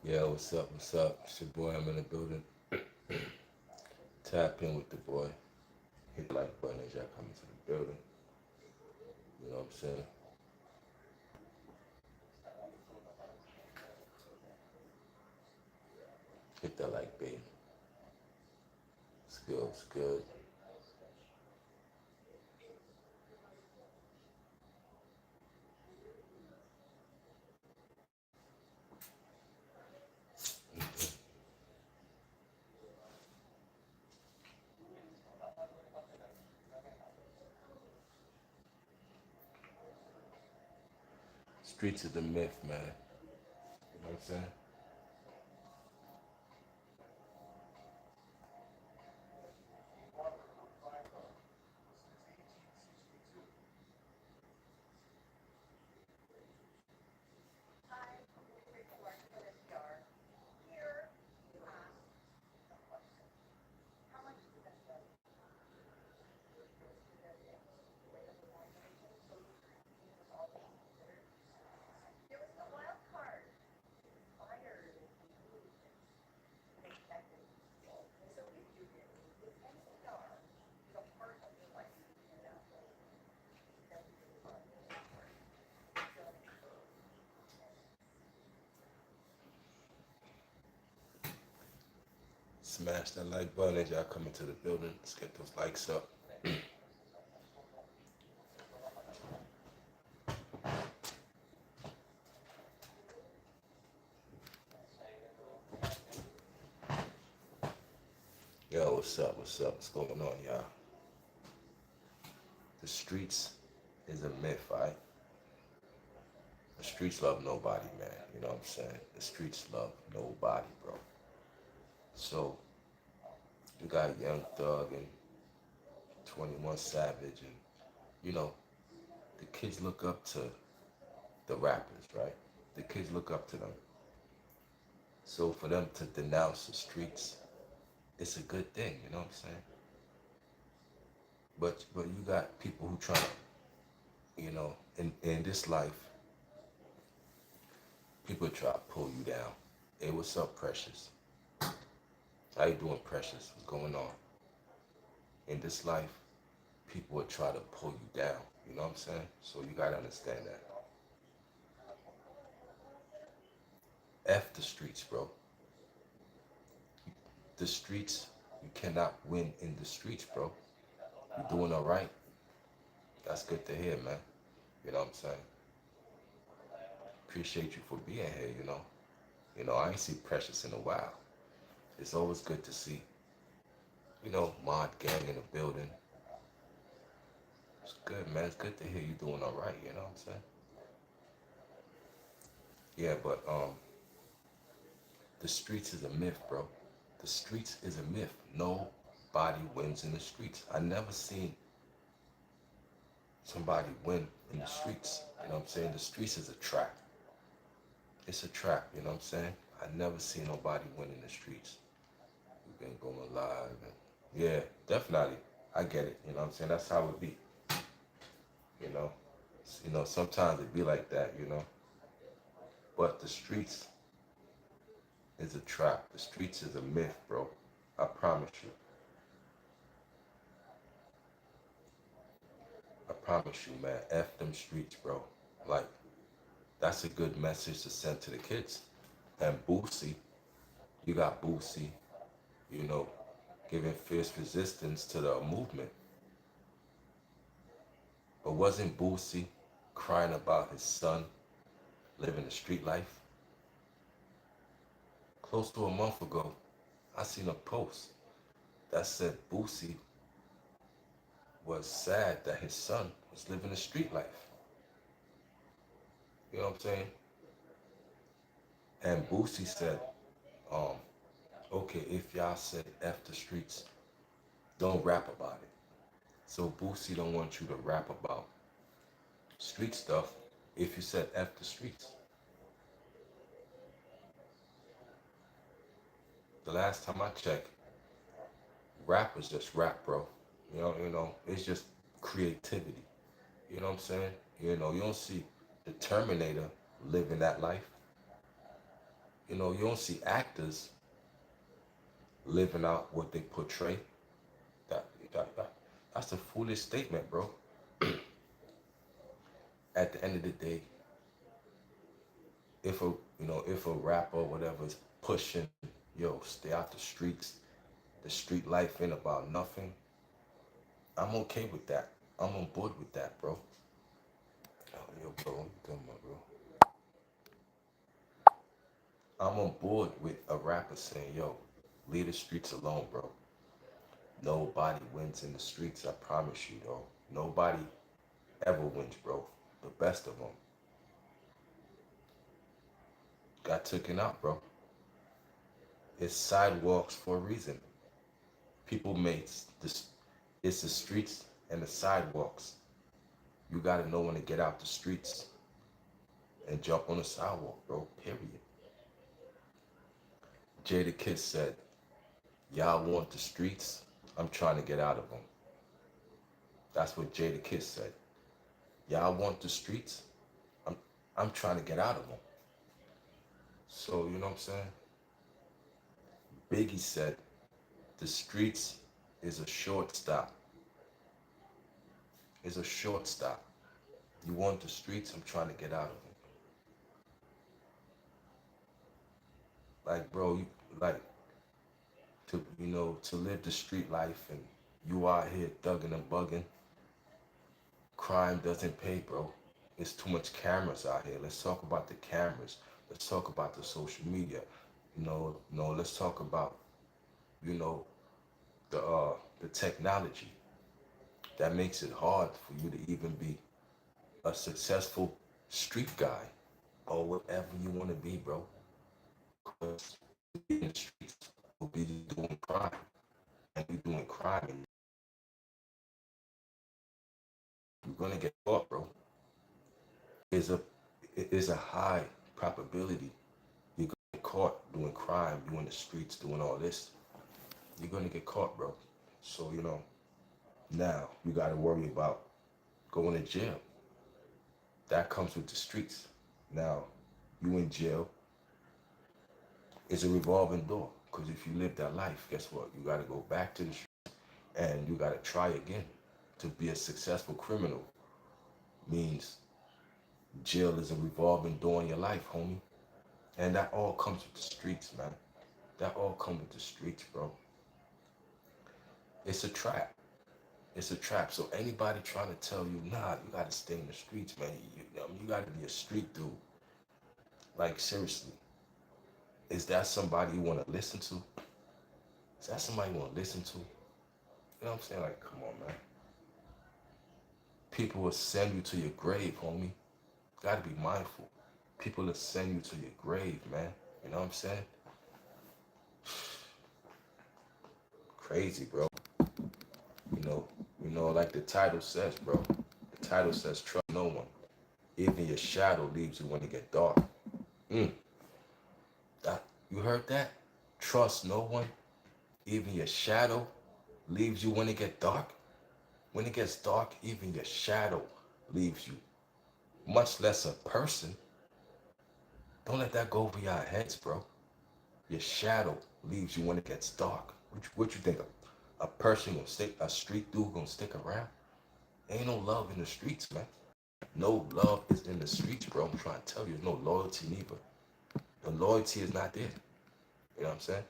Yeah, what's up? What's up? It's your boy. I'm in the building. Tap in with the boy. Hit the like button as y'all come into the building. You know what I'm saying? Hit that like button. It's good. It's good. Streets of the myth, man. You know what I'm saying? Smash that like button as y'all come into the building. Let's get those likes up. Yo, what's up? What's up? What's going on, y'all? The streets is a myth, right? The streets love nobody, man. You know what I'm saying? The streets love nobody, bro. So you got Young Thug and 21 Savage, and you know the kids look up to the rappers, right? The kids look up to them. So for them to denounce the streets, it's a good thing. You know what I'm saying? But you got people who try to, in this life, people try to pull you down. Hey, what's up, Precious? How you doing, Precious? What's going on? In this life, people will try to pull you down. You know what I'm saying? So you gotta understand that. F the streets, bro. The streets, you cannot win in the streets, bro. You doing all right? That's good to hear, man. You know what I'm saying? Appreciate you for being here, you know. I ain't see Precious in a while. It's always good to see, Mod Gang in the building. It's good, man. It's good to hear you doing all right, you know what I'm saying? Yeah, but the streets is a myth, bro. The streets is a myth. Nobody wins in the streets. I never seen somebody win in the streets. You know what I'm saying? The streets is a trap. It's a trap, you know what I'm saying? I never seen nobody win in the streets. We've been going live and yeah, definitely. I get it, you know what I'm saying? That's how it be. You know. Sometimes it be like that, But the streets is a trap. The streets is a myth, bro. I promise you. I promise you, man. F them streets, bro. Like, that's a good message to send to the kids. And Boosie, you got Boosie, you know, giving fierce resistance to the movement. But wasn't Boosie crying about his son living the street life? Close to a month ago, I seen a post that said Boosie was sad that his son was living the street life. You know what I'm saying? And Boosie said, um, okay, if y'all said F the streets, don't rap about it. So Boosie don't want you to rap about street stuff if you said F the streets. The last time I checked, rap was just rap, bro. It's just creativity. You know what I'm saying? You know, you don't see the Terminator living that life. You know, you don't see actors living out what they portray. That that's a foolish statement, bro. At the end of the day, if a if a rapper or whatever is pushing, yo, stay out the streets, the street life ain't about nothing. I'm okay with that. I'm on board with that, bro. Oh, yo, bro, what you talking about, bro? I'm on board with a rapper saying, yo, leave the streets alone, bro. Nobody wins in the streets, I promise you, though. Nobody ever wins, bro. The best of them got taken out, bro. It's sidewalks for a reason. People make this. It's the streets and the sidewalks. You gotta know when to get out the streets and jump on the sidewalk, bro. Period. Jada Kiss said, "Y'all want the streets? I'm trying to get out of them." That's what Jada Kiss said. Y'all want the streets? I'm I'm trying to get out of them. So you know what I'm saying? Biggie said, "The streets is a short stop. Is a short stop. You want the streets? I'm trying to get out of them." Like, bro, you like to live the street life and you out here thugging and bugging. Crime doesn't pay, bro. It's too much cameras out here. Let's talk about the cameras. Let's talk about the social media. Let's talk about, you know, the technology that makes it hard for you to even be a successful street guy or whatever you want to be, bro. Because in the streets will be doing crime and you doing crime and you're gonna get caught, bro. Is a is a high probability you're gonna get caught doing crime, you in the streets doing all this. You're gonna get caught, bro. So now you gotta worry about going to jail. That comes with the streets. Now you in jail, it's a revolving door. Because if you live that life, guess what? You gotta go back to the street and you gotta try again. To be a successful criminal means jail is a revolving door in your life, homie. And that all comes with the streets, man. That all comes with the streets, bro. It's a trap. It's a trap. So anybody trying to tell you, nah, you gotta stay in the streets, man. You gotta be a street dude. Like seriously, is that somebody you want to listen to? Is that somebody you want to listen to? You know what I'm saying? Like, come on, man. People will send you to your grave, homie. You gotta be mindful. People will send you to your grave, man. You know what I'm saying? Crazy, bro. You know, like the title says, bro. The title says, "Trust no one. Even your shadow leaves you when it get dark." Mm, that you heard that? Trust no one. Even your shadow leaves you when it get dark. When it gets dark, even your shadow leaves you. Much less a person. Don't let that go over your heads, bro. Your shadow leaves you when it gets dark. What you think? A person gonna stick? A street dude gonna stick around? Ain't no love in the streets, man. No love is in the streets, bro. I'm trying to tell you, there's no loyalty neither. The loyalty is not there. You know what I'm saying?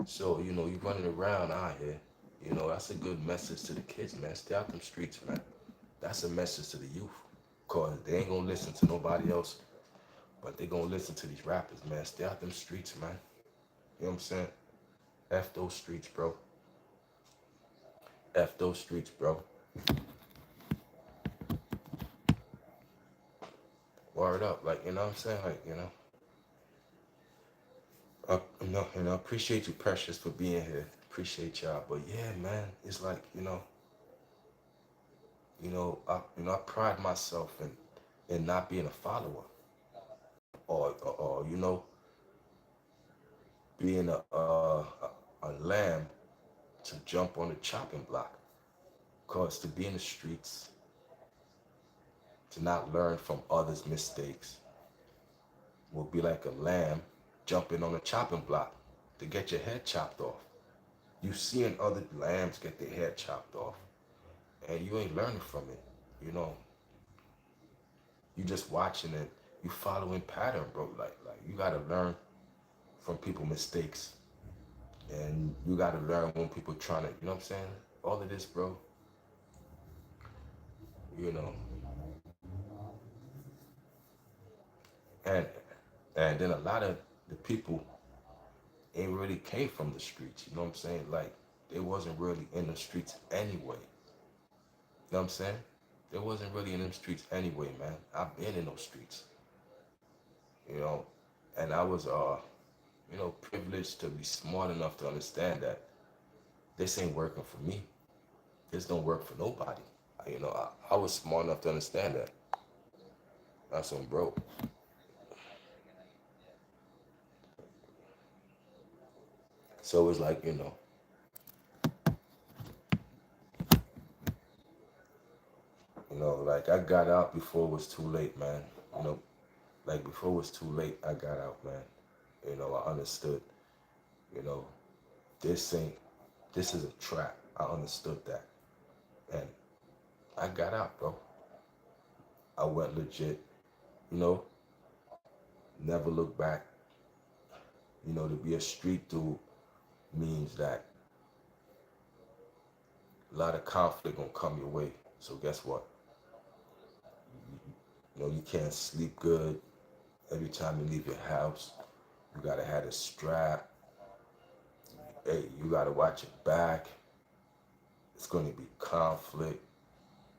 So, you running around out here, that's a good message to the kids, man. Stay out them streets, man. That's a message to the youth. Cause they ain't gonna listen to nobody else, but they gonna listen to these rappers, man. Stay out them streets, man. You know what I'm saying? F those streets, bro. F those streets, bro. Word up, like, you know what I'm saying? Like, and I appreciate you, Precious, for being here. Appreciate y'all. But yeah, man, it's like, I pride myself in not being a follower or being a lamb to jump on the chopping block. Cause to be in the streets, to not learn from others' mistakes will be like a lamb jumping on a chopping block to get your head chopped off. You seeing other lambs get their head chopped off, and you ain't learning from it. You know, you just watching it. You following pattern, bro. Like you gotta learn from people mistakes, and you gotta learn when people trying to. You know what I'm saying? All of this, bro. You know, and and then a lot of the people ain't really came from the streets. You know what I'm saying? Like they wasn't really in the streets anyway. You know what I'm saying? They wasn't really in them streets anyway, man. I've been in those streets, you know, and I was privileged to be smart enough to understand that this ain't working for me. This don't work for nobody. I was smart enough to understand that. That's on bro. So it's like, like I got out before it was too late, man. You know, like before it was too late, I got out, man. I understood, you know, this ain't, this is a trap. I understood that. And I got out, bro. I went legit, you know, never look back. To be a street dude means that a lot of conflict gonna come your way. So guess what? You can't sleep good every time you leave your house. You gotta have a strap. Hey, you gotta watch your back. It's gonna be conflict.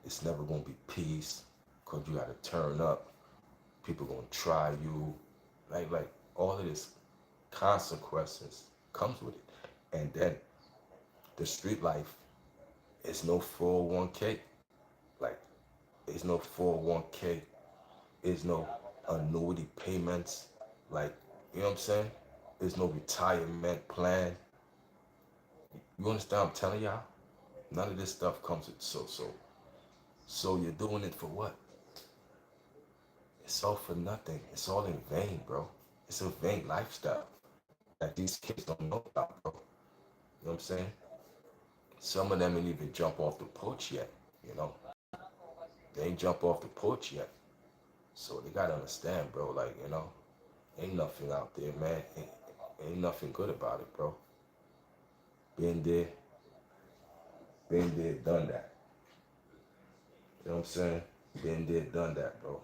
It's never gonna be peace because you gotta turn up. People gonna try you. Like all of this consequences comes with it. And then the street life is no 401k. Like it's no 401k. It's no annuity payments. Like, you know what I'm saying? There's no retirement plan. You understand what I'm telling y'all? None of this stuff comes with so you're doing it for what? It's all for nothing. It's all in vain, bro. It's a vain lifestyle that these kids don't know about, bro. You know what I'm saying? Some of them ain't even jump off the porch yet, you know? They ain't jump off the porch yet. So they gotta understand, bro, like, ain't nothing out there, man. Ain't nothing good about it, bro. Been there, done that. You know what I'm saying? Been there, done that, bro.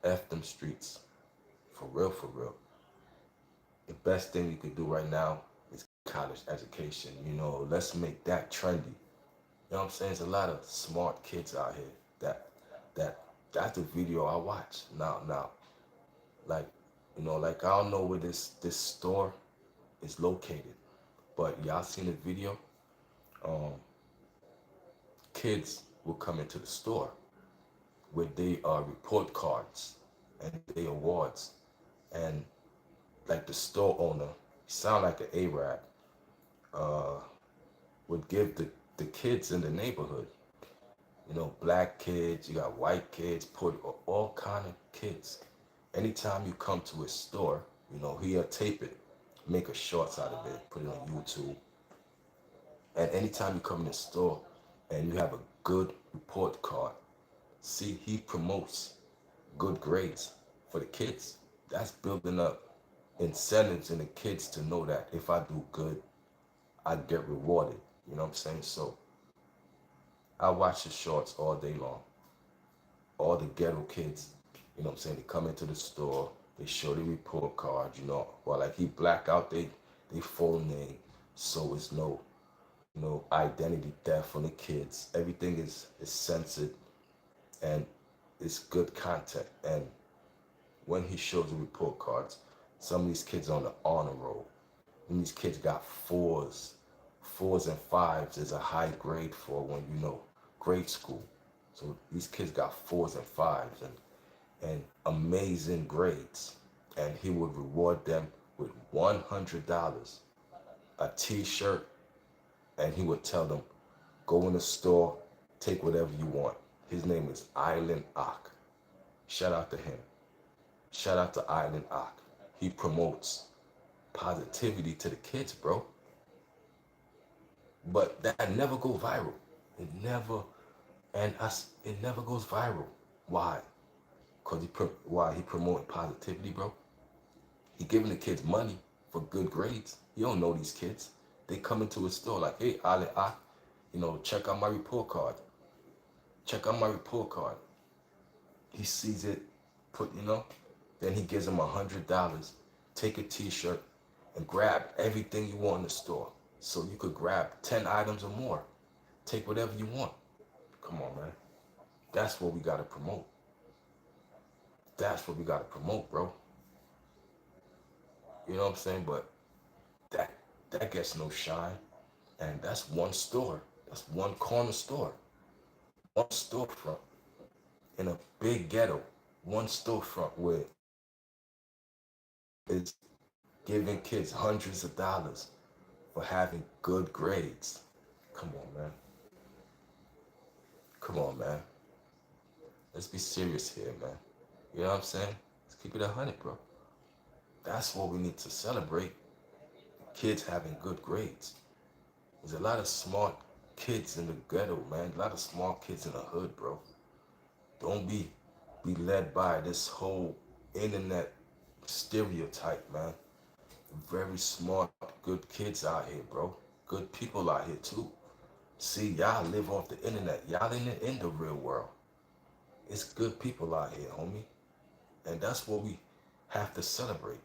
F them streets. For real, for real. The best thing you could do right now is college education. Let's make that trendy. You know what I'm saying? There's a lot of smart kids out here that that's the video I watch now. Like, like I don't know where this store is located, but y'all seen the video? Um, Kids will come into the store with their report cards and their awards, and like the store owner, sound like an Arab, uh, would give the kids in the neighborhood, black kids, you got white kids, put all kind of kids. Anytime you come to his store, he'll tape it, make a shorts out of it, put it on YouTube. And anytime you come in the store and you have a good report card, see, he promotes good grades for the kids. That's building up incentives in the kids to know that if I do good, I get rewarded. You know what I'm saying? So I watch the shorts all day long. All the ghetto kids, they come into the store, they show the report card, or like he black out they full name, so it's no identity theft on the kids. Everything is censored and it's good content. And when he shows the report cards, some of these kids on the honor roll. And these kids got fours. Fours and fives is a high grade for when grade school. So these kids got fours and fives and amazing grades. And he would reward them with $100, a t-shirt, and he would tell them, go in the store, take whatever you want. His name is Island Ak. Shout out to him. Shout out to Island Ak. He promotes positivity to the kids, bro. But that never go viral. It never, and us, it never goes viral. Why? Cause why he promoting positivity, bro? He giving the kids money for good grades. You don't know these kids. They come into a store like, hey, Ali, check out my report card. Check out my report card. He sees it, then he gives them $100. Take a t-shirt and grab everything you want in the store. So you could grab 10 items or more. Take whatever you want. Come on, man. That's what we gotta promote. That's what we gotta promote, bro. You know what I'm saying? But that gets no shine. And that's one store. That's one corner store. One storefront in a big ghetto. One storefront where it's giving kids hundreds of dollars for having good grades. Come on, man. Come on, man. Let's be serious here, man. You know what I'm saying? Let's keep it 100, bro. That's what we need to celebrate. Kids having good grades. There's a lot of smart kids in the ghetto, man. A lot of smart kids in the hood, bro. Don't be led by this whole internet stereotype, man. Very smart, good kids out here, bro. Good people out here too. See, y'all live off the internet. Y'all in the real world. It's good people out here, homie. And that's what we have to celebrate.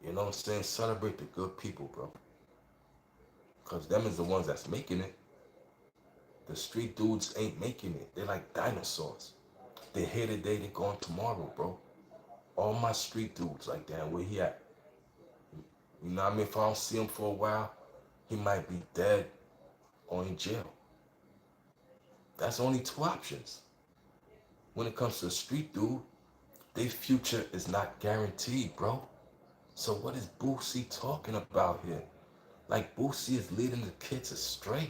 You know what I'm saying? Celebrate the good people, bro. Because them is the ones that's making it. The street dudes ain't making it. They're like dinosaurs. They're here today, they're gone tomorrow, bro. All my street dudes like that, where he at? You know what I mean? If I don't see him for a while, he might be dead or in jail. That's only two options. When it comes to a street dude, their future is not guaranteed, bro. So what is Boosie talking about here? Like Boosie is leading the kids astray.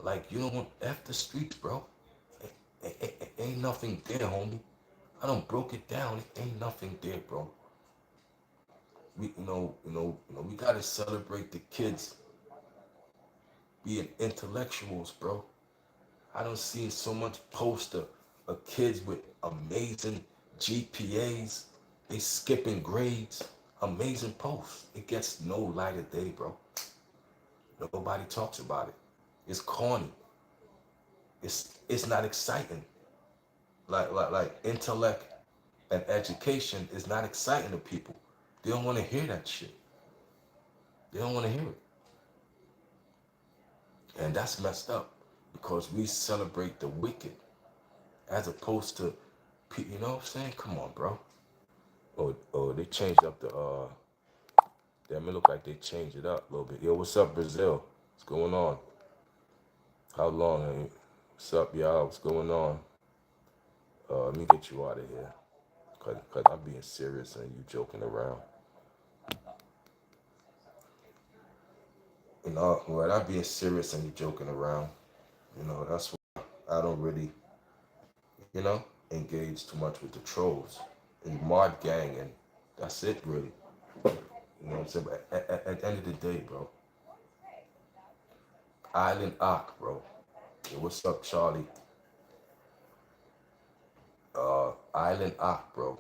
Like you don't want F the streets, bro. Ain't nothing there, homie. I don't broke it down. It ain't nothing there, bro. We gotta celebrate the kids being intellectuals, bro. I don't see so much poster of kids with amazing GPAs. They skipping grades. Amazing posts. It gets no light of day, bro. Nobody talks about it. It's corny. It's not exciting. Like intellect and education is not exciting to people. They don't want to hear that shit. They don't want to hear it. And that's messed up because we celebrate the wicked as opposed to, you know what I'm saying? Come on, bro. Oh, they changed up the, damn, it look like they changed it up a little bit. Yo, what's up, Brazil? What's going on? How long? What's up, y'all? What's going on? Let me get you out of here. Cause I'm being serious and you joking around. When I'm being serious and you joking around, that's why I don't really, engage too much with the trolls and mod gang, and that's it really. You know what I'm saying? But at the end of the day, bro, Island Ak, bro. Hey, what's up, Charlie? Island Ak, bro.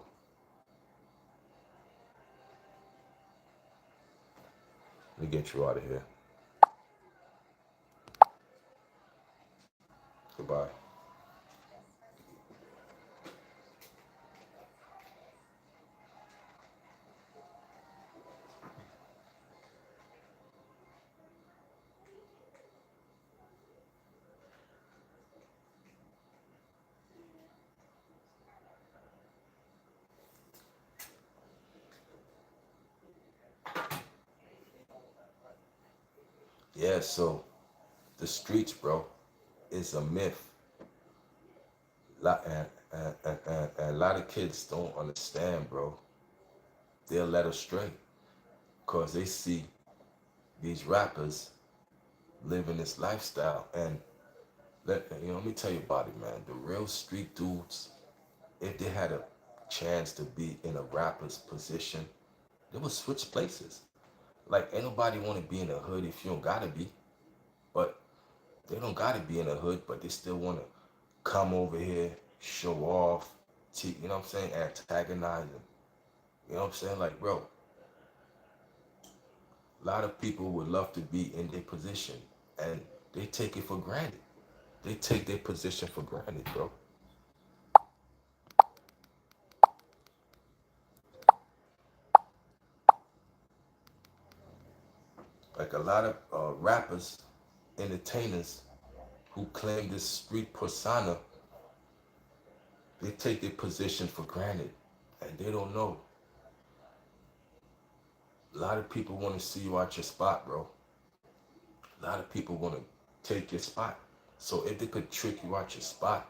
Let me get you out of here. Goodbye. Yeah, so the streets, bro, is a myth. And a lot of kids don't understand, bro. They're led astray because they see these rappers living this lifestyle, and Let me tell you about it, man. The real street dudes, if they had a chance to be in a rapper's position, they would switch places. Like, ain't nobody want to be in the hood if you don't gotta be, but they don't gotta be in the hood, but they still want to come over here, show off, you know what I'm saying, antagonize them. You know what I'm saying? Like, bro, a lot of people would love to be in their position, and they take it for granted. They take their position for granted, bro. Like a lot of rappers, entertainers who claim this street persona, they take their position for granted, and they don't know. A lot of people want to see you out your spot, bro. A lot of people want to take your spot. So if they could trick you out your spot,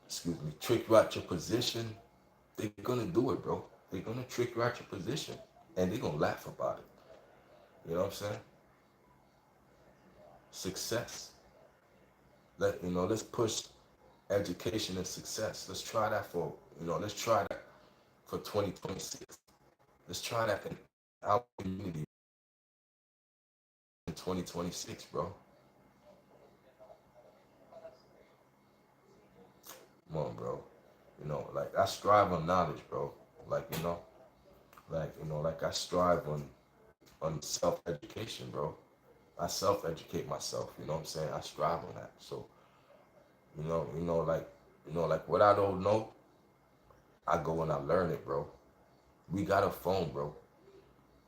excuse me, trick you out your position, they're gonna do it, bro. They're gonna trick you out your position, and they're gonna laugh about it. You know what I'm saying? Success. Let's push education and success. Let's try that let's try that for 2026. Let's try that in our community in 2026, bro. Come on, bro. Like I strive on knowledge, bro. Like, like I strive on self education, bro. I self educate myself, you know what I'm saying? I strive on that. So, like what I don't know, I go and I learn it, bro. We got a phone, bro.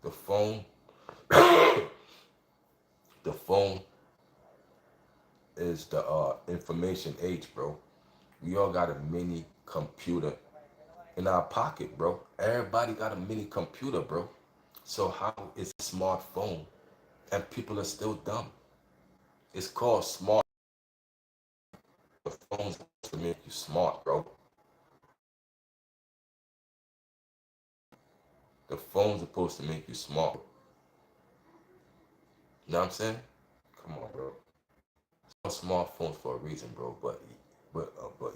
The phone, the phone is the information age, bro. We all got a mini computer in our pocket, bro. Everybody got a mini computer, bro. So how is a smartphone and people are still dumb? It's called smart. The phone's supposed to make you smart, bro. The phone's supposed to make you smart. You know what I'm saying? Come on, bro. It's called smartphones for a reason, bro. But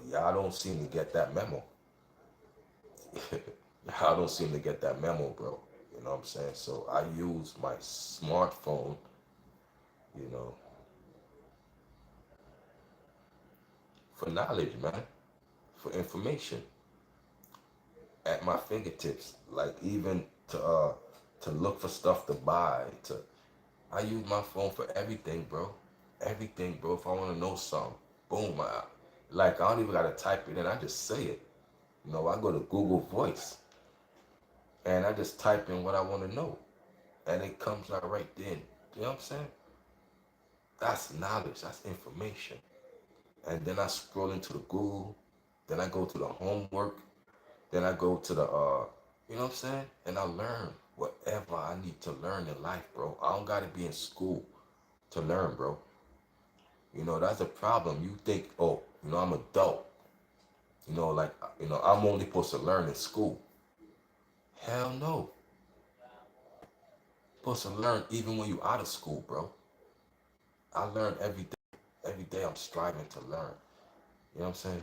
y'all don't seem to get that memo. Y'all don't seem to get that memo, bro. You know what I'm saying? So I use my smartphone, you know, for knowledge, man, for information at my fingertips. Like even to look for stuff to buy. To I use my phone for everything, bro. Everything, bro. If I want to know something, boom. I don't even gotta type it in. I just say it. I go to Google Voice and I just type in what I want to know, and it comes out right then. You know what I'm saying? That's knowledge. That's information. And then I scroll into the Google. Then I go to the homework. Then I go to the you know what I'm saying? And I learn whatever I need to learn in life, bro. I don't gotta be in school to learn, bro. That's a problem. You think, oh, I'm adult. I'm only supposed to learn in school. Hell no. You're supposed to learn even when you out of school, bro. I learn every day. Every day I'm striving to learn. You know what I'm saying?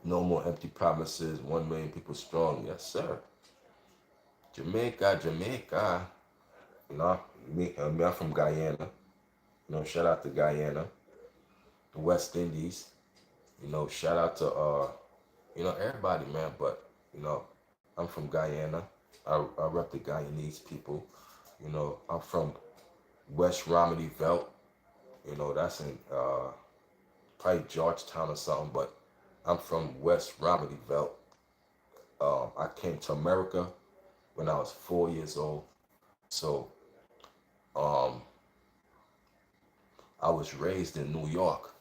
No more empty promises. 1 million people strong. Yes, sir. Jamaica, Jamaica. I'm from Guyana. Shout out to Guyana, the West Indies. Shout out to everybody, man. But I'm from Guyana. I rep the Guyanese people. I'm from West Romney Veld. That's in probably Georgetown or something. But I'm from West Romney Veld. I came to America when I was 4 years old. So um, I was raised in New York.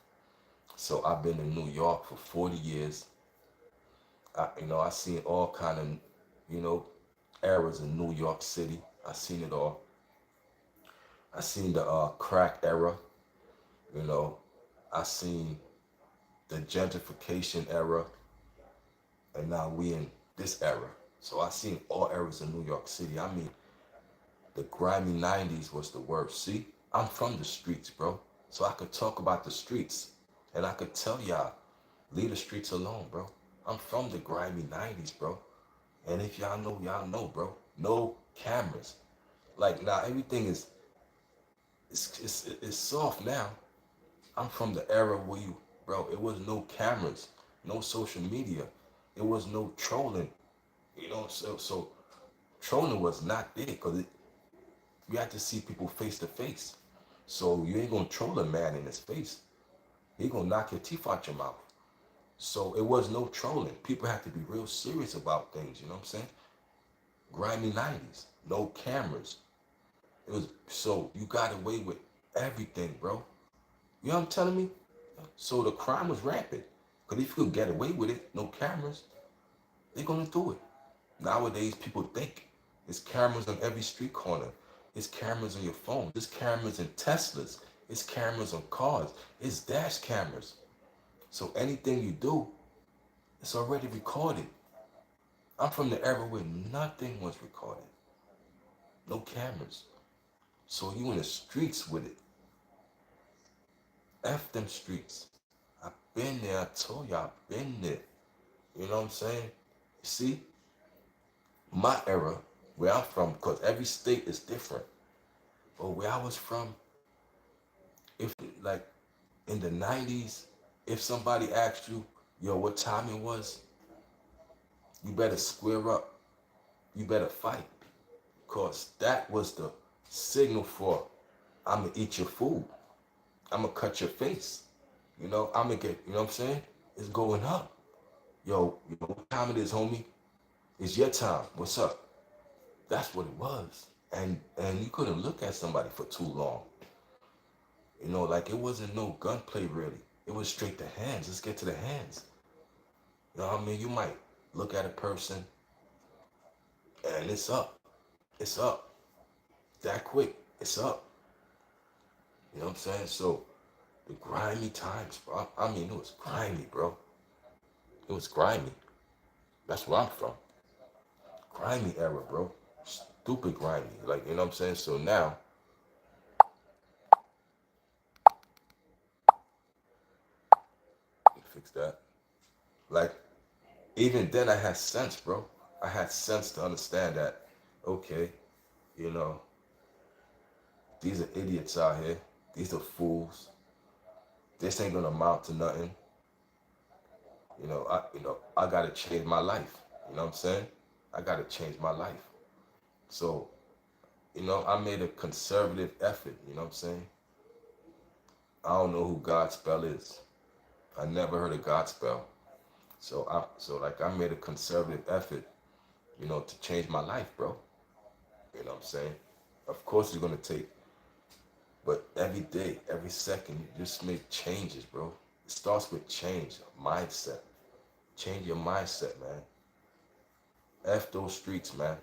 So I've been in New York for 40 years. I seen all kind of, you know, eras in New York City. I seen it all. I seen the crack era. You know, I seen the gentrification era, and now we in this era. So I seen all eras in New York City. I mean, the grimy '90s was the worst. See, I'm from the streets, bro. So I could talk about the streets. And I could tell y'all, leave the streets alone, bro. I'm from the grimy 90s, bro. And if y'all know, bro. No cameras. Like now everything is it's soft now. I'm from the era where bro, it was no cameras, no social media. It was no trolling. So trolling was not there because you had to see people face to face. So you ain't gonna troll a man in his face. He gonna knock your teeth out your mouth. So it was no trolling. People had to be real serious about things, you know what I'm saying? Grimy 90s, no cameras. It was so you got away with everything, bro. You know what I'm telling me? So the crime was rampant. Because if you could get away with it, no cameras, they're gonna do it. Nowadays, people think it's cameras on every street corner. It's cameras on your phone. There's cameras in Teslas. It's cameras on cars. It's dash cameras. So anything you do, it's already recorded. I'm from the era where nothing was recorded. No cameras. So you in the streets with it. F them streets. I've been there. I told you I've been there. You know what I'm saying? See, my era, where I'm from, because every state is different. But where I was from, if like in the 90s, if somebody asked you, yo, what time it was, you better square up. You better fight. Because that was the signal for, I'm going to eat your food. I'm going to cut your face. I'm going to get, you know what I'm saying? It's going up. Yo, what time it is, homie? It's your time. What's up? That's what it was. And you couldn't look at somebody for too long. Like it wasn't no gunplay really. It was straight to hands. Let's get to the hands. You know what I mean? You might look at a person and it's up. It's up. That quick. It's up. You know what I'm saying? So the grimy times, bro. I mean, it was grimy, bro. It was grimy. That's where I'm from. Grimy era, bro. Stupid grimy. Like, you know what I'm saying? So now, fix that. Like, even then I had sense, bro. I had sense to understand that, okay, you know, these are idiots out here. These are fools. This ain't gonna amount to nothing. I gotta change my life. You know what I'm saying? I gotta change my life. So, I made a conservative effort, you know what I'm saying? I don't know who Godspell is. I never heard of Godspell. So I made a conservative effort, to change my life, bro. You know what I'm saying? Of course it's gonna take, but every day, every second, you just make changes, bro. It starts with change, mindset. Change your mindset, man. F those streets, man.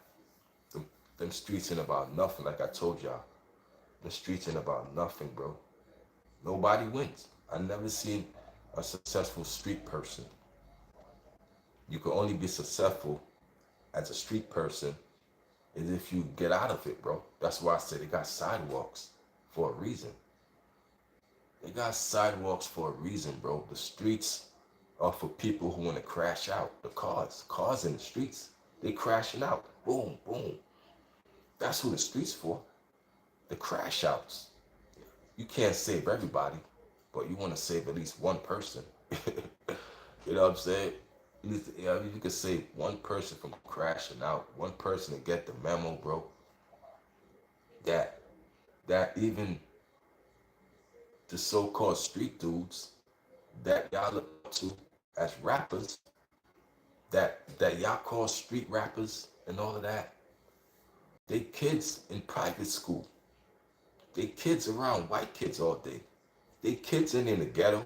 Them streets ain't about nothing, like I told y'all. The streets ain't about nothing, bro. Nobody wins. I never seen a successful street person. You can only be successful as a street person is if you get out of it, bro. That's why I said they got sidewalks for a reason. They got sidewalks for a reason, bro. The streets are for people who want to crash out. The cars in the streets, they crashing out. Boom, boom. That's who the streets for. The crash outs. You can't save everybody, but you want to save at least one person. You know what I'm saying? You can save one person from crashing out, one person to get the memo, bro. That that even the so-called street dudes that y'all look up to as rappers, that y'all call street rappers and all of that, they kids in private school. They kids around white kids all day. They kids in the ghetto.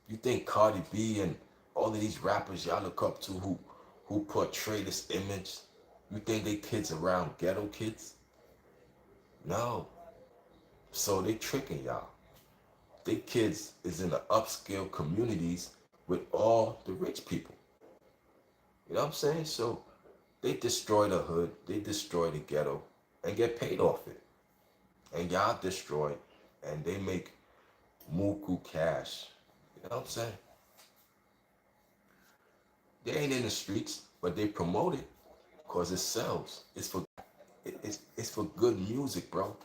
You think Cardi B and all of these rappers y'all look up to who portray this image, you think they kids around ghetto kids? No. So they tricking y'all. They kids is in the upscale communities with all the rich people. You know what I'm saying? So they destroy the hood, they destroy the ghetto, and get paid off it. And y'all destroy and they make muku cash. You know what I'm saying? They ain't in the streets, but they promote it because it sells. It's for good music, bro.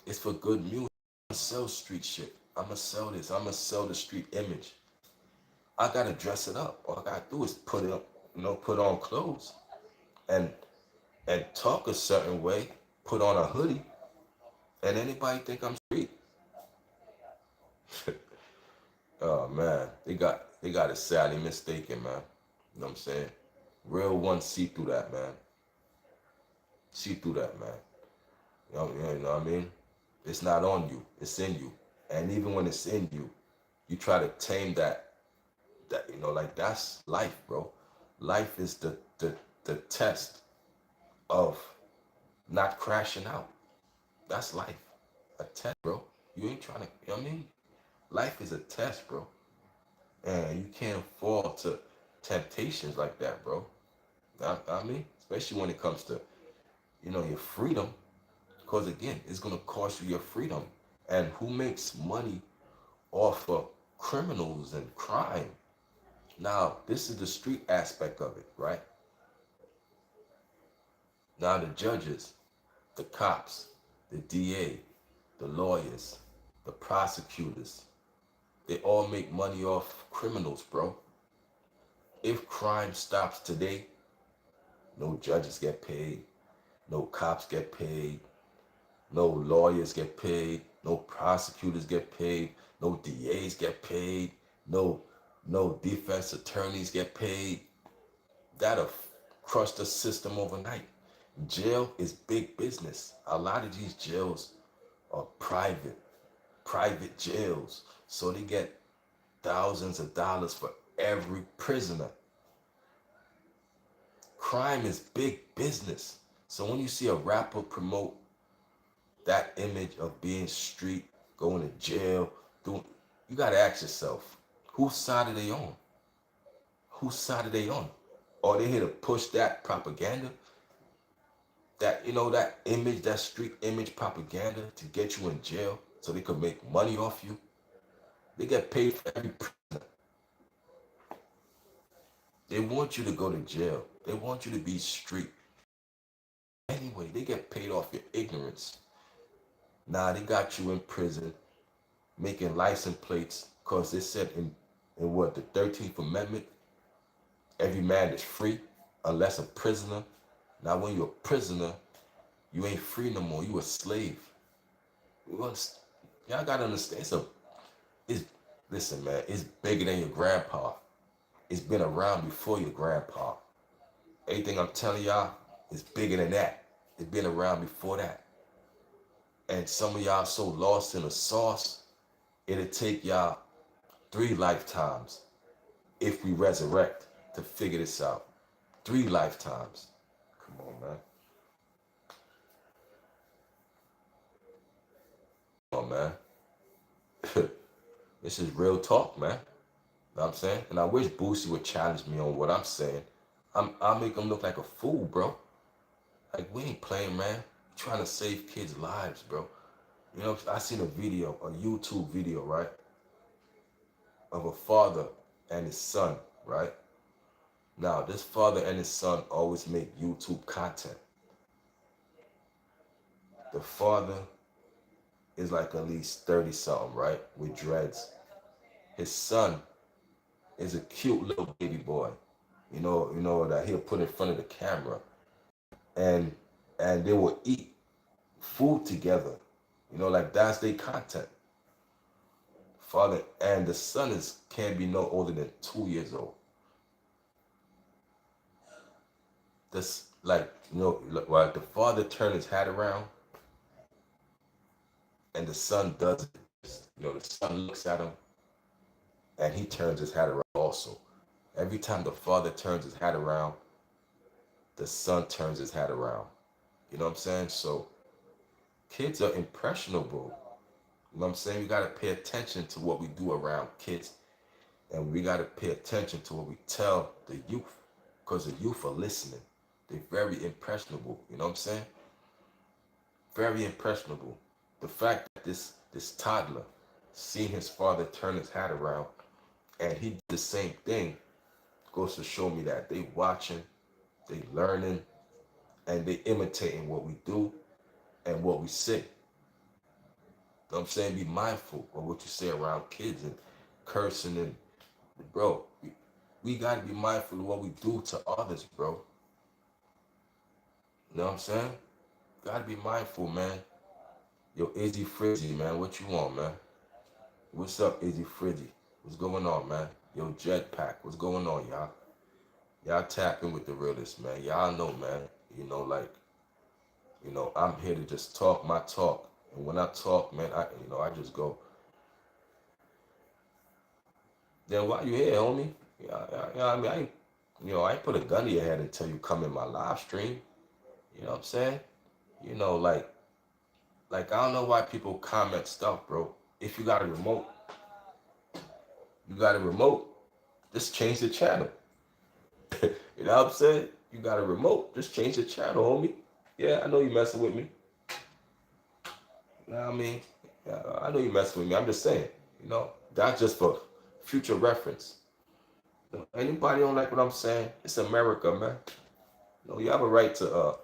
It's for good music. I'm gonna sell street shit. I'm gonna sell this. I'm gonna sell the street image. I gotta dress it up. All I gotta do is put it up, put on clothes and talk a certain way, put on a hoodie, and anybody think I'm street. Oh man, they got it sadly mistaken, man. You know what I'm saying? Real ones see through that, man. See through that, man. You know what I mean? It's not on you. It's in you. And even when it's in you, you try to tame that like that's life, bro. Life is the test of not crashing out. That's life. A test, bro. You ain't trying to, you know what I mean? Life is a test, bro. And you can't fall to temptations like that, bro. I mean, especially when it comes to, your freedom. Because again, it's gonna cost you your freedom. And who makes money off of criminals and crime? Now, this is the street aspect of it, right? Now the judges, the cops, the DA, the lawyers, the prosecutors, they all make money off criminals, bro. If crime stops today, no judges get paid, no cops get paid, no lawyers get paid, no prosecutors get paid, no DAs get paid, no defense attorneys get paid. That'll crush the system overnight. Jail is big business. A lot of these jails are private jails. So they get thousands of dollars for every prisoner. Crime is big business. So when you see a rapper promote that image of being street, going to jail, you gotta ask yourself, whose side are they on? Whose side are they on? Are they here to push that propaganda? That image, that street image propaganda to get you in jail so they could make money off you? They get paid for every prisoner. They want you to go to jail. They want you to be street. Anyway, they get paid off your ignorance. Now they got you in prison making license plates because they said in what, the 13th Amendment, every man is free unless a prisoner. Now when you're a prisoner, you ain't free no more. You a slave. Y'all gotta understand. Listen, man, it's bigger than your grandpa. It's been around before your grandpa. Everything I'm telling y'all is bigger than that. It's been around before that. And some of y'all so lost in the sauce, it'll take y'all 3 lifetimes if we resurrect to figure this out. 3 lifetimes. Come on, man. Come on, man. This is real talk, man. Know what I'm saying? And I wish Boosie would challenge me on what I'm saying. I'll make him look like a fool, bro. Like, we ain't playing, man. We're trying to save kids' lives, bro. I seen a YouTube video, right? Of a father and his son, right? Now, this father and his son always make YouTube content. The father is like at least 30 something, right? With dreads. His son is a cute little baby boy. That he'll put in front of the camera. And they will eat food together. Like that's their content. Father and the son can't be no older than 2 years old. This like the father turns his hat around and the son does it. The son looks at him and he turns his hat around also. Every time the father turns his hat around, the son turns his hat around. You know what I'm saying? So kids are impressionable. You know what I'm saying? We got to pay attention to what we do around kids. And we got to pay attention to what we tell the youth. Because the youth are listening. They're very impressionable. You know what I'm saying? Very impressionable. The fact that this toddler seeing his father turn his hat around, and he did the same thing, goes to show me that they watching, they learning, and they imitating what we do and what we say. You know what I'm saying? Be mindful of what you say around kids and cursing and bro. We gotta be mindful of what we do to others, bro. You know what I'm saying? Gotta be mindful, man. Yo, Izzy Frizzy, man, what you want, man? What's up, Izzy Frizzy? What's going on, man? Yo, Jetpack, what's going on, y'all? Y'all tapping with the realest, man. Y'all know, man. I'm here to just talk my talk. And when I talk, man, I just go. Then why you here, homie? Yeah, I mean, I ain't put a gun to your head until you come in my live stream. You know what I'm saying? You know, like I don't know why people comment stuff, bro. If you got a remote, just change the channel. You know what I'm saying? You got a remote, just change the channel, homie. Yeah, I know you messing with me. You know what I mean? Yeah, I know you messing with me. I'm just saying, that's just for future reference. Anybody don't like what I'm saying? It's America, man. You have a right to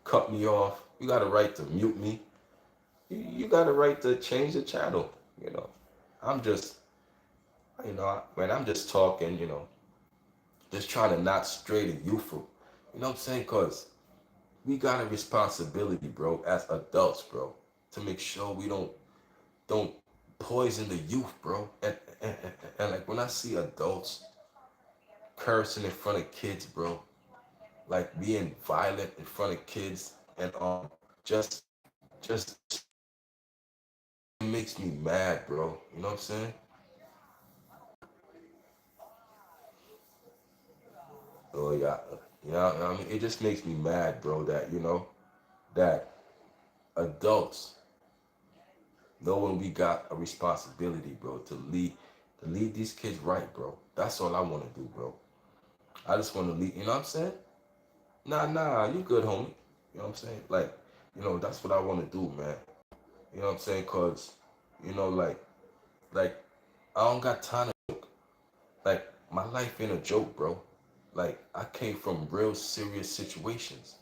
cut me off. You got a right to mute me. You got a right to change the channel. I'm just, man, I'm just talking, just trying to not stray the youthful. You know what I'm saying? Because we got a responsibility, bro, as adults, bro, to make sure we don't poison the youth, bro. And like when I see adults cursing in front of kids, bro, like being violent in front of kids, and just it makes me mad, bro. You know what I'm saying? Oh yeah, I mean, it just makes me mad, bro. That that adults knowing we got a responsibility, bro, to lead these kids right, bro. That's all I want to do, bro. I just want to lead. You know what I'm saying? Nah, you good, homie. You know what I'm saying? Like, that's what I want to do, man. You know what I'm saying? Cause, like I don't got time to joke. Like my life ain't a joke, bro. Like I came from real serious situations.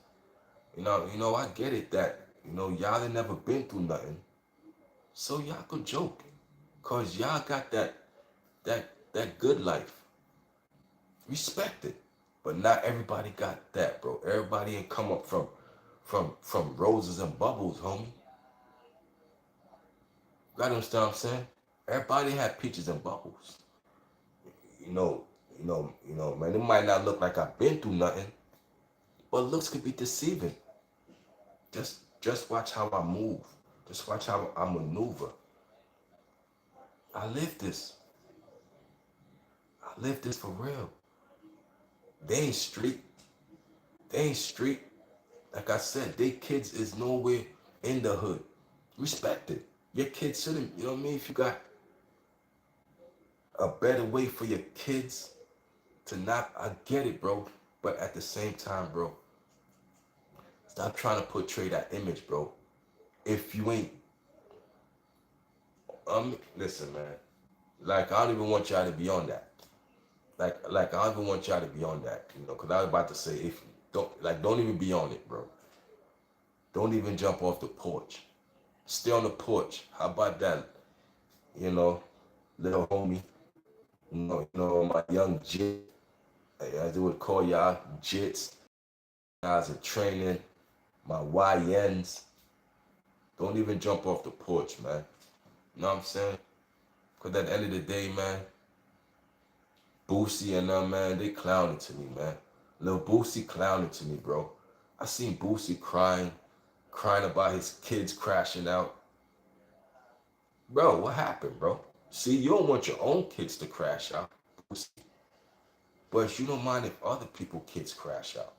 I get it that y'all ain't never been through nothing, so y'all could joke, cause y'all got that good life. Respect it, but not everybody got that, bro. Everybody ain't come up from roses and bubbles, homie. You gotta understand what I'm saying? Everybody had peaches and bubbles. You know, man. It might not look like I've been through nothing, but looks could be deceiving. Just watch how I move. Just watch how I maneuver. I live this. I live this for real. They ain't street. They ain't street. Like I said, they kids is nowhere in the hood. Respect it. Your kids shouldn't, you know what I mean? If you got a better way for your kids to not, I get it, bro. But at the same time, bro, stop trying to portray that image, bro. If you ain't, listen, man. Like, I don't even want y'all to be on that. Like I don't even want y'all to be on that, because I was about to say, if don't even be on it, bro. Don't even jump off the porch. Stay on the porch. How about that? You know, little homie. My young jit, as they would call y'all, jits. Guys in training, my YNs. Don't even jump off the porch, man. You know what I'm saying? Because at the end of the day, man, Boosie and them, man, they clowning to me, man. Lil Boosie clowning to me, bro. I seen Boosie crying about his kids crashing out. Bro, what happened, bro? See, you don't want your own kids to crash out, but you don't mind if other people's kids crash out.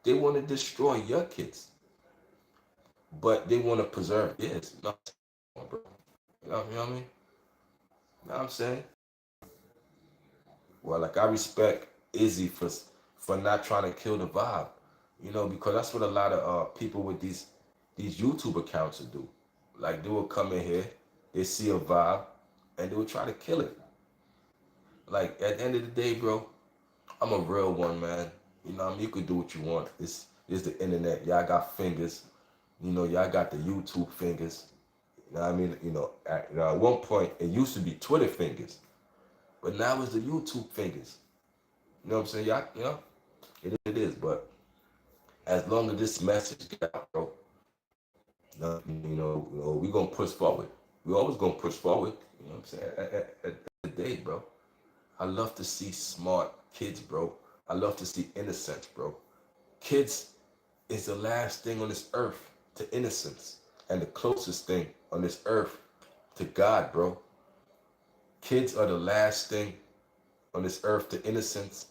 They want to destroy your kids, but they want to preserve theirs. No, bro. You know what I mean? You know what I'm saying? Well, like I respect Izzy for not trying to kill the vibe, because that's what a lot of people with these YouTube accounts will do. Like they will come in here, they see a vibe, and they will try to kill it. Like at the end of the day, bro, I'm a real one, man. You know what I mean? You can do what you want. It's the internet. Y'all got fingers. You know, y'all got the YouTube fingers. You know what I mean? At one point, it used to be Twitter fingers, but now it's the YouTube fingers. You know what I'm saying? Y'all, it is. But as long as this message get out, bro, we gonna push forward. We always gonna push forward. You know what I'm saying? At the day, bro. I love to see smart kids, bro. I love to see innocence, bro. Kids is the last thing on this earth to innocence and the closest thing on this earth to God, bro. Kids are the last thing on this earth to innocence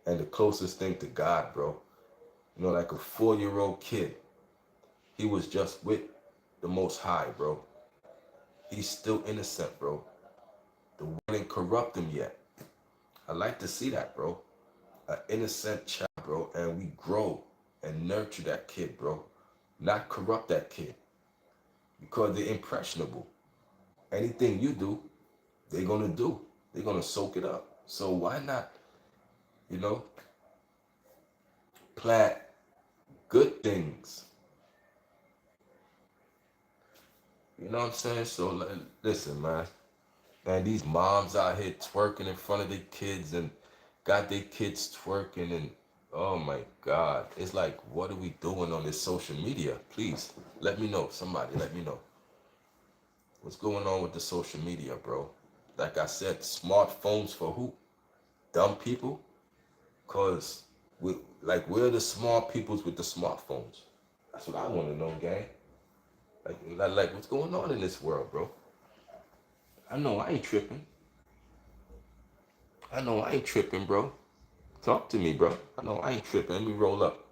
and the closest thing to God, bro. You know, like a 4-year-old kid, he was just with the Most High, bro. He's still innocent, bro. The world didn't corrupt him yet. I like to see that, bro. An innocent child, bro, and we grow and nurture that kid, bro. Not corrupt that kid because they're impressionable. Anything you do, they're gonna do. They're gonna soak it up. So why not, you know, plant good things? You know what I'm saying? So listen, man. Man, these moms out here twerking in front of their kids and got their kids twerking and oh my God. It's like, what are we doing on this social media? Please let me know. Somebody let me know. What's going on with the social media, bro? Like I said, smartphones for who? Dumb people? Cause we're the smart peoples with the smartphones. That's what I want to know, gang. Like what's going on in this world, bro? I know I ain't tripping. I know I ain't tripping, bro. Talk to me, bro. I know I ain't tripping. Let me roll up.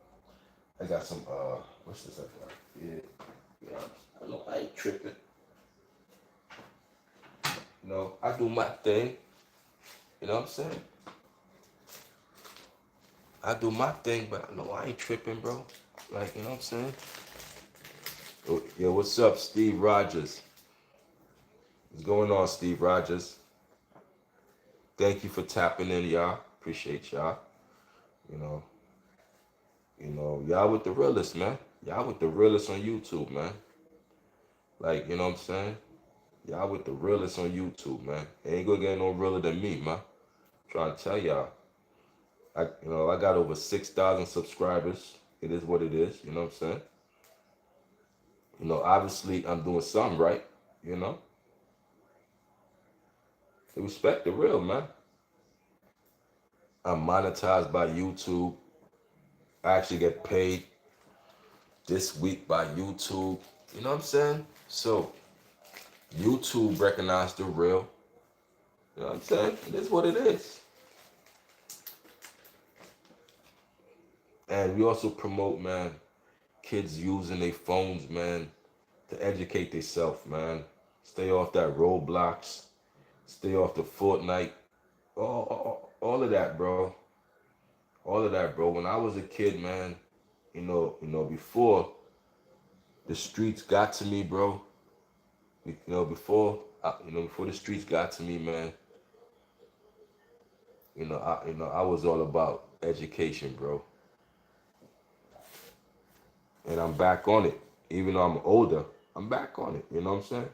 I got some what's this I got? Yeah. I know I ain't tripping. You know, I do my thing. You know what I'm saying? I do my thing, but I know I ain't tripping, bro. Like, you know what I'm saying? Yo, what's up, Steve Rogers? What's going on, Steve Rogers? Thank you for tapping in, y'all. Appreciate y'all. You know, y'all with the realest, man. Y'all with the realest on YouTube, man. Like, you know what I'm saying? Y'all with the realest on YouTube, man. Ain't gonna get no realer than me, man. Trying to tell y'all. I got over 6,000 subscribers. It is what it is, you know what I'm saying? Obviously I'm doing something right, you know? They respect the real, man. I'm monetized by YouTube. I actually get paid this week by YouTube. You know what I'm saying? So YouTube recognized the real. You know what I'm saying? It is what it is. And we also promote, man, kids using their phones, man, to educate themselves, man. Stay off that Roblox. Stay off the Fortnite. All of that, bro. All of that, bro. When I was a kid, man, before the streets got to me, bro. Before the streets got to me, man. I was all about education, bro. And I'm back on it. Even though I'm older, I'm back on it. You know what I'm saying?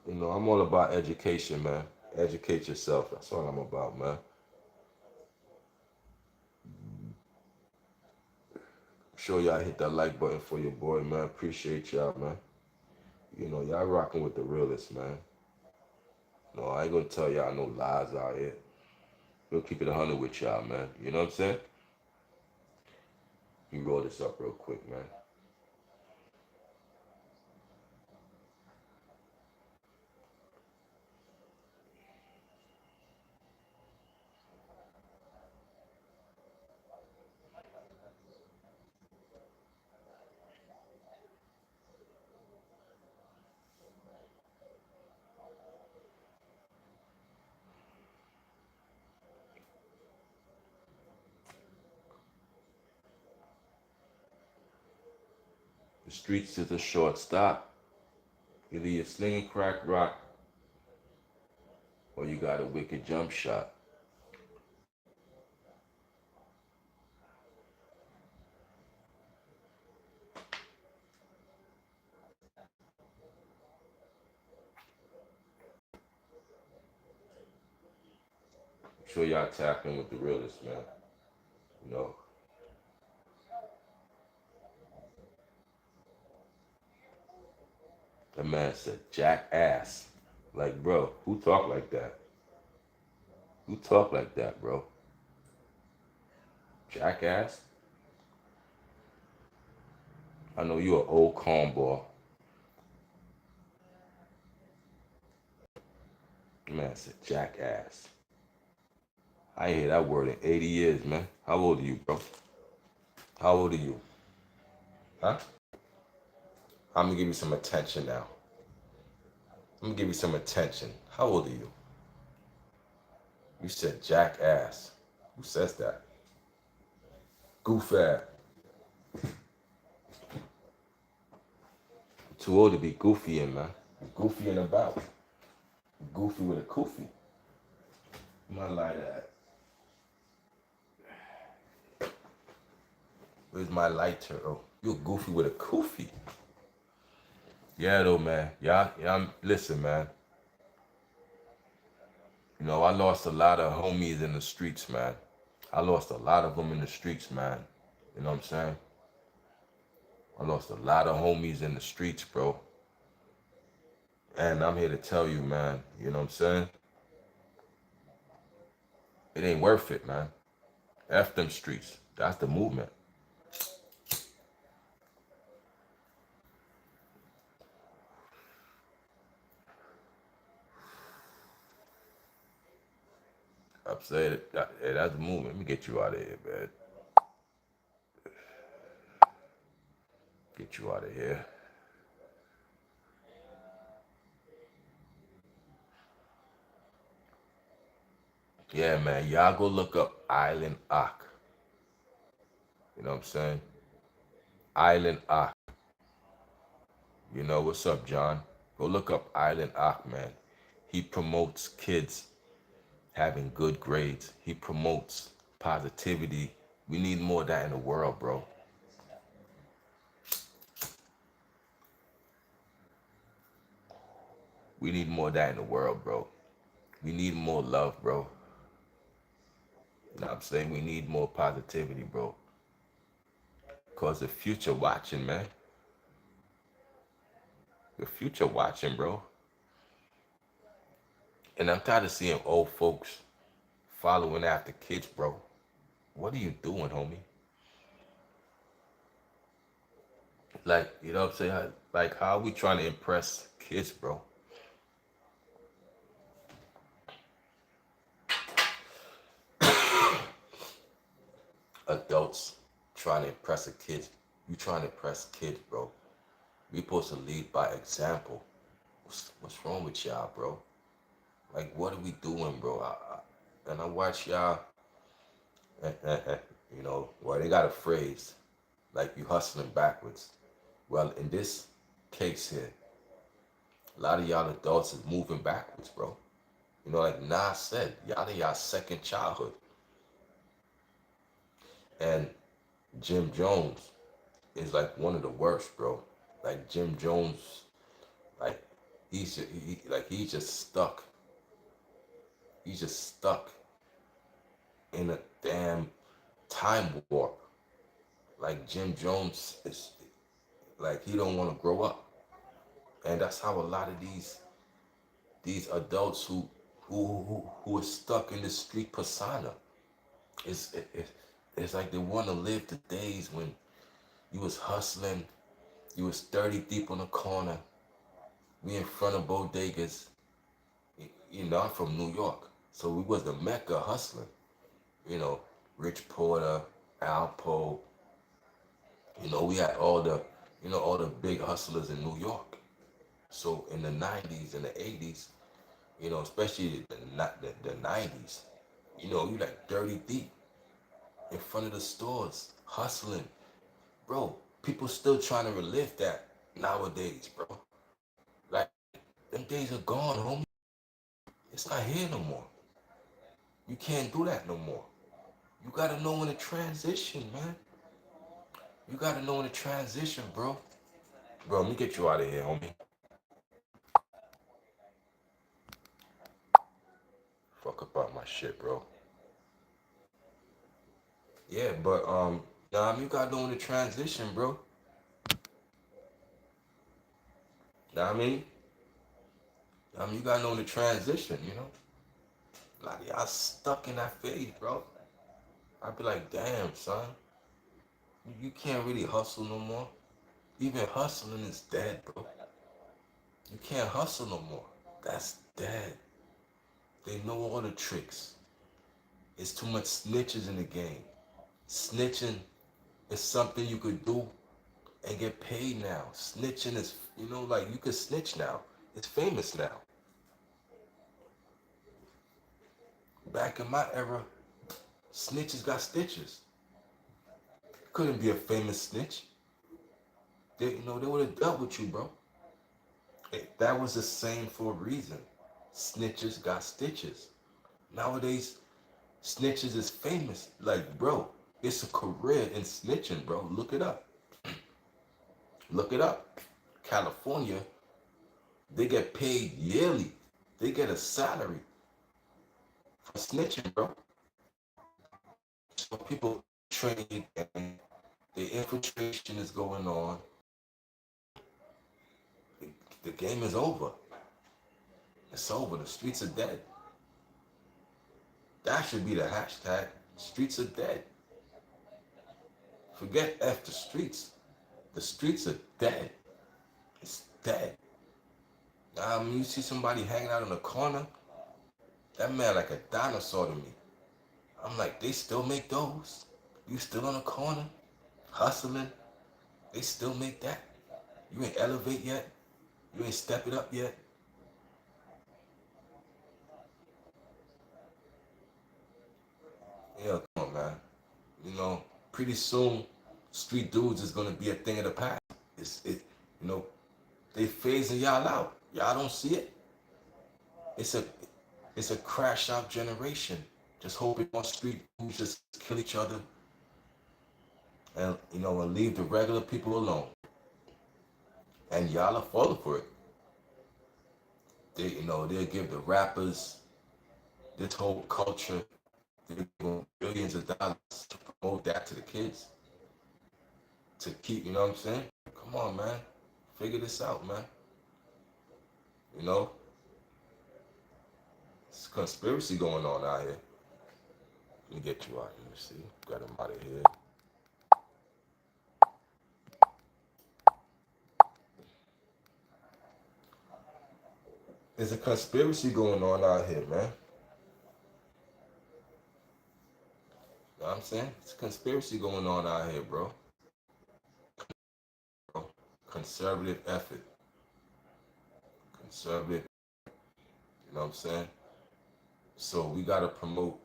I'm all about education, man. Educate yourself. That's all I'm about, man. Sure y'all hit that like button for your boy, man. Appreciate y'all, man. Y'all rocking with the realest, man. No, I ain't gonna tell y'all no lies out here. We'll keep it 100 with y'all, man. You know what I'm saying? Let me roll this up real quick, man. The streets is a short stop. Either you sling and crack rock or you got a wicked jump shot. I'm sure y'all tapping with the realest, man. You know, the man said jackass. Like, bro, who talk like that? Who talk like that, bro? Jackass? I know you an old cornball. The man said jackass. I ain't hear that word in 80 years, man. How old are you, bro? How old are you? Huh? I'm gonna give you some attention now. I'm gonna give you some attention. How old are you? You said jackass. Who says that? Goof ass. Too old to be goofy in, man. Goofy and about. Goofy with a koofy. My light at? Where's my lighter? Oh, you're goofy with a koofy. Yeah, though, man. Yeah. Listen, man. You know, I lost a lot of homies in the streets, man. I lost a lot of them in the streets, man. You know what I'm saying? I lost a lot of homies in the streets, bro. And I'm here to tell you, man. You know what I'm saying? It ain't worth it, man. F them streets. That's the movement. Upset. Hey, that's the movement. Let me get you out of here, man. Get you out of here. Yeah, man. Y'all go look up Island Ock. You know what I'm saying? Island Ock. You know what's up, John? Go look up Island Ock, man. He promotes kids having good grades. He promotes positivity. We need more of that in the world, bro. We need more of that in the world, bro. We need more love, bro. You know what I'm saying? We need more positivity, bro. Cause the future watching, man. The future watching, bro. And I'm tired of seeing old folks following after kids, bro. What are you doing, homie? Like, you know what I'm saying? Like, how are we trying to impress kids, bro? Adults trying to impress a kid. You trying to impress kids, bro. We supposed to lead by example. What's wrong with y'all, bro? Like, what are we doing, bro? And I watch y'all, you know, well, they got a phrase, like you hustling backwards. Well, in this case here, a lot of y'all adults is moving backwards, bro. You know, like Nas said, y'all in y'all second childhood. And Jim Jones is like one of the worst, bro. Like Jim Jones, like he's just stuck. He's just stuck in a damn time warp. Like Jim Jones is like he don't want to grow up, and that's how a lot of these adults who are stuck in the street persona. It's it's like they want to live the days when you was hustling, you was 30 deep on the corner, we in front of bodegas. You know, I'm from New York, so we was the mecca hustling. You know, Rich Porter, Alpo. You know, we had all the big hustlers in New York. So in the 90s and the 80s, you know, especially the 90s, you know, you like 30 deep in front of the stores, hustling. Bro, People still trying to relive that nowadays, bro. Like, them days are gone, homie. It's not here no more. You can't do that no more. You gotta know when to transition, man. You gotta know when to transition, bro. Bro, let me get you out of here, homie. Fuck about my shit, bro. Yeah, but nah, you gotta know when to transition, bro. Know what I mean? You gotta know when to transition, you know? A lot of y'all stuck in that phase, bro. I'd be like, damn, son. You can't really hustle no more. Even hustling is dead, bro. You can't hustle no more. That's dead. They know all the tricks. It's too much snitches in the game. Snitching is something you could do and get paid now. Snitching is, like you could snitch now. It's famous now. Back in my era, snitches got stitches. Couldn't be a famous snitch. They would have dealt with you, bro. That was the same for a reason. Snitches got stitches. Nowadays, snitches is famous. Like, bro, it's a career in snitching, bro. Look it up. Look it up. California, they get paid yearly. They get a salary for snitching, bro. So people trade and the infiltration is going on. The game is over. It's over. The streets are dead. That should be the hashtag. Streets are dead. Forget F the streets. The streets are dead. It's dead. You see somebody hanging out in the corner, that man like a dinosaur to me. I'm like, they still make those? You still on the corner, hustling? They still make that? You ain't elevate yet? You ain't step it up yet? Yeah, come on, man. Pretty soon, street dudes is gonna be a thing of the past. You know, they phasing y'all out. Y'all don't see it. It's a, it's a crash out generation. Just hoping on street dudes just kill each other, and leave the regular people alone. And y'all are falling for it. They'll give the rappers this whole culture. They give them billions of dollars to promote that to the kids. To keep, you know what I'm saying? Come on, man. Figure this out, man. You know? It's a conspiracy going on out here. Let me get you out here. Let's see. Got him out of here. There's a conspiracy going on out here, man. You know what I'm saying? It's a conspiracy going on out here, bro. Conservative effort. Conservative, you know what I'm saying? So we gotta promote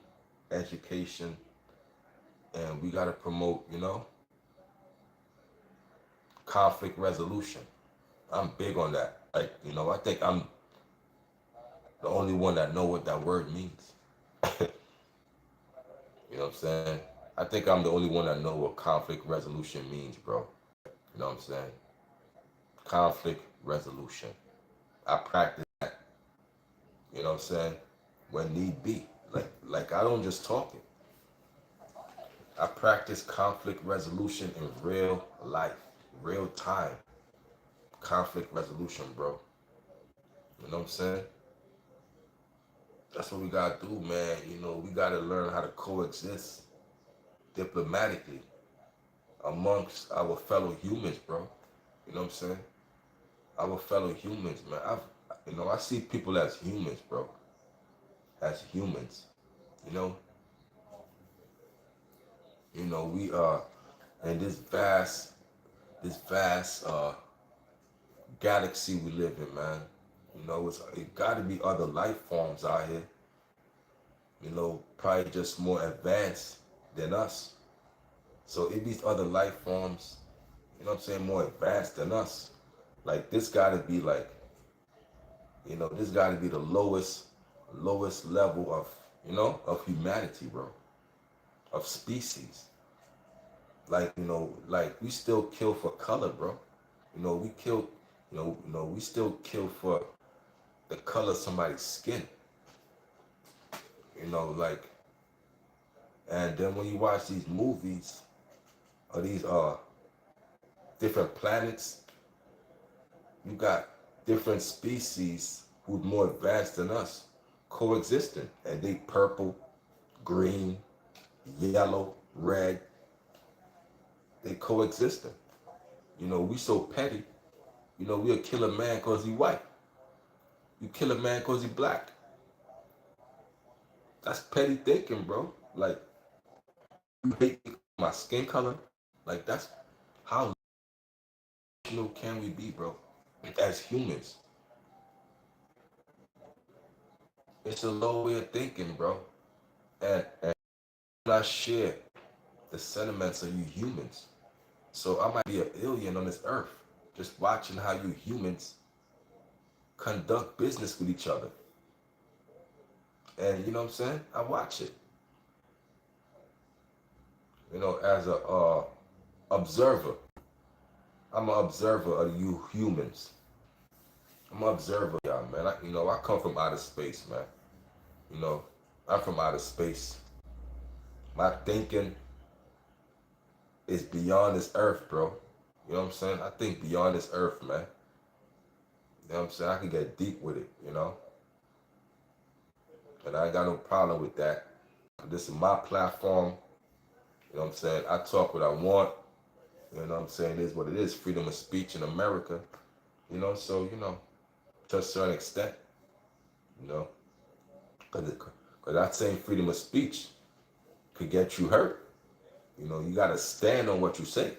education and we gotta promote, conflict resolution. I'm big on that. Like, I think I'm the only one that know what that word means. You know what I'm saying? I think I'm the only one that know what conflict resolution means, bro. You know what I'm saying? Conflict resolution. I practice that. You know what I'm saying? When need be. Like I don't just talk it. I practice conflict resolution in real life, real time. Conflict resolution, bro. You know what I'm saying? That's what we gotta do, man. We gotta learn how to coexist diplomatically amongst our fellow humans, bro. You know what I'm saying? Our fellow humans, man. I see people as humans, bro. As humans, you know. We are in this vast galaxy we live in, man. It got to be other life forms out here. Probably just more advanced than us. So it these other life forms, you know what I'm saying, more advanced than us. Like this gotta be like, this gotta be the lowest level of, of humanity, bro, of species. Like, like we still kill for color, bro. We kill, we still kill for the color of somebody's skin. Like, and then when you watch these movies or these different planets, you got different species who's more advanced than us coexisting, and they purple, green, yellow, red, they coexisting. We so petty. We'll kill a man cause he white. You kill a man cause he black. That's petty thinking, bro. Like, you hate my skin color. Like, that's how can we be, bro? As humans, it's a low way of thinking, bro. And I share the sentiments of you humans. So I might be an alien on this earth, just watching how you humans conduct business with each other. And you know what I'm saying? I watch it. As a observer. I'm an observer of you humans. I'm an observer, y'all, man. I come from outer space, man. I'm from outer space. My thinking is beyond this earth, bro. You know what I'm saying? I think beyond this earth, man. You know what I'm saying? I can get deep with it, And I ain't got no problem with that. This is my platform. You know what I'm saying? I talk what I want. You know what I'm saying? It is what it is. Freedom of speech in America. So, to a certain extent, because that same freedom of speech could get you hurt. You got to stand on what you say.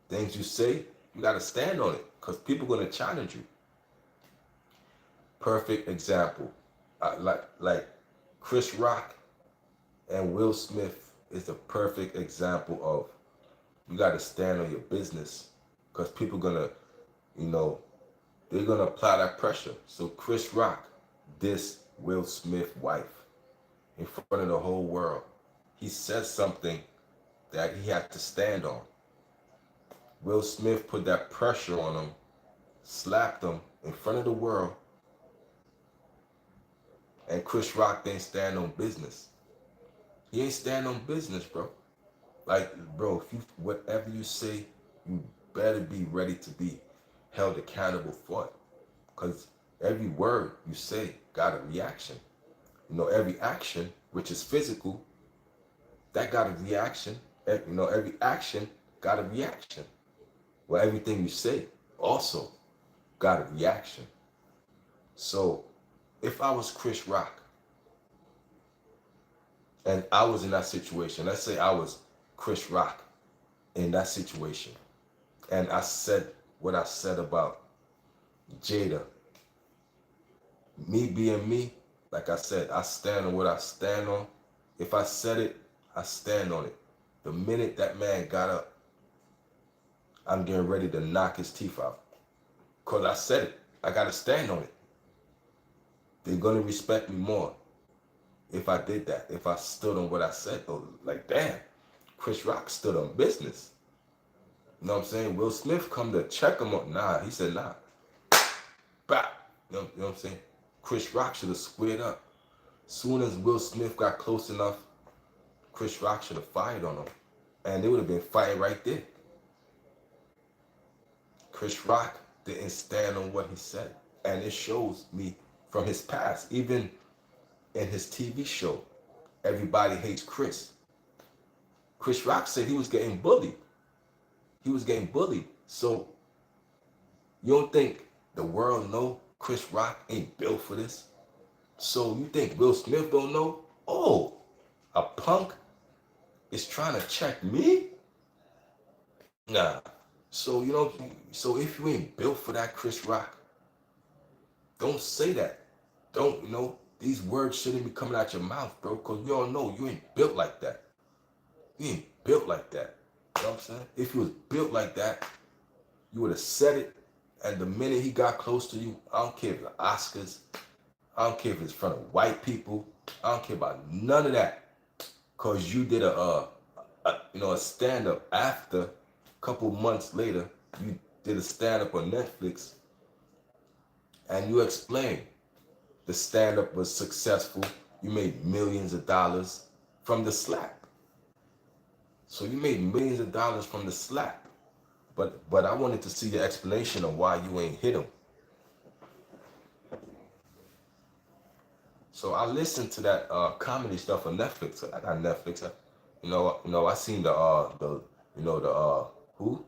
Things you say, you got to stand on it because people are going to challenge you. Perfect example. Like Chris Rock and Will Smith is the perfect example of you got to stand on your business because people are going to, they're going to apply that pressure. So Chris Rock dissed Will Smith's wife in front of the whole world. He said something that he had to stand on. Will Smith put that pressure on him, slapped him in front of the world, and Chris Rock didn't stand on business. He ain't stand on business, bro. Like, bro, whatever you say, you better be ready to be held accountable for it. Because every word you say got a reaction. Every action, which is physical, that got a reaction. Every action got a reaction. Well, everything you say also got a reaction. So, if I was Chris Rock and I was in that situation, let's say I was Chris Rock in that situation, and I said what I said about Jada, me being me, like I said, I stand on what I stand on. If I said it, I stand on it. The minute that man got up, I'm getting ready to knock his teeth out. Because I said it. I got to stand on it. They're going to respect me more if I did that. If I stood on what I said. Though, like, damn, Chris Rock stood on business. You know what I'm saying? Will Smith come to check him up. Nah, he said, nah. Bah. You know what I'm saying? Chris Rock should have squared up. Soon as Will Smith got close enough, Chris Rock should have fired on him. And they would have been fighting right there. Chris Rock didn't stand on what he said. And it shows me from his past, even in his TV show, Everybody Hates Chris. Chris Rock said he was getting bullied. He was getting bullied. So you don't think the world know Chris Rock ain't built for this? So you think Will Smith don't know? Oh, a punk is trying to check me? Nah. So so if you ain't built for that, Chris Rock, don't say that. Don't, these words shouldn't be coming out your mouth, bro, because we all know you ain't built like that. You ain't built like that. You know what I'm saying? If he was built like that, you would have said it. And the minute he got close to you, I don't care if it's Oscars, I don't care if it's in front of white people, I don't care about none of that. Cause you did a stand up after a couple months later, you did a stand up on Netflix and you explained the stand up was successful. You made millions of dollars from the slap. So you made millions of dollars from the slap. But I wanted to see the explanation of why you ain't hit him. So I listened to that comedy stuff on Netflix. I got Netflix. I seen the who?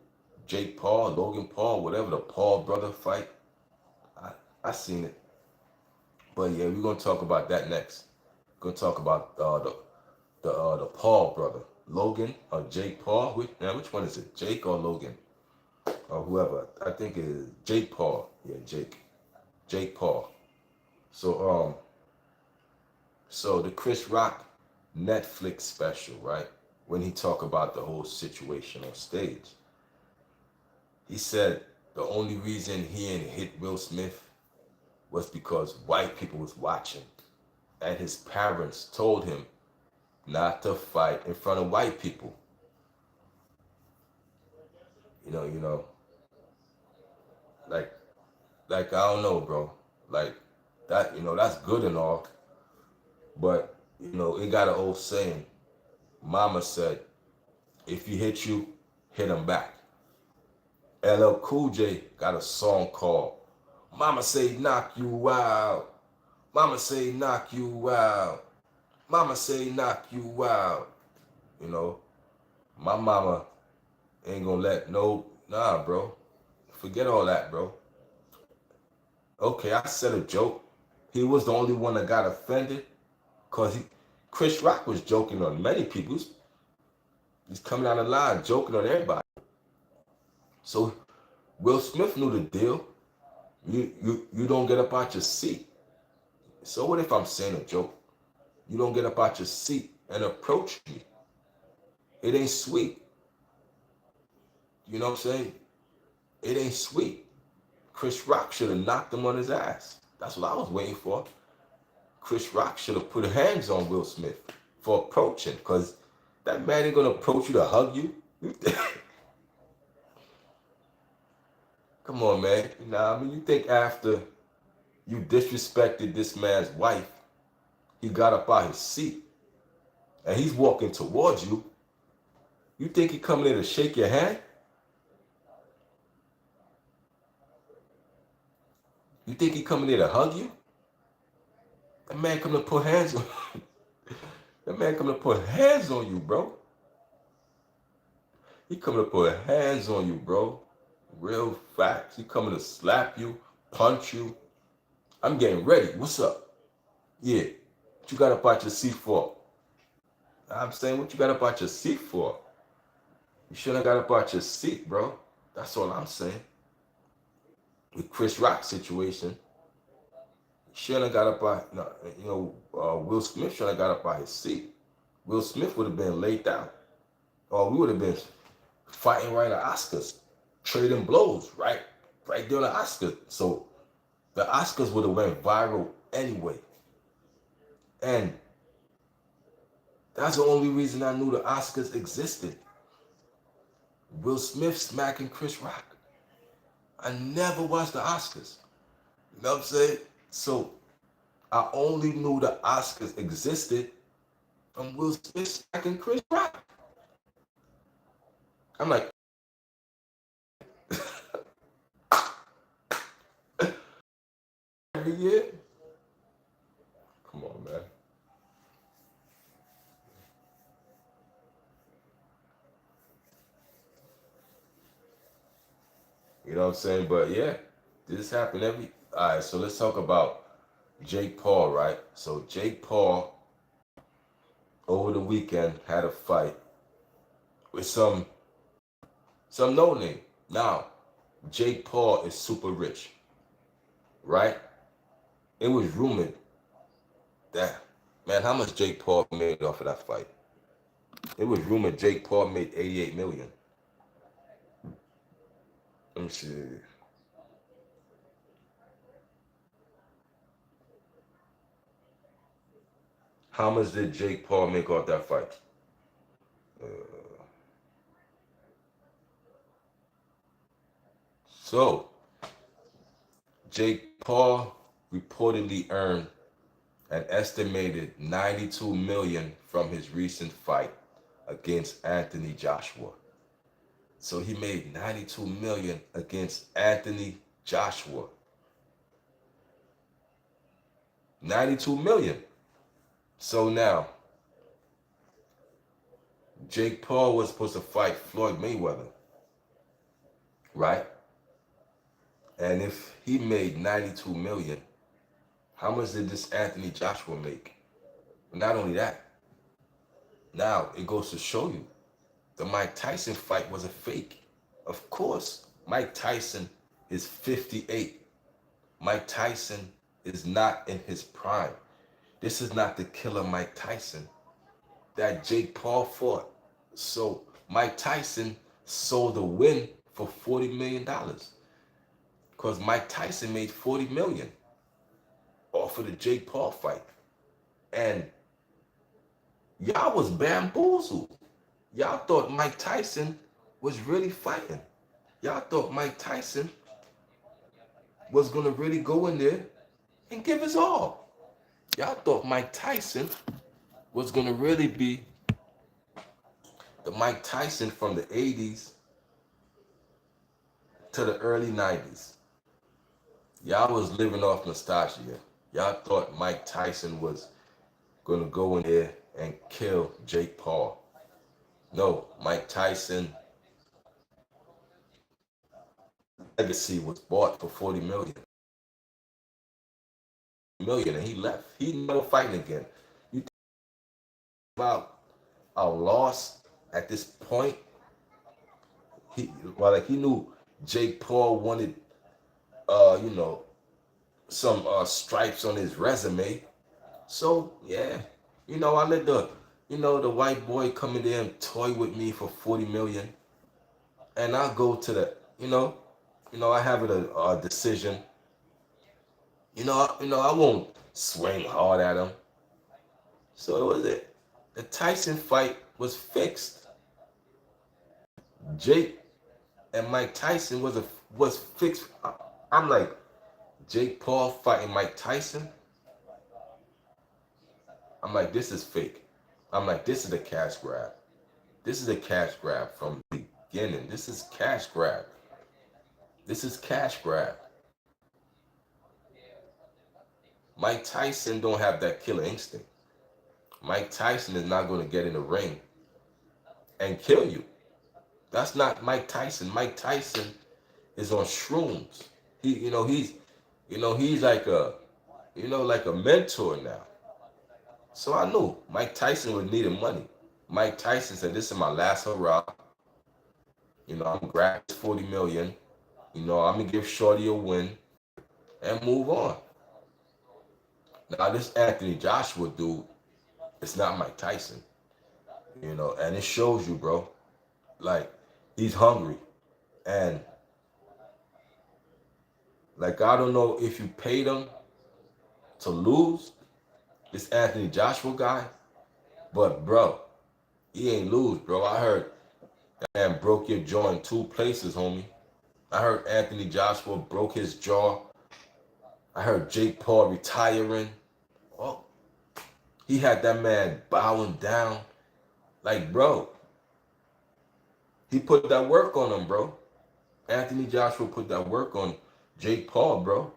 Jake Paul, Logan Paul, whatever the Paul brother fight. I seen it. But yeah, we're gonna talk about that next. We're gonna talk about the Paul brother, Logan or Jake Paul. Which one is it? Jake or Logan or whoever? I think it is Jake Paul. Yeah, Jake Paul. So so the Chris Rock Netflix special, right? When he talked about the whole situation on stage, he said the only reason he ain't hit Will Smith was because white people was watching, and his parents told him not to fight in front of white people. You know, like I don't know, bro. Like that, that's good and all, but it got an old saying. Mama said, if he hit you, hit him back. LL Cool J got a song called Mama Say Knock You Out. Mama Say Knock You Out. Mama Say Knock You Out. You know, my mama ain't gonna let nah, bro. Forget all that, bro. Okay, I said a joke. He was the only one that got offended because Chris Rock was joking on many people. He's coming out of line, joking on everybody. So Will Smith knew the deal. You don't get up out your seat. So what if I'm saying a joke? You don't get up out your seat and approach me. It ain't sweet. You know what I'm saying? It ain't sweet. Chris Rock should have knocked him on his ass. That's what I was waiting for. Chris Rock should have put hands on Will Smith for approaching, because that man ain't gonna approach you to hug you. Come on, man. You think after you disrespected this man's wife, he got up out his seat and he's walking towards you. You think he coming in to shake your hand? You think he coming in to hug you? That man coming to put hands on you. That man coming to put hands on you, bro. He coming to put hands on you, bro. Real facts. He coming to slap you, punch you. I'm getting ready. What's up? Yeah. What you got up out your seat for? I'm saying, what you got up out your seat for? You shouldn't have got up out your seat, bro. That's all I'm saying. With Chris Rock situation, shouldn't have got up out, Will Smith shouldn't have got up out his seat. Will Smith would have been laid down. Or we would have been fighting right at Oscars, trading blows, right during the Oscars. So the Oscars would have went viral anyway. And that's the only reason I knew the Oscars existed. Will Smith smacking Chris Rock. I never watched the Oscars. You know what I'm saying? So I only knew the Oscars existed from Will Smith smacking Chris Rock. I'm like, every year? Come on, man. You know what I'm saying? But yeah, this happened every. All right, so let's talk about Jake Paul, right? So Jake Paul over the weekend had a fight with some no name. Now, Jake Paul is super rich, right? It was rumored that, man, how much Jake Paul made off of that fight? It was rumored Jake Paul made 88 million. Let me see. How much did Jake Paul make off that fight? Uh, so, Jake Paul reportedly earned an estimated 92 million from his recent fight against Anthony Joshua. So he made 92 million against Anthony Joshua. 92 million. So now, Jake Paul was supposed to fight Floyd Mayweather, right? And if he made 92 million, how much did this Anthony Joshua make? Not only that, now it goes to show you the Mike Tyson fight was a fake. Of course, Mike Tyson is 58. Mike Tyson is not in his prime. This is not the killer Mike Tyson that Jake Paul fought. So Mike Tyson sold a win for $40 million. Because Mike Tyson made 40 million off of the Jake Paul fight. And y'all was bamboozled. Y'all thought Mike Tyson was really fighting. Y'all thought Mike Tyson was going to really go in there and give his all. Y'all thought Mike Tyson was going to really be the Mike Tyson from the 80s to the early 90s. Y'all was living off nostalgia. Y'all thought Mike Tyson was going to go in there and kill Jake Paul. No, Mike Tyson legacy was bought for 40 million. And he left. He never fighting again. You think about a loss at this point? He knew Jake Paul wanted some stripes on his resume. So yeah, I let the white boy come in there and toy with me for 40 million. And I'll go to the, I have a decision. I won't swing hard at him. So it was it. The Tyson fight was fixed. Jake and Mike Tyson was fixed. I'm like, Jake Paul fighting Mike Tyson? I'm like, this is fake. I'm like, this is a cash grab. This is a cash grab from the beginning. This is cash grab. This is cash grab. Mike Tyson don't have that killer instinct. Mike Tyson is not going to get in the ring and kill you. That's not Mike Tyson. Mike Tyson is on shrooms. He's like a mentor now. So I knew Mike Tyson was needing money. Mike Tyson said, this is my last hurrah. I'm going to grab 40 million. I'm going to give Shorty a win and move on. Now, this Anthony Joshua dude, it's not Mike Tyson. And it shows you, bro. Like, he's hungry. And, like, I don't know if you paid him to lose, this Anthony Joshua guy, but, bro, he ain't lose, bro. I heard that man broke your jaw in 2 places, homie. I heard Anthony Joshua broke his jaw. I heard Jake Paul retiring. Oh, he had that man bowing down. Like, bro, he put that work on him, bro. Anthony Joshua put that work on Jake Paul, bro.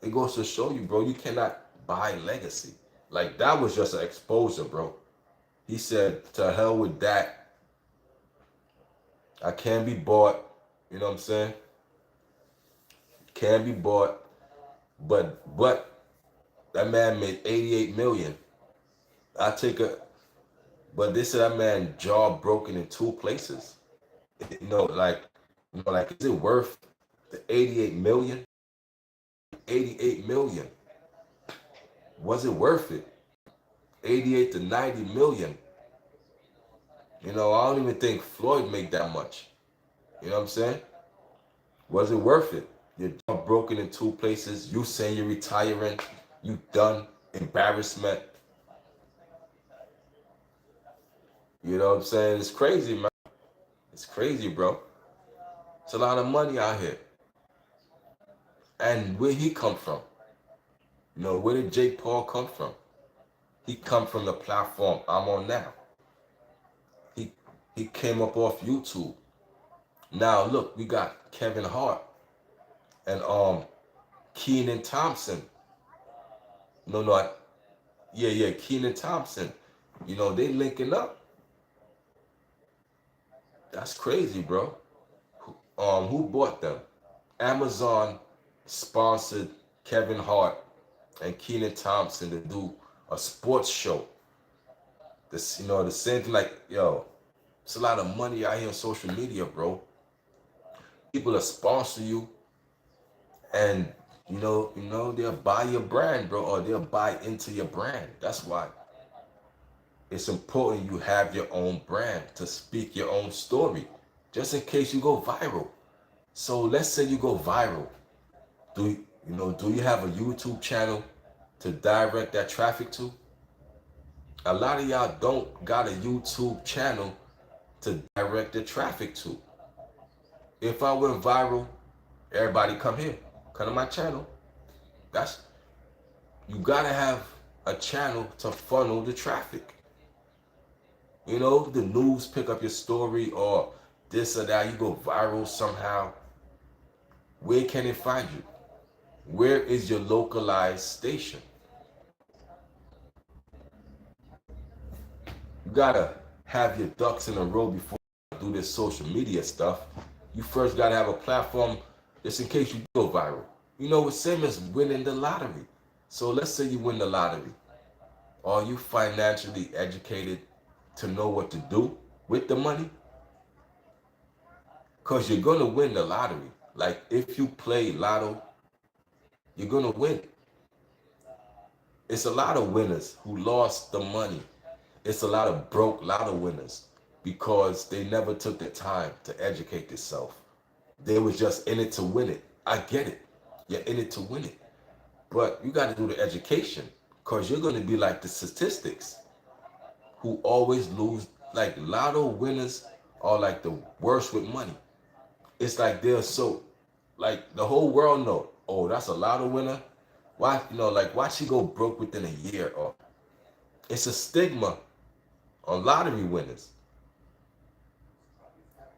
It goes to show you, bro, you cannot buy legacy. Like, that was just an exposure, bro. He said, to hell with that. I can't be bought. You know what I'm saying? Can be bought. But that man made 88 million. But they said that man jaw broken in 2 places. Like, is it worth the 88 million? 88 million. Was it worth it? 88 to 90 million. You know, I don't even think Floyd make that much. You know what I'm saying? Was it worth it? Your job broken in two places. You saying you're retiring. You done. Embarrassment. You know what I'm saying? It's crazy, man. It's crazy, bro. It's a lot of money out here. And where he come from? You know, where did Jake Paul come from? He come from the platform I'm on now. He he came up off YouTube. Now look, we got Kevin Hart and Keenan Thompson. No, yeah, Keenan Thompson. You know, they linking up. That's crazy, bro. Who bought them? Amazon sponsored Kevin Hart and Keenan Thompson to do a sports show. This, you know, the same thing. Like, yo, it's a lot of money out here on social media, bro. People that sponsor you, and they'll buy your brand, bro, or they'll buy into your brand. That's why it's important you have your own brand to speak your own story, just in case you go viral. So let's say you go viral. Do you have a YouTube channel to direct that traffic to? A lot of y'all don't got a YouTube channel to direct the traffic to. If I went viral, everybody come here, come to my channel. That's You gotta have a channel to funnel the traffic. You know, the news pick up your story or this or that, you go viral somehow. Where can it find you? Where is your localized station? You gotta have your ducks in a row before you do this social media stuff. You first gotta have a platform just in case you go viral. You know, it's same as winning the lottery. So let's say you win the lottery. Are you financially educated to know what to do with the money? Because you're gonna win the lottery. Like if you play lotto, you're gonna win. It's a lot of winners who lost the money. It's a lot of broke lotto winners because they never took the time to educate themselves. They was just in it to win it. I get it. You're in it to win it. But you got to do the education because you're going to be like the statistics who always lose. Like lotto winners are like the worst with money. It's like they're so, like the whole world know, oh, that's a lotto winner. Why, why she go broke within a year? Or it's a stigma on lottery winners.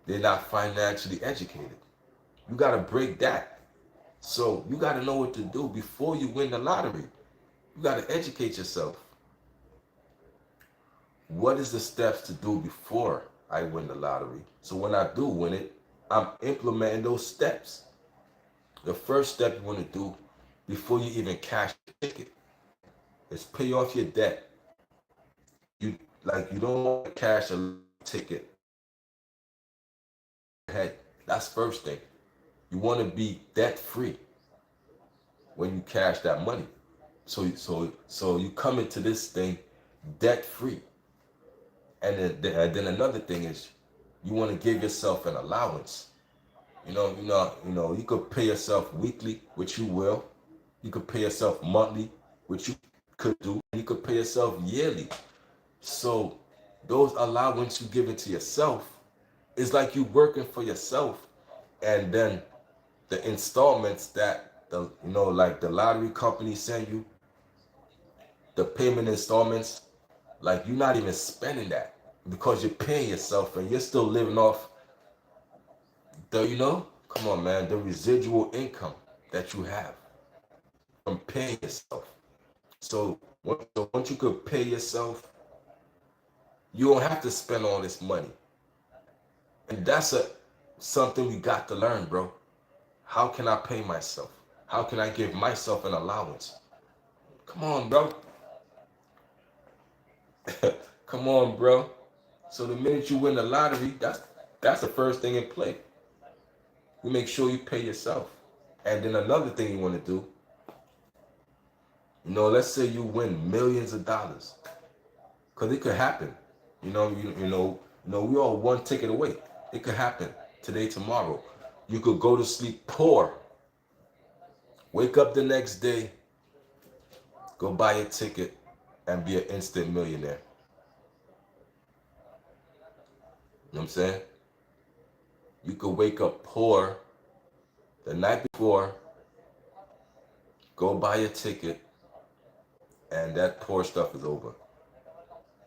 They're not financially educated. You got to break that. So you got to know what to do before you win the lottery. You got to educate yourself. What is the steps to do before I win the lottery? So when I do win it, I'm implementing those steps. The first step you want to do before you even cash the ticket is pay off your debt. You don't want to cash a ticket. That's first thing. You want to be debt free when you cash that money. So you come into this thing debt free. And then another thing is you want to give yourself an allowance. You could pay yourself weekly, which you will. You could pay yourself monthly, which you could do. You could pay yourself yearly. So those allowance you give it to yourself is like you working for yourself. And then the installments that like the lottery company send you, the payment installments, like you're not even spending that because you're paying yourself and you're still living off come on, man, the residual income that you have from paying yourself. So once you could pay yourself, you don't have to spend all this money. And that's something we got to learn, bro. How can I pay myself? How can I give myself an allowance? Come on, bro. Come on, bro. So the minute you win the lottery, that's the first thing in play. You make sure you pay yourself. And then another thing you want to do, let's say you win millions of dollars. Because it could happen. You know, we all one ticket away. It could happen today, tomorrow. You could go to sleep poor, wake up the next day, go buy a ticket, and be an instant millionaire. You know what I'm saying? You could wake up poor the night before, go buy a ticket, and that poor stuff is over.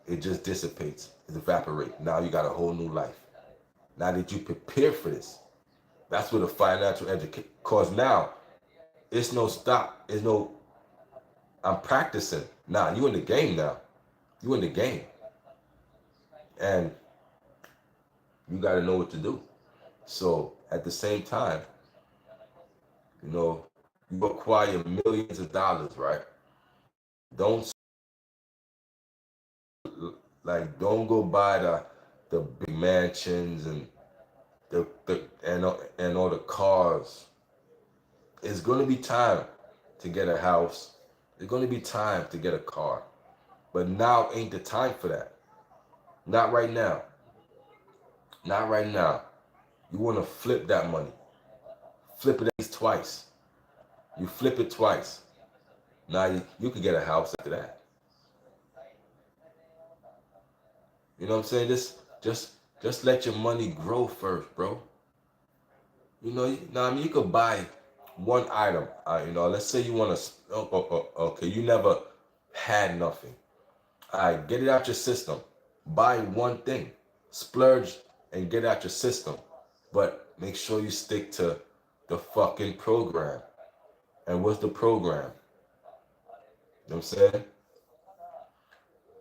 It just dissipates, it evaporates. Now you got a whole new life. Now that you prepare for this, that's what a financial education. Cause now it's no stop. It's no. I'm practicing. Nah, you in the game now. You in the game, and you got to know what to do. So at the same time, you know, you acquire millions of dollars, right? Don't don't go buy the big mansions and and all the cars. It's gonna be time to get a house. It's gonna be time to get a car. But now ain't the time for that. Not right now. Not right now. You wanna flip that money. Flip it at least twice. You flip it twice. Now you could get a house after that. You know what I'm saying? Just let your money grow first, bro. You know, now I mean, you could buy one item. You know, let's say you want to. Okay, you never had nothing. All right, get it out your system. Buy one thing, splurge, and get it out your system. But make sure you stick to the fucking program. And what's the program? You know what I'm saying?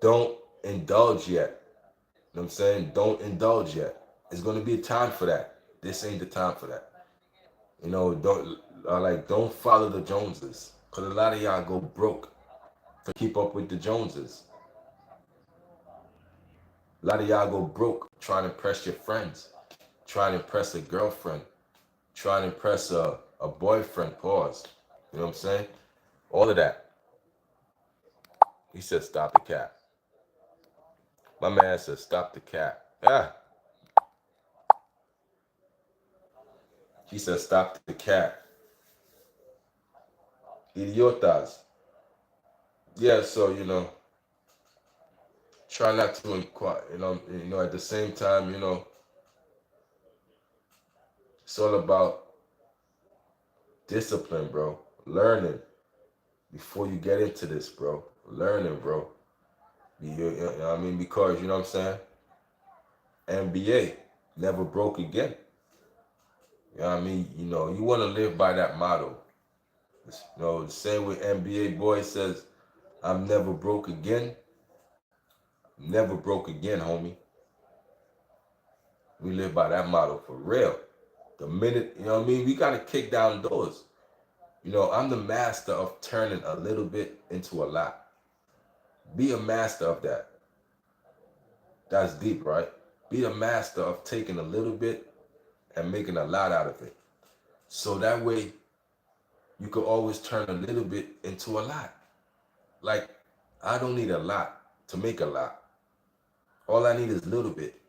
Don't indulge yet. You know what I'm saying? Don't indulge yet. It's gonna be a time for that. This ain't the time for that. You know, don't follow the Joneses, cause a lot of y'all go broke to keep up with the Joneses. A lot of y'all go broke trying to impress your friends, trying to impress a girlfriend, trying to impress a boyfriend. Pause. You know what I'm saying? All of that. He said, "Stop the cap." My man said, "Stop the cap." Ah. He said, "Stop the cap." Idiotas. Yeah. So try not to inquire. At the same time, it's all about discipline, bro. Learning before you get into this, bro. Learning, bro. You know what I mean? Because, you know what I'm saying? NBA never broke again. You know what I mean? You want to live by that motto. The same way NBA boy says, "I'm never broke again." Never broke again, homie. We live by that motto for real. The minute, you know what I mean? We got to kick down doors. I'm the master of turning a little bit into a lot. Be a master of that. That's deep, right? Be a master of taking a little bit and making a lot out of it. So that way, you could always turn a little bit into a lot. Like, I don't need a lot to make a lot. All I need is a little bit.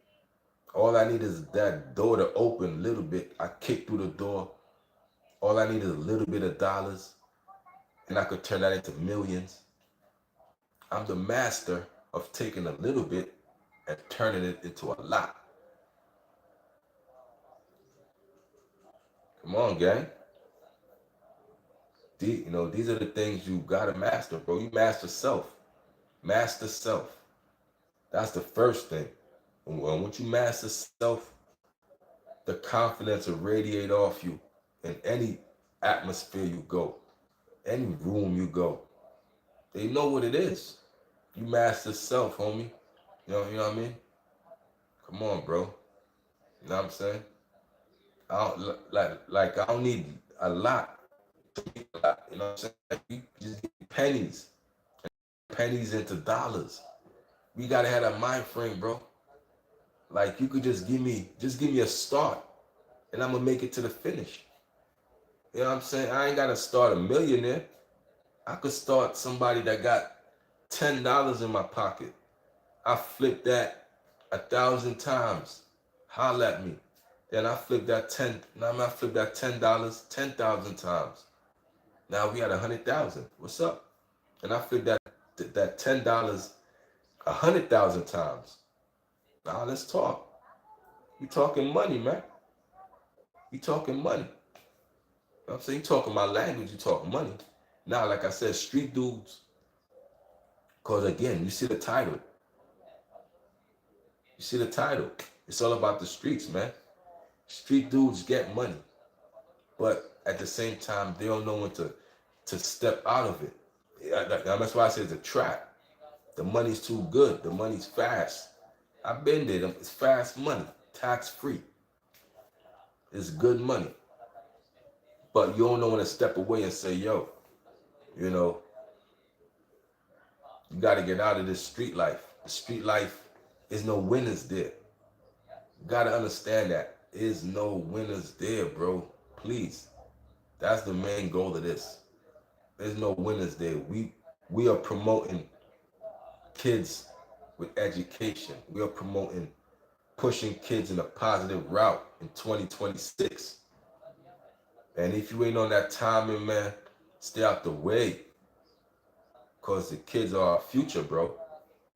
All I need is that door to open a little bit. I kick through the door. All I need is a little bit of dollars, and I could turn that into millions. I'm the master of taking a little bit and turning it into a lot. Come on, gang. These are the things you gotta master, bro. You master self. Master self. That's the first thing. And once you master self, the confidence will radiate off you in any atmosphere you go, any room you go. They know what it is. You master self, homie. You know what I mean? Come on, bro. You know what I'm saying? I don't I don't need a lot. You know what I'm saying? You just get pennies into dollars. We gotta have that mind frame, bro. Like you could just give me a start, and I'm gonna make it to the finish. You know what I'm saying? I ain't gotta start a millionaire. I could start somebody that got $10 in my pocket. I flip that 1,000 times. Holla at me. Then I flip that 10. Now I flip that $10 10,000 times. Now we at 100,000. What's up? And I flip that $10 100,000 times. Now let's talk. You talking money, man. You talking money. You know what I'm saying? You talking my language, you talking money. Now, like I said, street dudes, because again, you see the title. You see the title. It's all about the streets, man. Street dudes get money. But at the same time, they don't know when to step out of it. That's why I say it's a trap. The money's too good. The money's fast. I've been there. It's fast money, tax free. It's good money. But you don't know when to step away and say, yo, you know, you got to get out of this street life. The street life is no winners there. You got to understand that. Is no winners there, bro. Please. That's the main goal of this. There's no winners there. We are promoting kids with education. We are promoting pushing kids in a positive route in 2026. And if you ain't on that timing, man, stay out the way. Because the kids are our future, bro.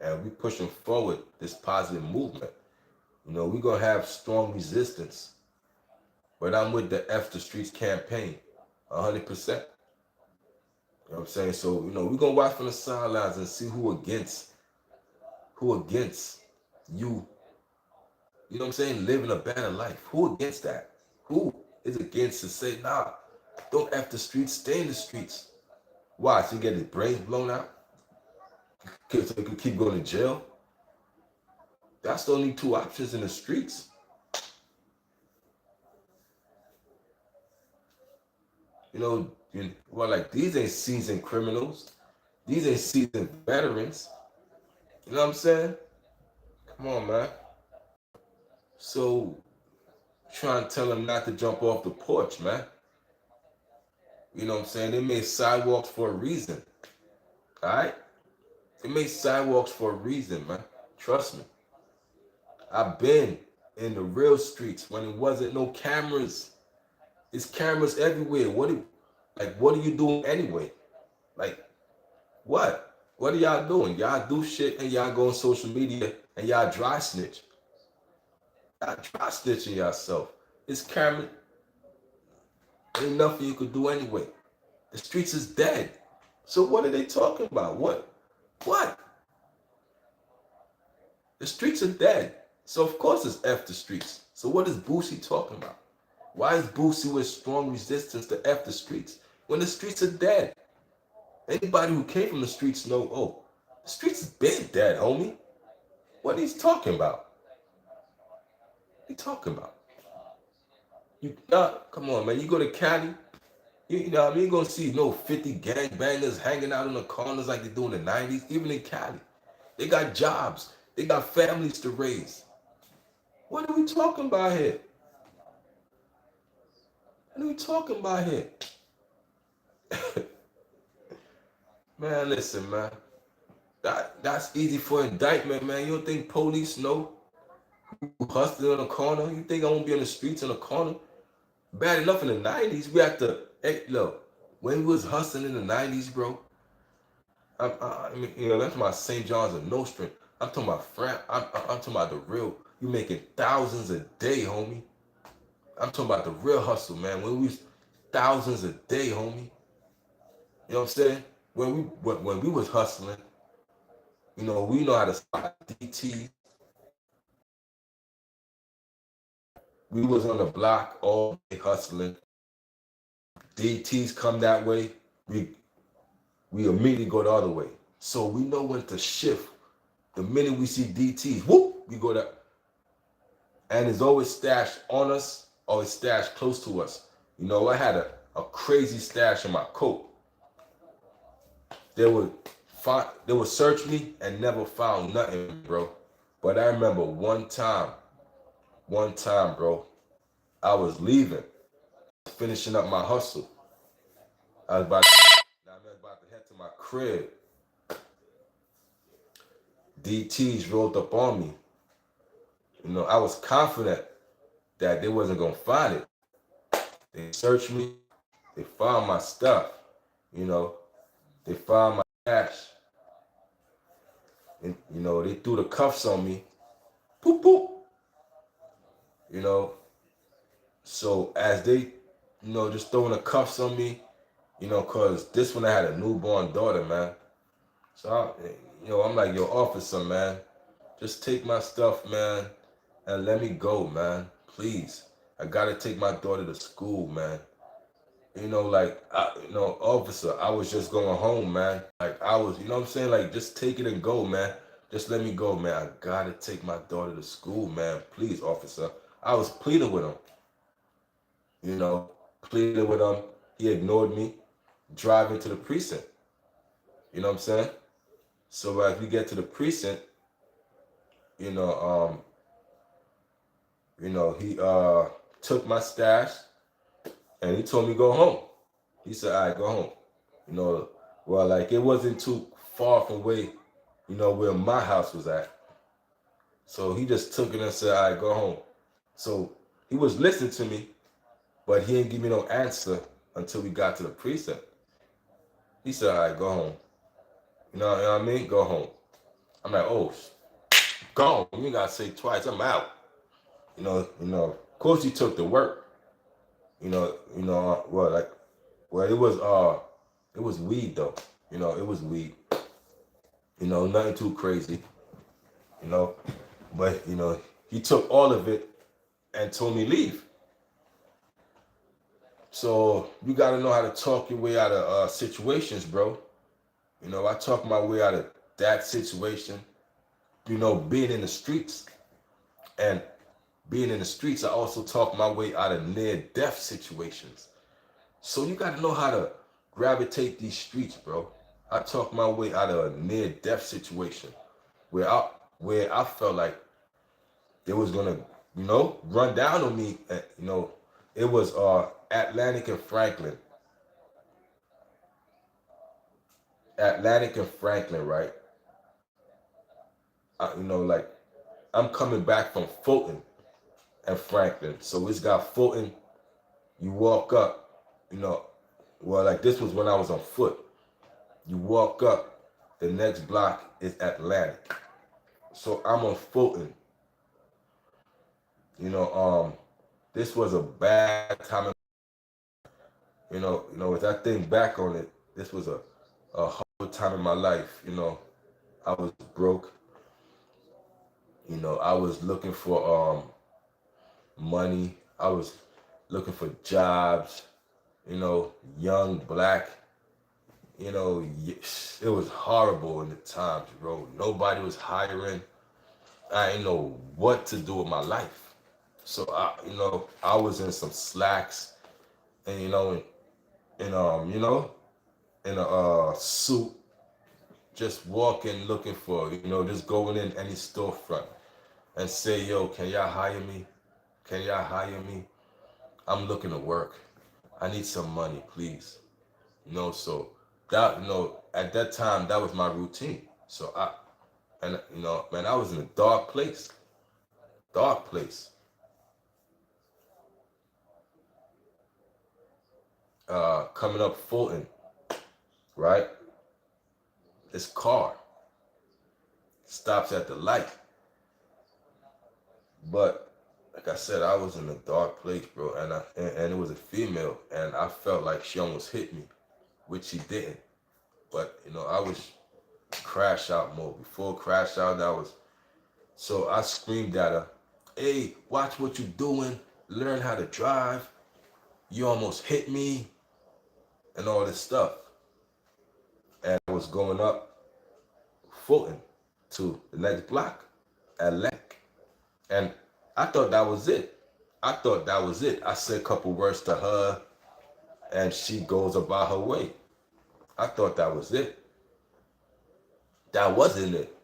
And we pushing forward this positive movement. You know, we're going to have strong resistance. But I'm with the F the Streets campaign, 100%. You know what I'm saying? So, you know, we're going to watch from the sidelines and see who against you, you know what I'm saying, living a better life. Who against that? Who is against to say, nah, don't F the streets, stay in the streets? Why? So you get his brains blown out? So he could keep going to jail? That's the only two options in the streets. You know, well, like, these ain't seasoned criminals. These ain't seasoned veterans. You know what I'm saying? Come on, man. So, trying to tell them not to jump off the porch, man. You know what I'm saying? They made sidewalks for a reason. All right? They made sidewalks for a reason, man. Trust me. I've been in the real streets when it wasn't no cameras. There's cameras everywhere. What are you doing anyway? Like, what? What are y'all doing? Y'all do shit and y'all go on social media and y'all dry snitch. Y'all dry snitching yourself. It's camera. Ain't nothing you could do anyway. The streets is dead. So what are they talking about? What? The streets are dead. So of course it's F the streets. So what is Boosie talking about? Why is Boosie with strong resistance to F the streets when the streets are dead? Anybody who came from the streets know, oh, the streets has been dead, homie. What he's talking about? What he talking about? Come on, man. You go to Cali, you know what I mean? You're going to see 50 gangbangers hanging out in the corners like they do in the 90s, even in Cali. They got jobs. They got families to raise. What are we talking about here? What are we talking about here? Man, listen, man. That's easy for indictment, man. You don't think police know who hustling in the corner? You think I won't be on the streets in the corner? Bad enough in the 90s. We have to, hey, look, when we was hustling in the 90s, bro, I mean, you know, that's my St. John's and Nostrand. I'm talking about I'm talking about the real. You making thousands a day, homie. I'm talking about the real hustle, man. When we was thousands a day, homie. You know what I'm saying? When we was hustling, you know, we know how to spot DT. We was on the block all day hustling. DTs come that way, we immediately go the other way. So we know when to shift. The minute we see DTs, whoop, we go that. And it's always stashed on us, always stashed close to us. You know, I had a crazy stash in my coat. They would search me and never found nothing, bro. But I remember one time, bro, I was leaving, finishing up my hustle. I was about to head to my crib. DTs rolled up on me. I was confident that they wasn't gonna find it. They searched me, they found my stuff, you know, they found my cash, and they threw the cuffs on me. Poop poop. You know, so as they, just throwing the cuffs on me, cause this one I had a newborn daughter, man. So I'm like, yo, officer, man, just take my stuff, man, and let me go, man. Please. I gotta take my daughter to school, man. Officer, I was just going home, man. Like I was, you know what I'm saying? Like, just take it and go, man. Just let me go, man. I gotta take my daughter to school, man. Please, officer. I was pleading with him, pleading with him. He ignored me, driving to the precinct. You know what I'm saying? So as we get to the precinct, you know, he took my stash and he told me go home. He said, all right, go home. Well, like it wasn't too far from where my house was at. So he just took it and said, all right, go home. So he was listening to me, but he didn't give me no answer until we got to the precinct. He said, all right, go home. You know what I mean? Go home. I'm like, oh, go home. You gotta say twice, I'm out. Of course he took the work. It was weed though. It was weed. Nothing too crazy. But he took all of it and told me leave. So you gotta know how to talk your way out of situations, bro. I talk my way out of that situation. Being in the streets, and being in the streets, I also talk my way out of near-death situations. So you got to know how to gravitate these streets, bro. I talk my way out of a near-death situation where I felt like they was gonna, run down on me. It was Atlantic and Franklin. Atlantic and Franklin, right? Like I'm coming back from Fulton and Franklin. So it's got Fulton. You walk up, like this was when I was on foot. You walk up, the next block is Atlantic. So I'm on Fulton. This was a bad time. As I think back on it, this was a hard time in my life. I was broke. I was looking for money. I was looking for jobs. Young, black. It was horrible in the times, bro. Nobody was hiring. I didn't know what to do with my life. So I was in some slacks, and in a suit, just walking, looking for, just going in any storefront and say, yo, can y'all hire me? Can y'all hire me? I'm looking to work. I need some money, please. So that, at that time, that was my routine. So man, I was in a dark place. Dark place. Coming up Fulton, right? This car stops at the light. But like I said, I was in a dark place, bro, and it was a female, and I felt like she almost hit me, which she didn't. But I was crash out mode. Before crash out, so I screamed at her, hey, watch what you doing, learn how to drive. You almost hit me, and all this stuff. And I was going up Fulton to the next block, Atlantic. And I thought that was it. I said a couple words to her, and she goes about her way. I thought that was it. That wasn't it.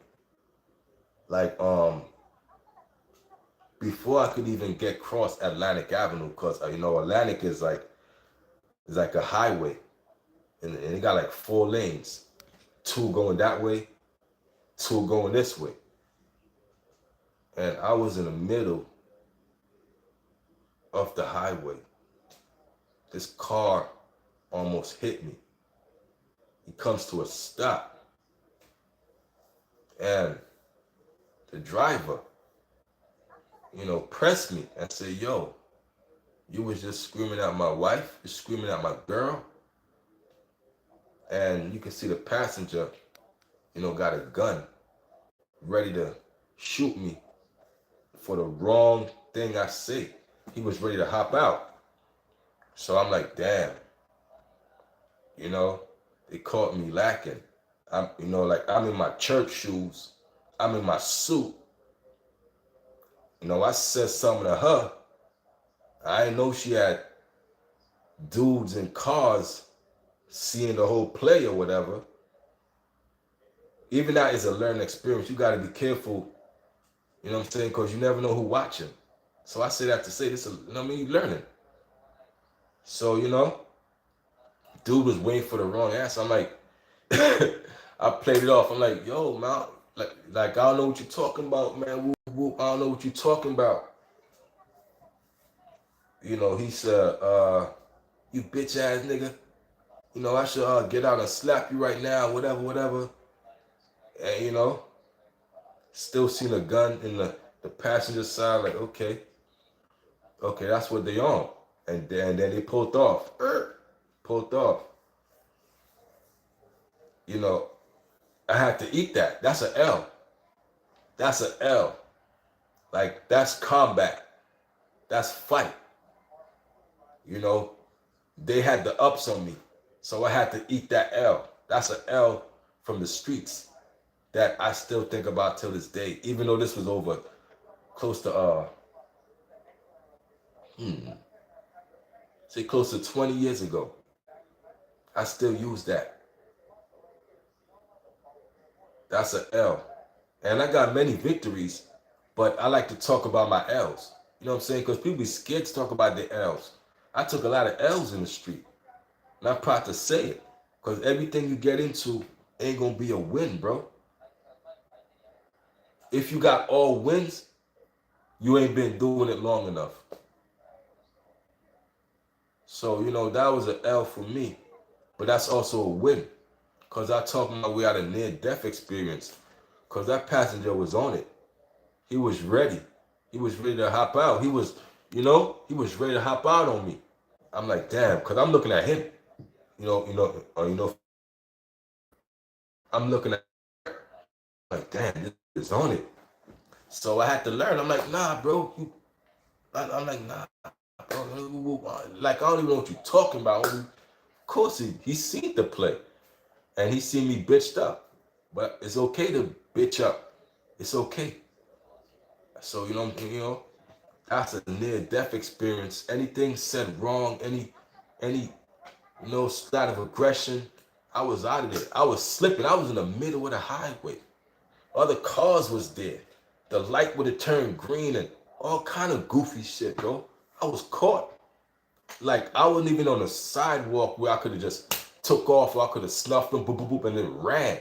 Like, before I could even get across Atlantic Avenue, because Atlantic is like a highway, and it got like 4 lanes, 2 going that way, 2 going this way. and I was in the middle of the highway. This car almost hit me. He comes to a stop, and the driver, pressed me and said, "Yo, you was just screaming at my wife, you're screaming at my girl," and you can see the passenger, got a gun ready to shoot me for the wrong thing I say. He was ready to hop out. So I'm like, damn, you know, they caught me lacking. I'm in my church shoes. I'm in my suit. I said something to her. I didn't know she had dudes in cars seeing the whole play or whatever. Even that is a learning experience. You got to be careful, you know what I'm saying? Because you never know who watching. So I say that to say this, you learning. So, dude was waiting for the wrong answer. I'm like, I played it off. I'm like, yo, man, like I don't know what you're talking about, man. Whoop, whoop, I don't know what you're talking about. He said, you bitch ass nigga. I should get out and slap you right now, whatever, whatever. And, still seen a gun in the passenger side, like, okay, that's what they on. And then they pulled off. Pulled off. I had to eat that. That's an L. That's an L. Like, that's combat. That's fight. They had the ups on me. So I had to eat that L. That's an L from the streets that I still think about till this day. Even though this was over close to, close to 20 years ago. I still use that. That's an L. And I got many victories, but I like to talk about my L's. You know what I'm saying? Because people be scared to talk about their L's. I took a lot of L's in the street. And I'm proud to say it. Because everything you get into ain't going to be a win, bro. If you got all wins, you ain't been doing it long enough. So, that was an L for me. But that's also a win. Because I talked my way out of near-death experience. Because that passenger was on it. He was ready. He was ready to hop out. He was ready to hop out on me. I'm like, damn, because I'm looking at him. I'm looking at like, damn, this is on it. So I had to learn. I'm like, nah, bro. I'm like, nah, bro. Like, I don't even know what you're talking about. Of course, he seen the play. And he seen me bitched up. But it's okay to bitch up. It's okay. So, that's a near-death experience. Anything said wrong, any slight of aggression, I was out of there. I was slipping. I was in the middle of the highway. Other cars was there. The light would have turned green and all kind of goofy shit, bro. I was caught. Like, I wasn't even on a sidewalk where I could have just took off or I could have snuffed them, boop, boop, boop, and then ran.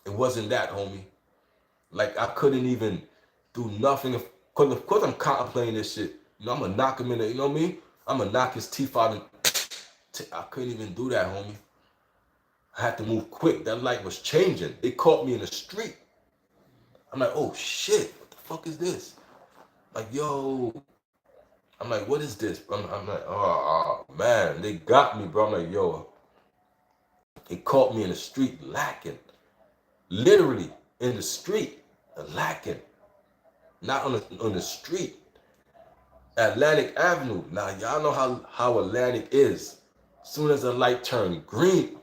It wasn't that, homie. Like, I couldn't even do nothing. Because of course I'm contemplating this shit. I'm going to knock him in the, you know what I mean? I'm going to knock his teeth out. I couldn't even do that, homie. I had to move quick. That light was changing. It caught me in the street. I'm like, oh, shit. What the fuck is this? Like, yo. I'm like, what is this? I'm like, oh, man. They got me, bro. I'm like, yo. It caught me in the street lacking. Literally in the street lacking. Not on the street. Atlantic Avenue. Now, y'all know how Atlantic is. As soon as the light turned green,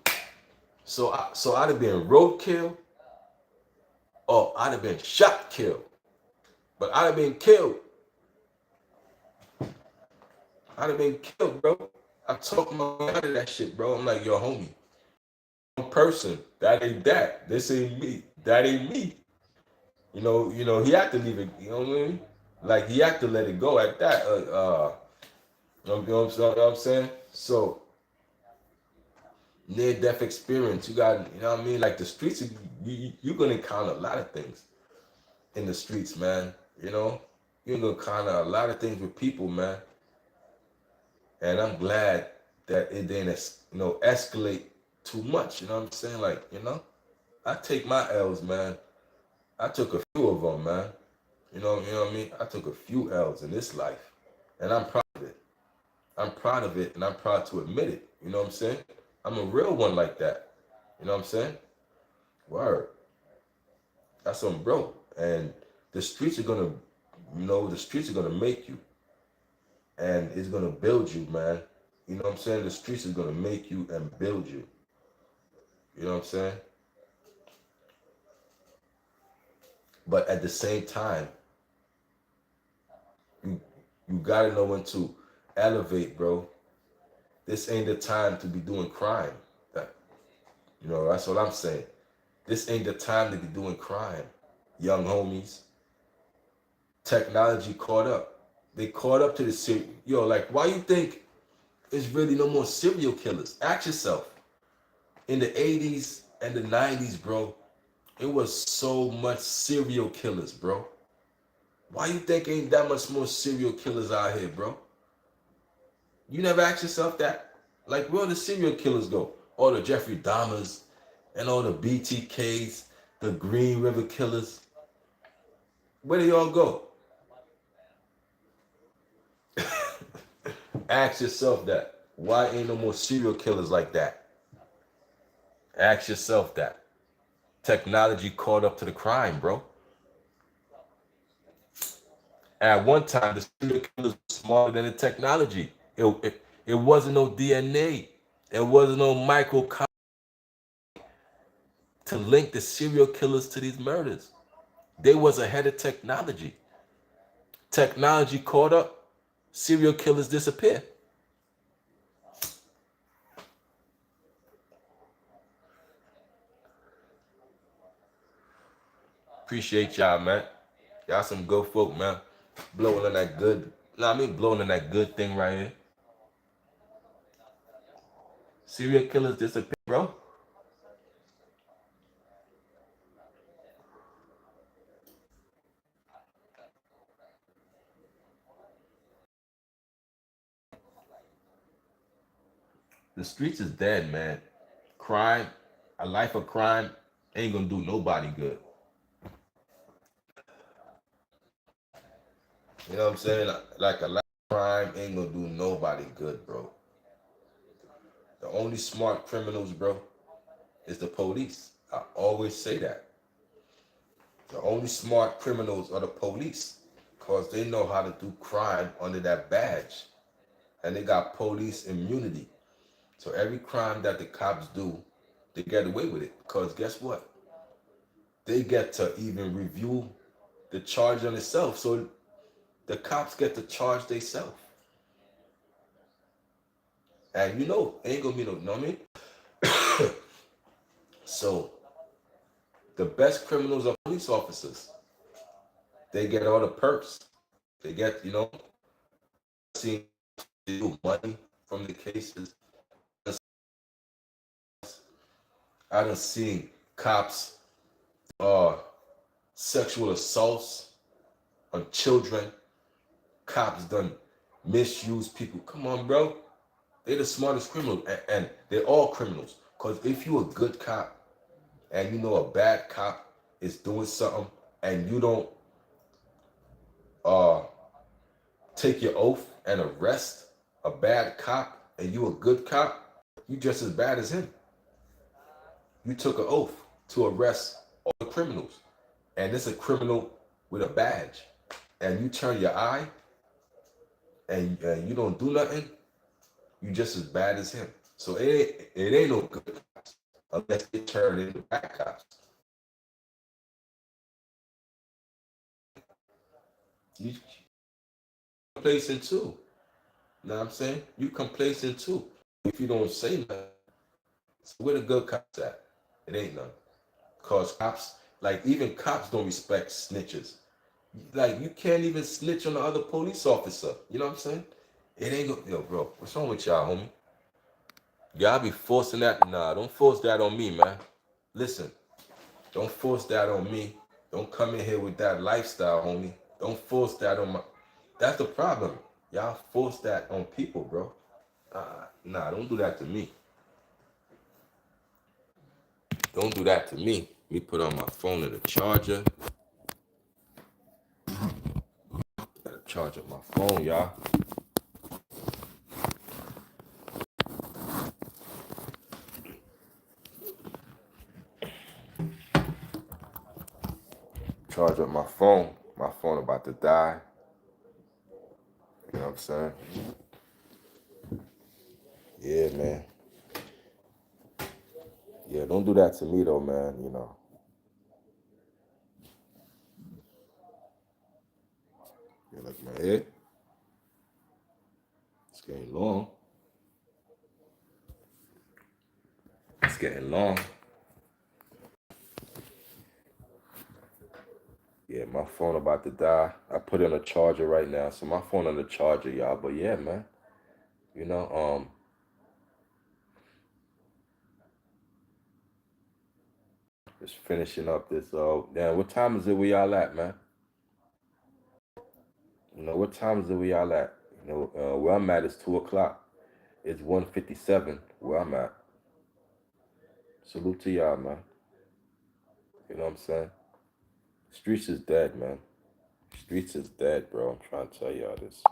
so I'd have been roadkill, or I'd have been shot killed. But I'd have been killed. I'd have been killed, bro. I talked my way out of that shit, bro. I'm like, yo, homie, one person, that ain't that. This ain't me. That ain't me. He had to leave it. You know what I mean? Like, he had to let it go at that. You know what I'm saying? So, near-death experience. You got, you know what I mean? Like, the streets, you're going to encounter a lot of things in the streets, man. You know, you can kind of a lot of things with people, man. And I'm glad that it didn't, escalate too much. You know what I'm saying? Like, I take my L's, man. I took a few of them, man. You know what I mean? I took a few L's in this life, and I'm proud of it. I'm proud of it, and I'm proud to admit it. You know what I'm saying? I'm a real one like that. You know what I'm saying? Word. That's on bro. And the streets are gonna, the streets are gonna make you, and it's gonna build you, man. You know what I'm saying? The streets is gonna make you and build you. You know what I'm saying? But at the same time, you you gotta know when to elevate, bro. This ain't the time to be doing crime. That that's what I'm saying. This ain't the time to be doing crime. Young homies. Technology caught up. They caught up to the like why you think there's really no more serial killers? Ask yourself. In the 80s and the 90s, bro, it was so much serial killers, bro. Why you think ain't that much more serial killers out here, bro? You never ask yourself that? Like, where the serial killers go? All the Jeffrey Dahmers and all the BTKs, the Green River Killers. Where do y'all go? Ask yourself that. Why ain't no more serial killers like that? Ask yourself that. Technology caught up to the crime, bro. At one time, the serial killers were smarter than the technology. It wasn't no DNA. It wasn't no micro to link the serial killers to these murders. They was ahead of technology. Technology caught up, serial killers disappear. Appreciate y'all, man. Y'all some good folk, man. Blowing on that good. Blowing on that good thing right here. Serial killers disappear, bro. The streets is dead, man. Crime, a life of crime ain't gonna do nobody good. You know what I'm saying? Like a life of crime ain't gonna do nobody good, bro. The only smart criminals, bro, is the police. I always say that. The only smart criminals are the police because they know how to do crime under that badge. And they got police immunity. So every crime that the cops do, they get away with it. Because guess what? They get to even review the charge on itself. So the cops get to charge themselves. And ain't gonna be no, know what I mean? So the best criminals are police officers. They get all the perks. They get, seeing money from the cases. I done seen cops sexual assaults on children. Cops done misuse people. Come on, bro. They the smartest criminals, and they're all criminals. Cause if you a good cop and you know a bad cop is doing something and you don't uh take your oath and arrest a bad cop and you a good cop, you just as bad as him. You took an oath to arrest all the criminals. And it's a criminal with a badge. And you turn your eye and you don't do nothing, you just as bad as him. So it ain't no good cops unless they turn into bad cops. You complacent too. You know what I'm saying? You complacent too. If you don't say nothing, so where the good cops at? It ain't none. Cause cops, like even cops don't respect snitches. Like you can't even snitch on the other police officer. You know what I'm saying? It ain't go, yo, bro. What's wrong with y'all, homie? Y'all be forcing that. Nah, don't force that on me, man. Listen, don't force that on me. Don't come in here with that lifestyle, homie. Don't force that on my. That's the problem. Y'all force that on people, bro. Nah, don't do that to me. Don't do that to me. Me put on my phone in the charger. Gotta charge up my phone, y'all. Charge up my phone. My phone about to die. You know what I'm saying? Yeah, man. Yeah, don't do that to me though, man. You know. Yeah, like my head. It's getting long. It's getting long. Yeah, my phone about to die. I put in a charger right now, so my phone on the charger, y'all. But yeah, man. You know, just finishing up this. Damn, what time is it where y'all at, man? You know, what time is it where y'all at? You know, where I'm at is 2 o'clock. It's 1:57 where I'm at. Salute to y'all, man. You know what I'm saying? Streets is dead, man. Streets is dead, bro. I'm trying to tell y'all this.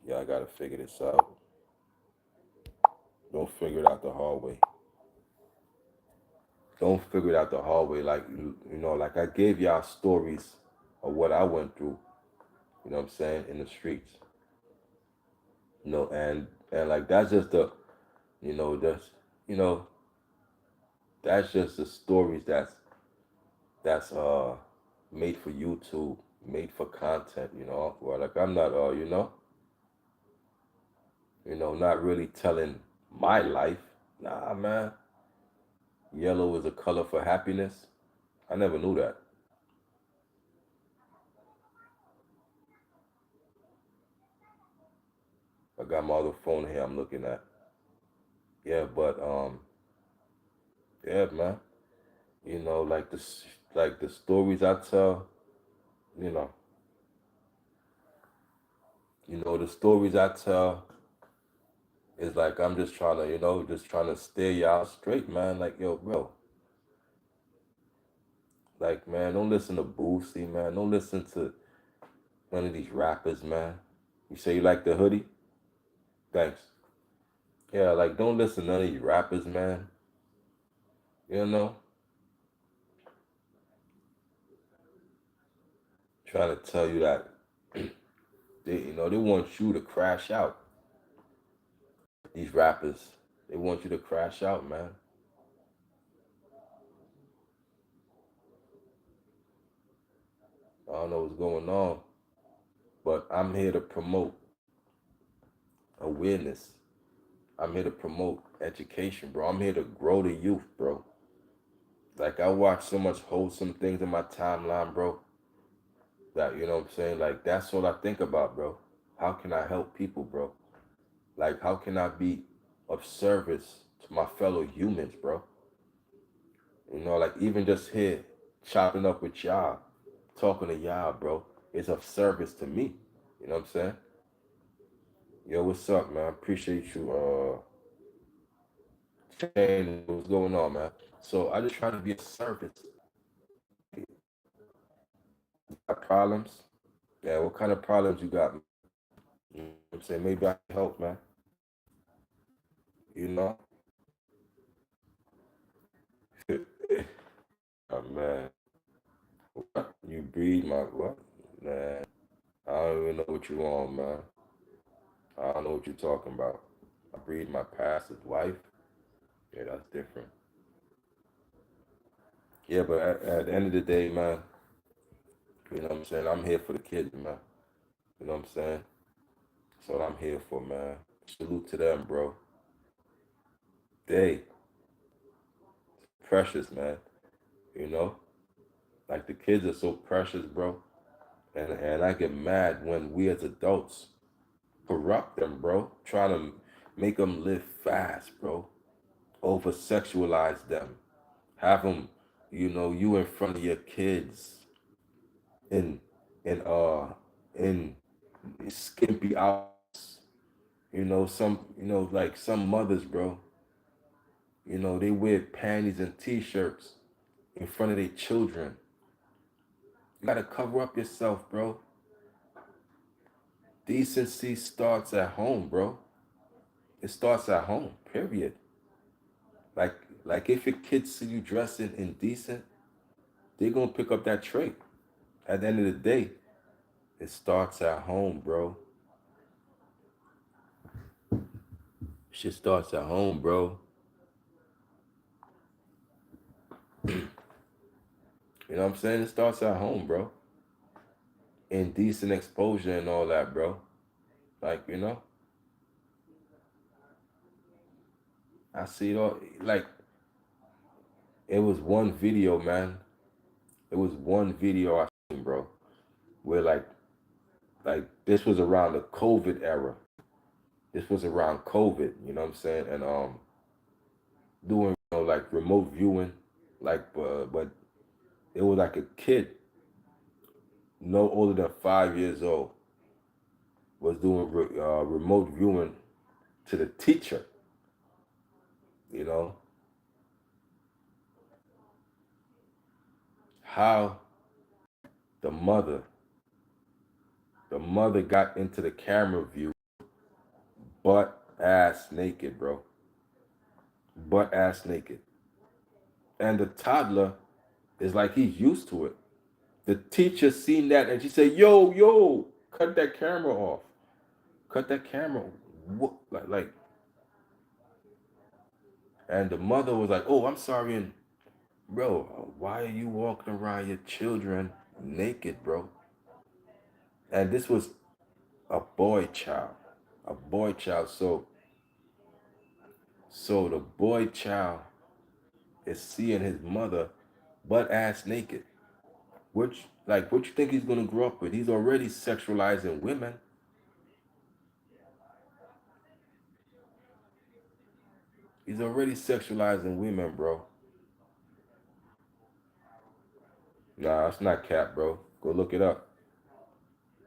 Y'all gotta figure this out. Don't figure it out the hard way. Don't figure it out the hard way. Like you know, like I gave y'all stories of what I went through. You know what I'm saying in the streets. You know, and like that's just the you know that's you know that's just the stories that's made for YouTube, made for content. You know, well, like I'm not not really telling my life. Nah, man. Yellow is a color for happiness. I never knew that. I got my other phone here I'm looking at. Yeah, but yeah, man. You know, like the stories I tell, you know, the stories I tell is like I'm just trying to, just trying to steer y'all straight, man. Like, yo, bro, like, man, don't listen to Boosie, man. Don't listen to none of these rappers, man. You say you like the hoodie? Thanks. Yeah, like, don't listen to none of these rappers, man. You know, trying to tell you that they want you to crash out. These rappers, they want you to crash out, man. I don't know what's going on, but I'm here to promote awareness. I'm here to promote education, bro. I'm here to grow the youth, bro. Like I watch so much wholesome things in my timeline, bro. That you know what I'm saying? Like that's all I think about, bro. How can I help people, bro? Like how can I be of service to my fellow humans, bro? You know, like even just here chopping up with y'all, talking to y'all, bro, is of service to me. You know what I'm saying? Yo, what's up, man? Appreciate you saying what's going on, man. So I just try to be of service. Got problems? Yeah, what kind of problems you got? You know what I'm saying? Maybe I can help, man. You know? Oh, man. What? You breed my what? Man, I don't even know what you want, man. I don't know what you're talking about. I breed my pastor's wife. Yeah, that's different. Yeah, but at the end of the day, man, you know what I'm saying? I'm here for the kids, man. You know what I'm saying? That's what I'm here for, man. Salute to them, bro. They precious, man. You know? Like the kids are so precious, bro. And I get mad when we as adults corrupt them, bro. Trying to make them live fast, bro. Over sexualize them. Have them, you in front of your kids. And and in skimpy outfits. Like some mothers, bro. They wear panties and t-shirts in front of their children. You gotta cover up yourself, bro. Decency starts at home, bro. It starts at home, period. Like like if your kids see you dressing indecent, they're gonna pick up that trait. At the end of the day, it starts at home, bro. Shit starts at home, bro. You know what I'm saying? It starts at home, bro. Indecent exposure and all that, bro. Like, I see it all. Like, it was one video, man. It was one video I seen, bro, where like this was around the COVID era. This was around COVID, you know what I'm saying? And doing like remote viewing, like but it was like a kid no older than 5 years old was doing remote viewing to the teacher. You know how the mother the mother got into the camera view, butt ass naked, bro, butt ass naked, and the toddler is like he's used to it. The teacher seen that and she said, "Yo, yo, cut that camera off. Cut that camera." What, like, and the mother was like, "Oh, I'm sorry." And bro, why are you walking around your children naked, bro? And this was a boy child, a boy child. So the boy child is seeing his mother butt ass naked. Which, like, what you think he's gonna grow up with? He's already sexualizing women. He's already sexualizing women, bro. Nah, it's not cap, bro. Go look it up.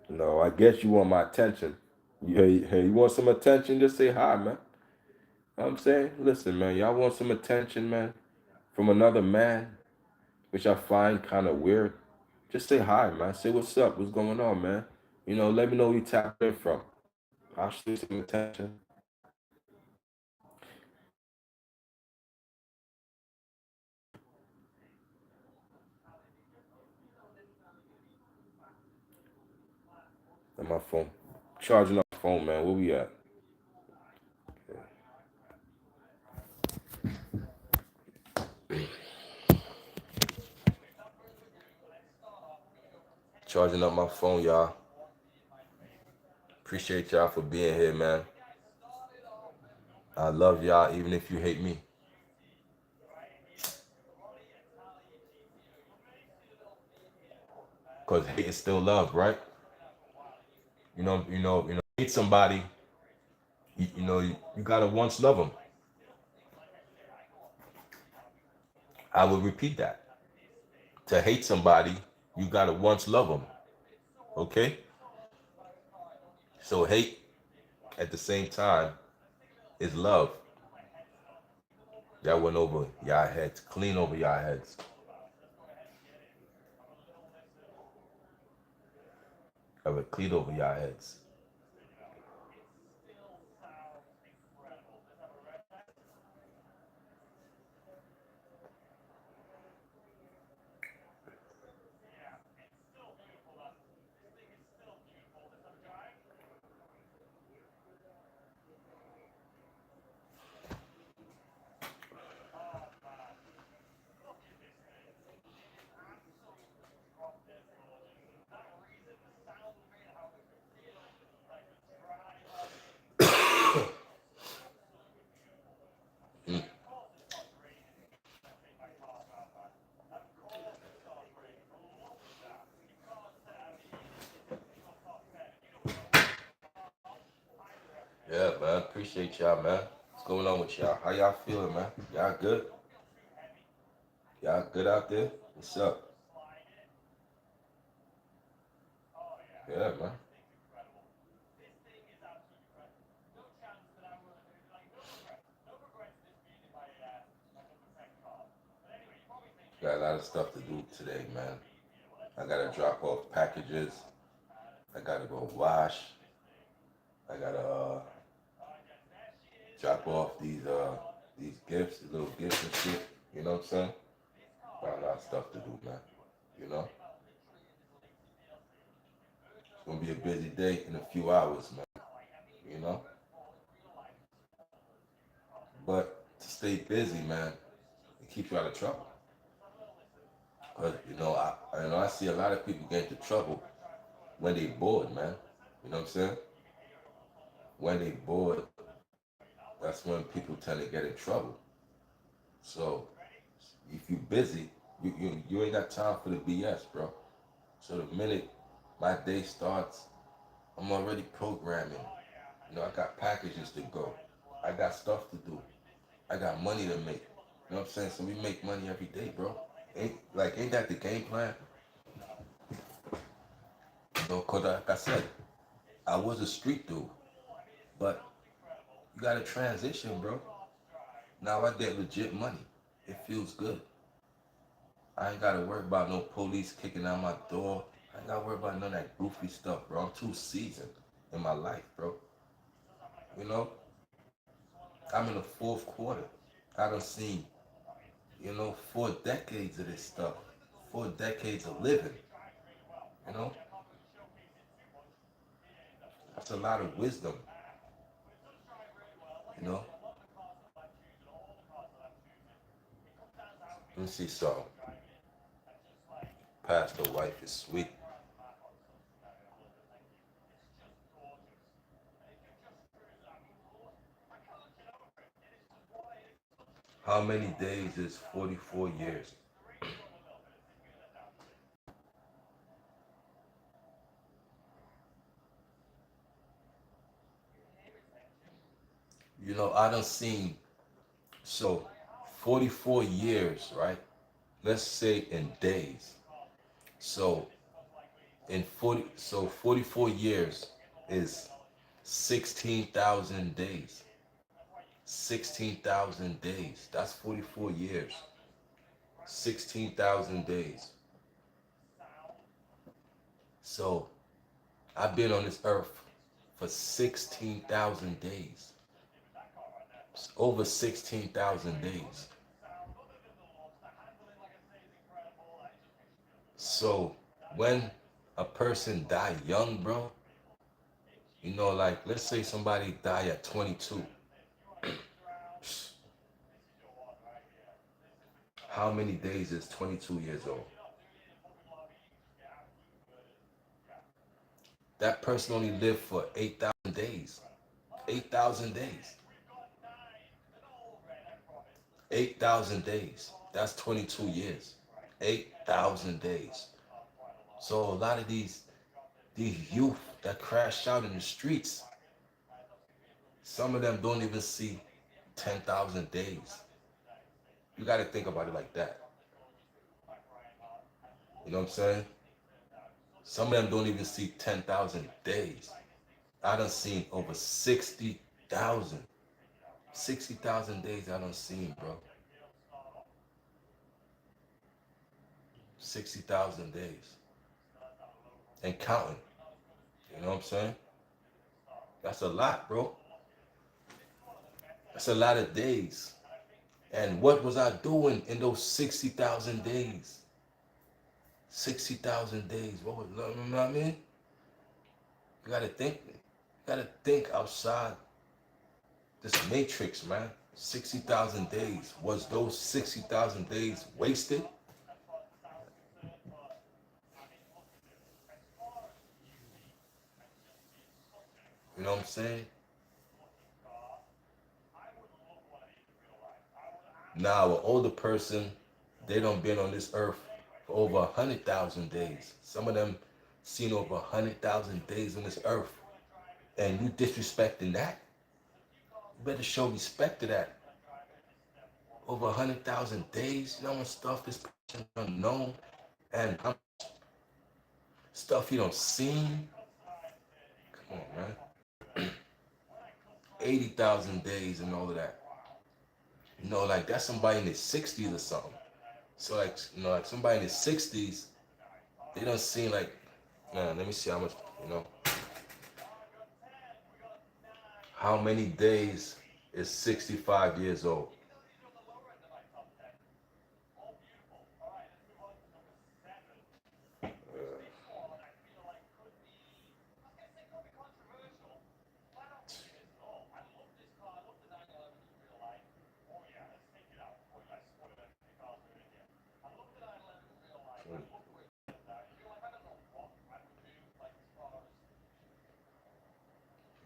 No, I guess you want my attention. Hey, you want some attention? Just say hi, man. I'm saying, listen, man, y'all want some attention, man, from another man, which I find kind of weird. Just say hi, man. Say what's up, what's going on, man. Let me know where you tap in from. I'll show you some attention. On my phone, charging up my phone, man. Where we at? Charging up my phone, y'all. Appreciate y'all for being here, man. I love y'all, even if you hate me. Cause hate is still love, right? Hate somebody, you gotta once love them. I will repeat that. To hate somebody, you gotta once love them. Okay? So hate at the same time is love. That went over y'all heads, clean over y'all heads. I would clean over y'all heads. Mm. Yeah, man. Appreciate y'all, man. What's going on with y'all? How y'all feeling, man? Y'all good? Y'all good out there? What's up? Yeah, man. Got a lot of stuff to do today, man. I gotta drop off packages. I gotta go wash. I gotta drop off these gifts, these little gifts and shit. You know what I'm saying? Got a lot of stuff to do, man. You know, it's gonna be a busy day in a few hours, man. You know, but to stay busy, man, it keeps you out of trouble. Cause I see a lot of people get into trouble when they bored, man. You know what I'm saying? When they bored, that's when people tend to get in trouble. So if you busy, you ain't got time for the BS, bro. So the minute my day starts, I'm already programming. I got packages to go. I got stuff to do. I got money to make. You know what I'm saying? So we make money every day, bro. Ain't that the game plan? Cause like I said, I was a street dude, but you gotta transition, bro. Now I get legit money. It feels good. I ain't gotta worry about no police kicking out my door. I ain't gotta worry about none of that goofy stuff, bro. I'm too seasoned in my life, bro. You know, I'm in the fourth quarter. I done seen, 4 decades of this stuff. 4 decades of living, you know? That's a lot of wisdom, you know? Let me see something. Pastor wife is sweet. How many days is 44 years? I done seen, so 44 years, right? Let's say in days. So in 44 years is 16,000 days. 16,000 days. That's 44 years. 16,000 days. So I've been on this earth for 16,000 days. It's over 16,000 days. So when a person die young, bro, like let's say somebody die at 22. How many days is 22 years old? That person only lived for 8,000 days. 8,000 days. 8,000 days. That's 22 years. 8,000 days. So a lot of these youth that crash out in the streets, some of them don't even see 10,000 days. You got to think about it like that. You know what I'm saying? Some of them don't even see 10,000 days. I done seen over 60,000. 60,000 days I done seen, bro. 60,000 days. And counting. You know what I'm saying? That's a lot, bro. That's a lot of days. And what was I doing in those 60,000 days? 60,000 days. You know what I mean? You gotta think. You gotta think outside this matrix, man. 60,000 days. Was those 60,000 days wasted? You know what I'm saying? Now, an older person, they don't been on this earth for over 100,000 days. Some of them seen over 100,000 days on this earth. And you disrespecting that? You better show respect to that. Over 100,000 days, you know how much stuff this person don't know, and how much stuff he don't seen. Come on, man. 80,000 days and all of that. Like that's somebody in their 60s or something. So like, like somebody in their 60s, they don't seem like, man, let me see how much, you know, how many days is 65 years old?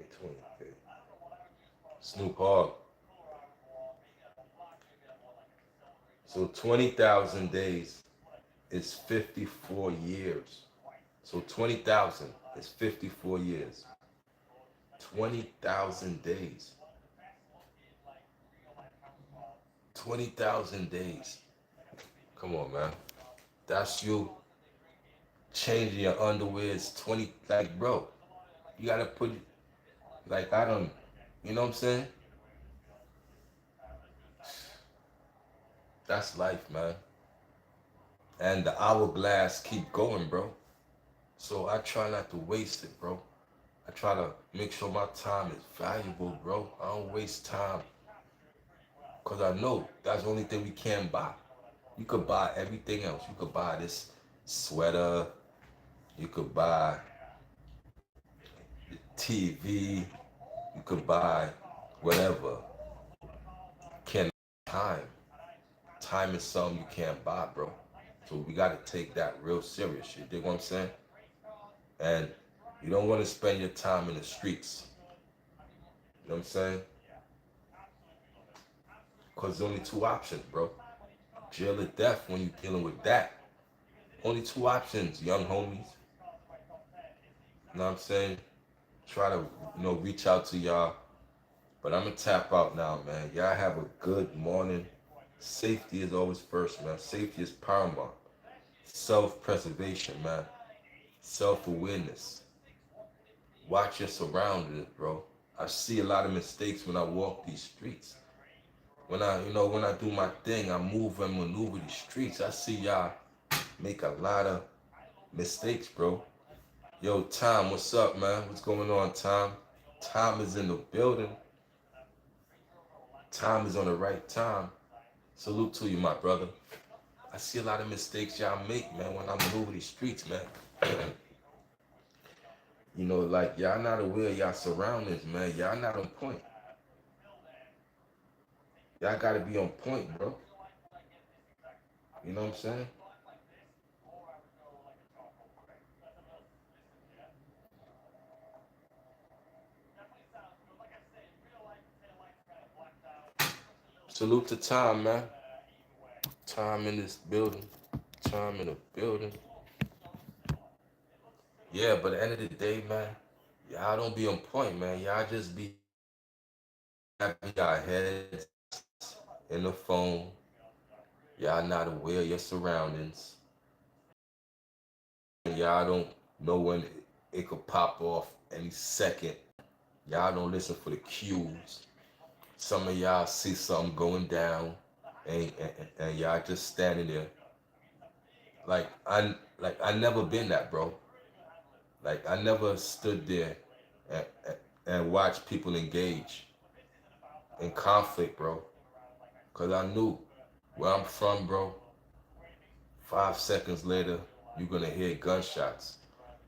Okay, 20, okay. Snoop Hogg. So 20,000 days is 54 years. So 20,000 is 54 years. 20,000 days. 20,000 days. Come on, man. That's you changing your underwear. It's 20, like, bro, you gotta put, like, I don't, you know what I'm saying? That's life, man. And the hourglass keep going, bro. So I try not to waste it, bro. I try to make sure my time is valuable, bro. I don't waste time. Because I know that's the only thing we can buy. You could buy everything else. You could buy this sweater. You could buy the TV. You could buy whatever. Can time. Time is something you can't buy, bro. So we got to take that real serious. You dig what I'm saying? And you don't want to spend your time in the streets. You know what I'm saying? Because there's only two options, bro. Jail or death when you're dealing with that. Only two options, young homies. You know what I'm saying? Try to, reach out to y'all. But I'm going to tap out now, man. Y'all have a good morning. Safety is always first, man. Safety is paramount. Self-preservation, man. Self-awareness. Watch your surroundings, bro. I see a lot of mistakes when I walk these streets. When I do my thing, I move and maneuver these streets. I see y'all make a lot of mistakes, bro. Yo, Tom, what's up, man? What's going on, Tom? Tom is in the building. Tom is on the right time. Salute to you, my brother. I see a lot of mistakes y'all make, man, when I maneuver these streets, man. Like y'all not aware of y'all surroundings, man. Y'all not on point. Y'all gotta be on point, bro. You know what I'm saying? Salute to Tom, man. Tom in this building. Tom in the building. Yeah, but at the end of the day, man, y'all don't be on point, man. Y'all just be having y'all heads in the phone. Y'all not aware of your surroundings. Y'all don't know when it could pop off any second. Y'all don't listen for the cues. Some of y'all see something going down, and y'all just standing there. Like I never been that, bro. Like I never stood there and, and watched people engage in conflict, bro. Cause I knew where I'm from, bro. 5 seconds later, you're gonna hear gunshots.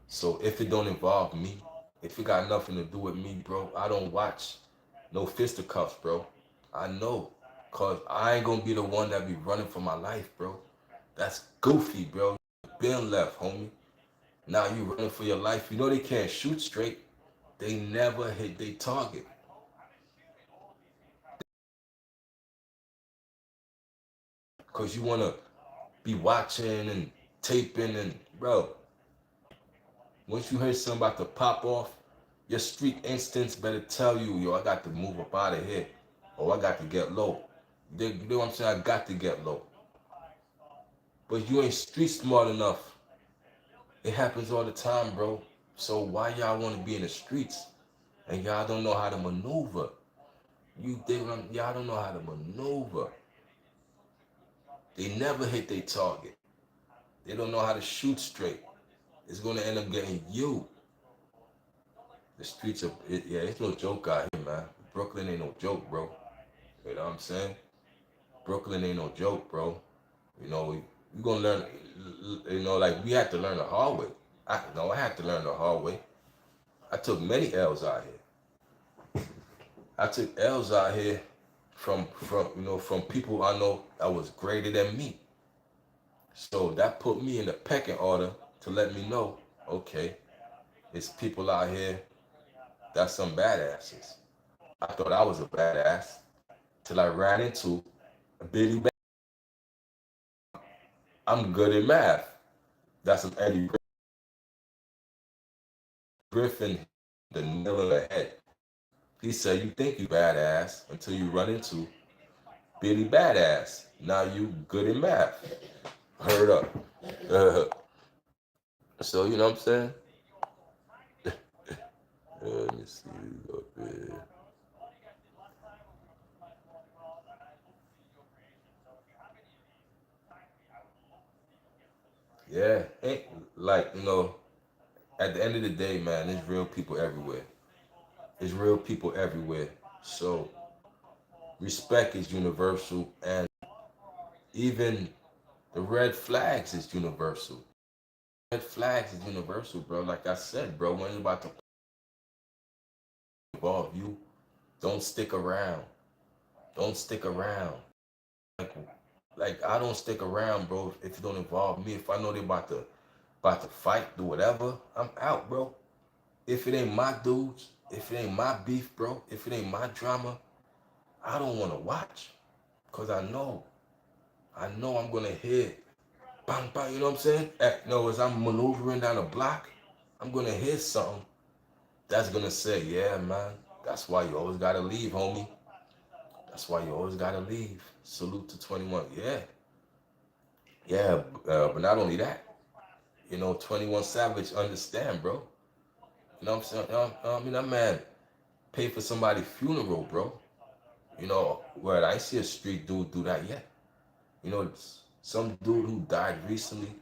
So if it don't involve me, if it got nothing to do with me, bro, I don't watch no fisticuffs, bro. I know, cause I ain't gonna be the one that be running for my life, bro. That's goofy, bro. Been left, homie. Now you running for your life. You know they can't shoot straight. They never hit their target. Cause you wanna be watching and taping and bro, once you hear something about to pop off, your street instincts better tell you, yo, I got to move up out of here. Or I got to get low. You know what I'm saying? I got to get low. But you ain't street smart enough. It happens all the time, bro. So why y'all want to be in the streets and y'all don't know how to maneuver? Y'all don't know how to maneuver. They never hit their target. They don't know how to shoot straight. It's gonna end up getting you. The streets are, yeah, it's no joke out here, man. Brooklyn ain't no joke, bro. You know what I'm saying? Brooklyn ain't no joke, bro. You know, we gonna learn. You know, like we had to learn the hard way. I had to learn the hard way. I took many L's out here. I took L's out here from people I know that was greater than me. So that put me in the pecking order to let me know, okay, it's people out here that's some badasses. I thought I was a badass till I ran into Billy. I'm good in math. That's some Eddie Griffin, the nail in the head. He said, you think you badass until you run into Billy Badass. Now you good in math. Heard up. So, you know what I'm saying? Let me see up here. Yeah, ain't like, at the end of the day, man, there's real people everywhere. There's real people everywhere. So respect is universal, and even the red flags is universal. Red flags is universal, bro. Like I said, bro, when you're about to involve you, don't stick around. Don't stick around. Like, like I don't stick around, bro. If you don't involve me, if I know they about to fight, do whatever, I'm out, bro. If it ain't my dudes, if it ain't my beef, bro, if it ain't my drama, I don't want to watch. Cause I know I'm gonna hit, bang, bang, you know what I'm saying? As I'm maneuvering down the block, I'm gonna hit something that's gonna say, yeah, man, that's why you always gotta leave, homie. That's why you always gotta leave. Salute to 21. Yeah, yeah, but not only that, 21 Savage understand, bro. You know what I'm saying? I mean, that man paid for somebody's funeral, bro. Where I ain't see a street dude do that yet. Some dude who died recently,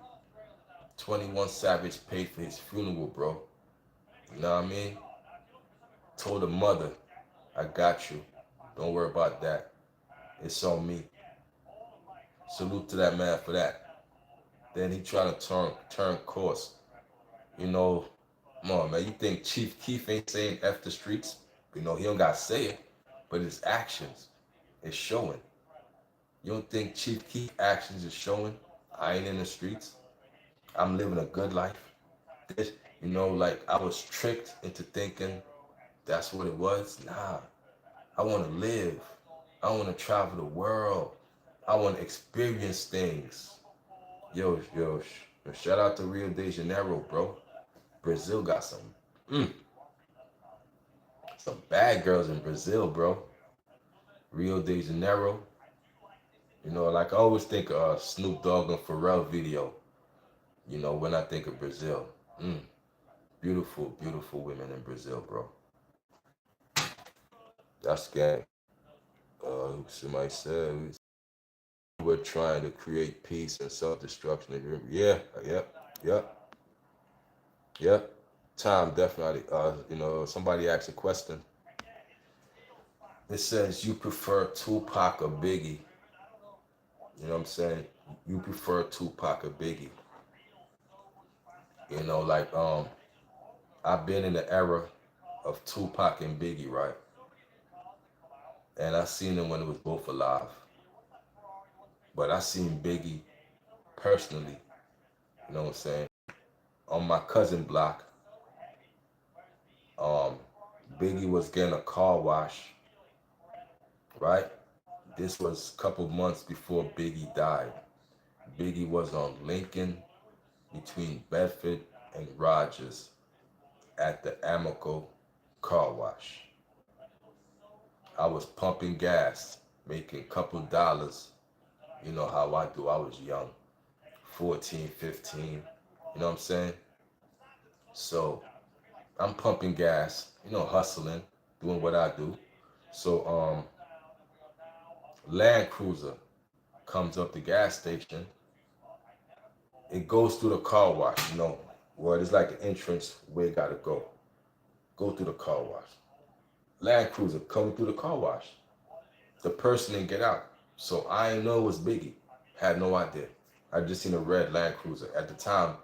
21 Savage paid for his funeral, bro. You know what I mean? Told the mother, I got you. Don't worry about that. It's on me. Salute to that man for that. Then he trying to turn course. You know, come on, man. You think Chief Keef ain't saying F the streets? He don't got to say it, but his actions is showing. You don't think Chief Keef actions is showing? I ain't in the streets. I'm living a good life. Like I was tricked into thinking that's what it was. Nah, I want to live. I want to travel the world. I want to experience things. Shout out to Rio de Janeiro, bro. Brazil got mm, some bad girls in Brazil, bro. Rio de Janeiro. Like I always think of Snoop Dogg and Pharrell video. When I think of Brazil. Mm, beautiful, beautiful women in Brazil, bro. That's gang. Somebody said we're trying to create peace and self-destruction. Yeah, yep. Time definitely. Somebody asked a question. It says you prefer Tupac or Biggie. You know what I'm saying? You prefer Tupac or Biggie. I've been in the era of Tupac and Biggie, right? And I seen them when it was both alive. But I seen Biggie personally, you know what I'm saying? On my cousin block, um, Biggie was getting a car wash, right? This was a couple months before Biggie died. Biggie was on Lincoln between Bedford and Rogers at the Amico car wash. I was pumping gas, making a couple dollars. You know how I do. I was young, 14, 15. You know what I'm saying? So I'm pumping gas, hustling, doing what I do. So Land Cruiser comes up the gas station. It goes through the car wash, where it's like an entrance where it gotta go. Go through the car wash. Land Cruiser coming through the car wash. The person didn't get out. So I didn't know it was Biggie. Had no idea. I just seen a red Land Cruiser. At the time,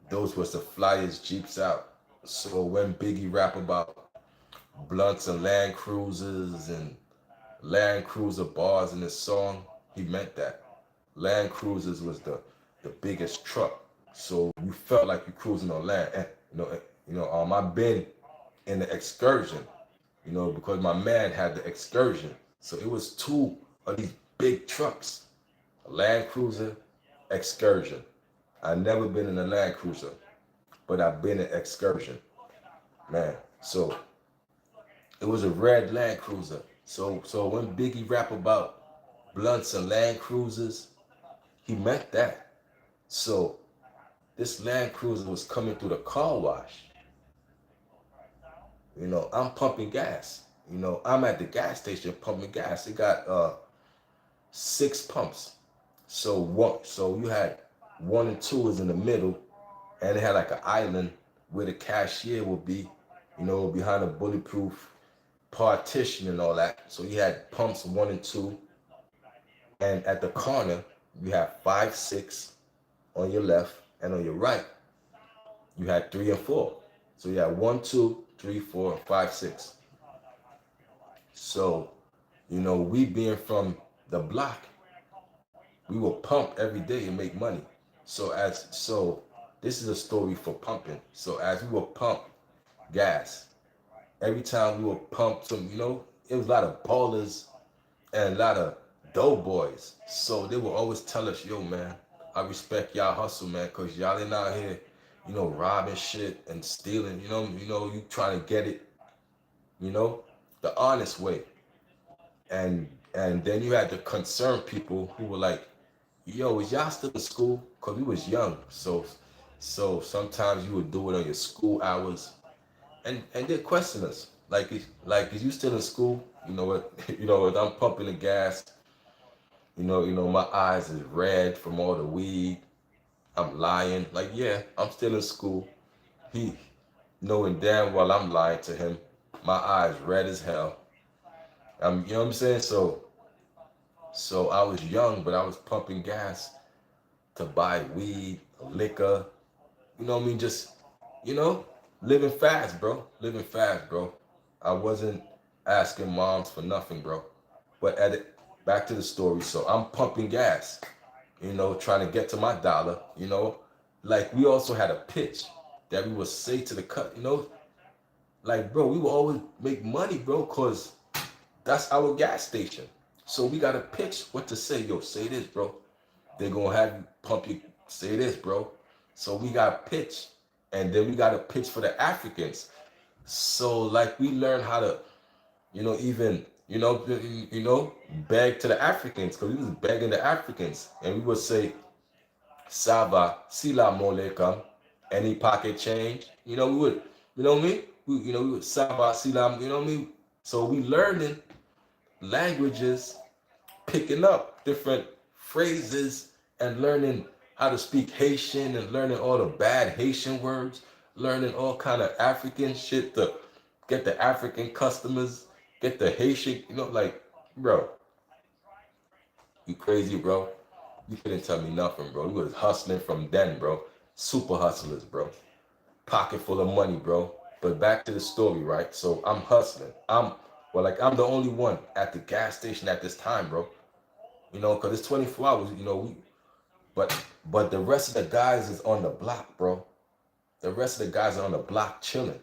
those was the flyest Jeeps out. So when Biggie rap about blunts and Land Cruisers and Land Cruiser bars in his song, he meant that. Land Cruisers was the biggest truck. So you felt like you cruising on land. And, I've been in the excursion, because my man had the excursion. So it was two of these big trucks, a Land Cruiser, excursion. I never been in a Land Cruiser, but I've been in excursion, man. So it was a red Land Cruiser. So when Biggie rap about blunts and Land Cruisers, he meant that. So this Land Cruiser was coming through the car wash. I'm pumping gas. I'm at the gas station pumping gas. It got 6 pumps. So you had 1 and 2 is in the middle, and it had like an island where the cashier would be, behind a bulletproof partition and all that. So you had pumps 1 and 2, and at the corner you have 5, 6 on your left, and on your right you had 3 and 4. So you had 1, 2, 3, 4, and 5, 6. So, we being from the block, we will pump every day and make money. So this is a story for pumping. So as we will pump gas, every time we will pump some, it was a lot of ballers and a lot of dope boys. So they will always tell us, yo man, I respect y'all hustle, man, cause y'all ain't out here, robbing shit and stealing, you trying to get it, the honest way. And then you had the concerned people who were like, yo, is y'all still in school? Cause we was young. So sometimes you would do it on your school hours. And they question us. Is you still in school? You know what? What I'm pumping the gas, my eyes is red from all the weed. I'm lying. Like, yeah, I'm still in school. He knowing damn well I'm lying to him. My eyes red as hell. You know what I'm saying? So I was young, but I was pumping gas to buy weed, liquor. You know what I mean? Just, living fast, bro. Living fast, bro. I wasn't asking moms for nothing, bro. But back to the story. So I'm pumping gas, trying to get to my dollar, Like we also had a pitch that we would say to the cut, like, bro, we will always make money, bro, because that's our gas station. So we got to pitch what to say. Yo, say this, bro. They're going to have you pump you, say this, bro. So we got to pitch. And then we got to pitch for the Africans. So, like, we learn how to, even, beg to the Africans. Because we was begging the Africans. And we would say, Sava, Sila Molekam, any pocket change. We would, you know what I mean? We would Sava, Sila, you know what I mean? So we learning languages, picking up different phrases and learning how to speak Haitian and learning all the bad Haitian words, learning all kind of African shit to get the African customers, get the Haitian, like, bro, you crazy, bro. You couldn't tell me nothing, bro. We was hustling from then, bro. Super hustlers, bro. Pocket full of money, bro. But back to the story, right? So I'm hustling. I'm the only one at the gas station at this time, bro. Because it's 24 hours, but the rest of the guys is on the block, bro. The rest of the guys are on the block chilling.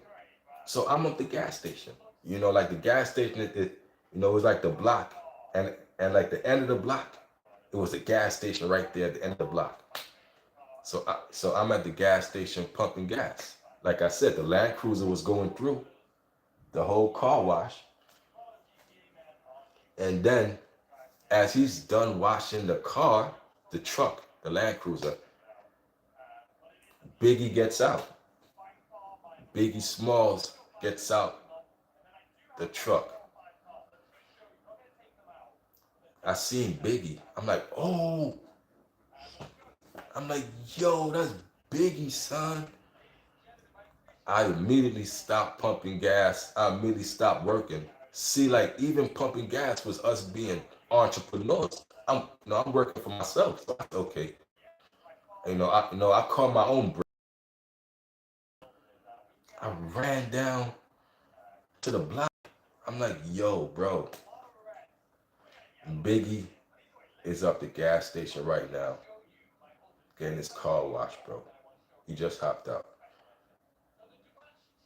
So I'm at the gas station. Like the gas station, it was like the block, and like the end of the block, it was a gas station right there at the end of the block. So I'm at the gas station pumping gas. Like I said, the Land Cruiser was going through the whole car wash. And then as he's done washing the car, the truck, the Land Cruiser, Biggie gets out. Biggie Smalls gets out the truck. I seen Biggie. I'm like, oh, I'm like, yo, that's Biggie, son. I immediately stopped pumping gas. I immediately stopped working. See, like even pumping gas was us being entrepreneurs. I'm working for myself. So okay, I called my own break. I ran down to the block. I'm like, yo, bro, Biggie is up the gas station right now, getting his car washed, bro. He just hopped out.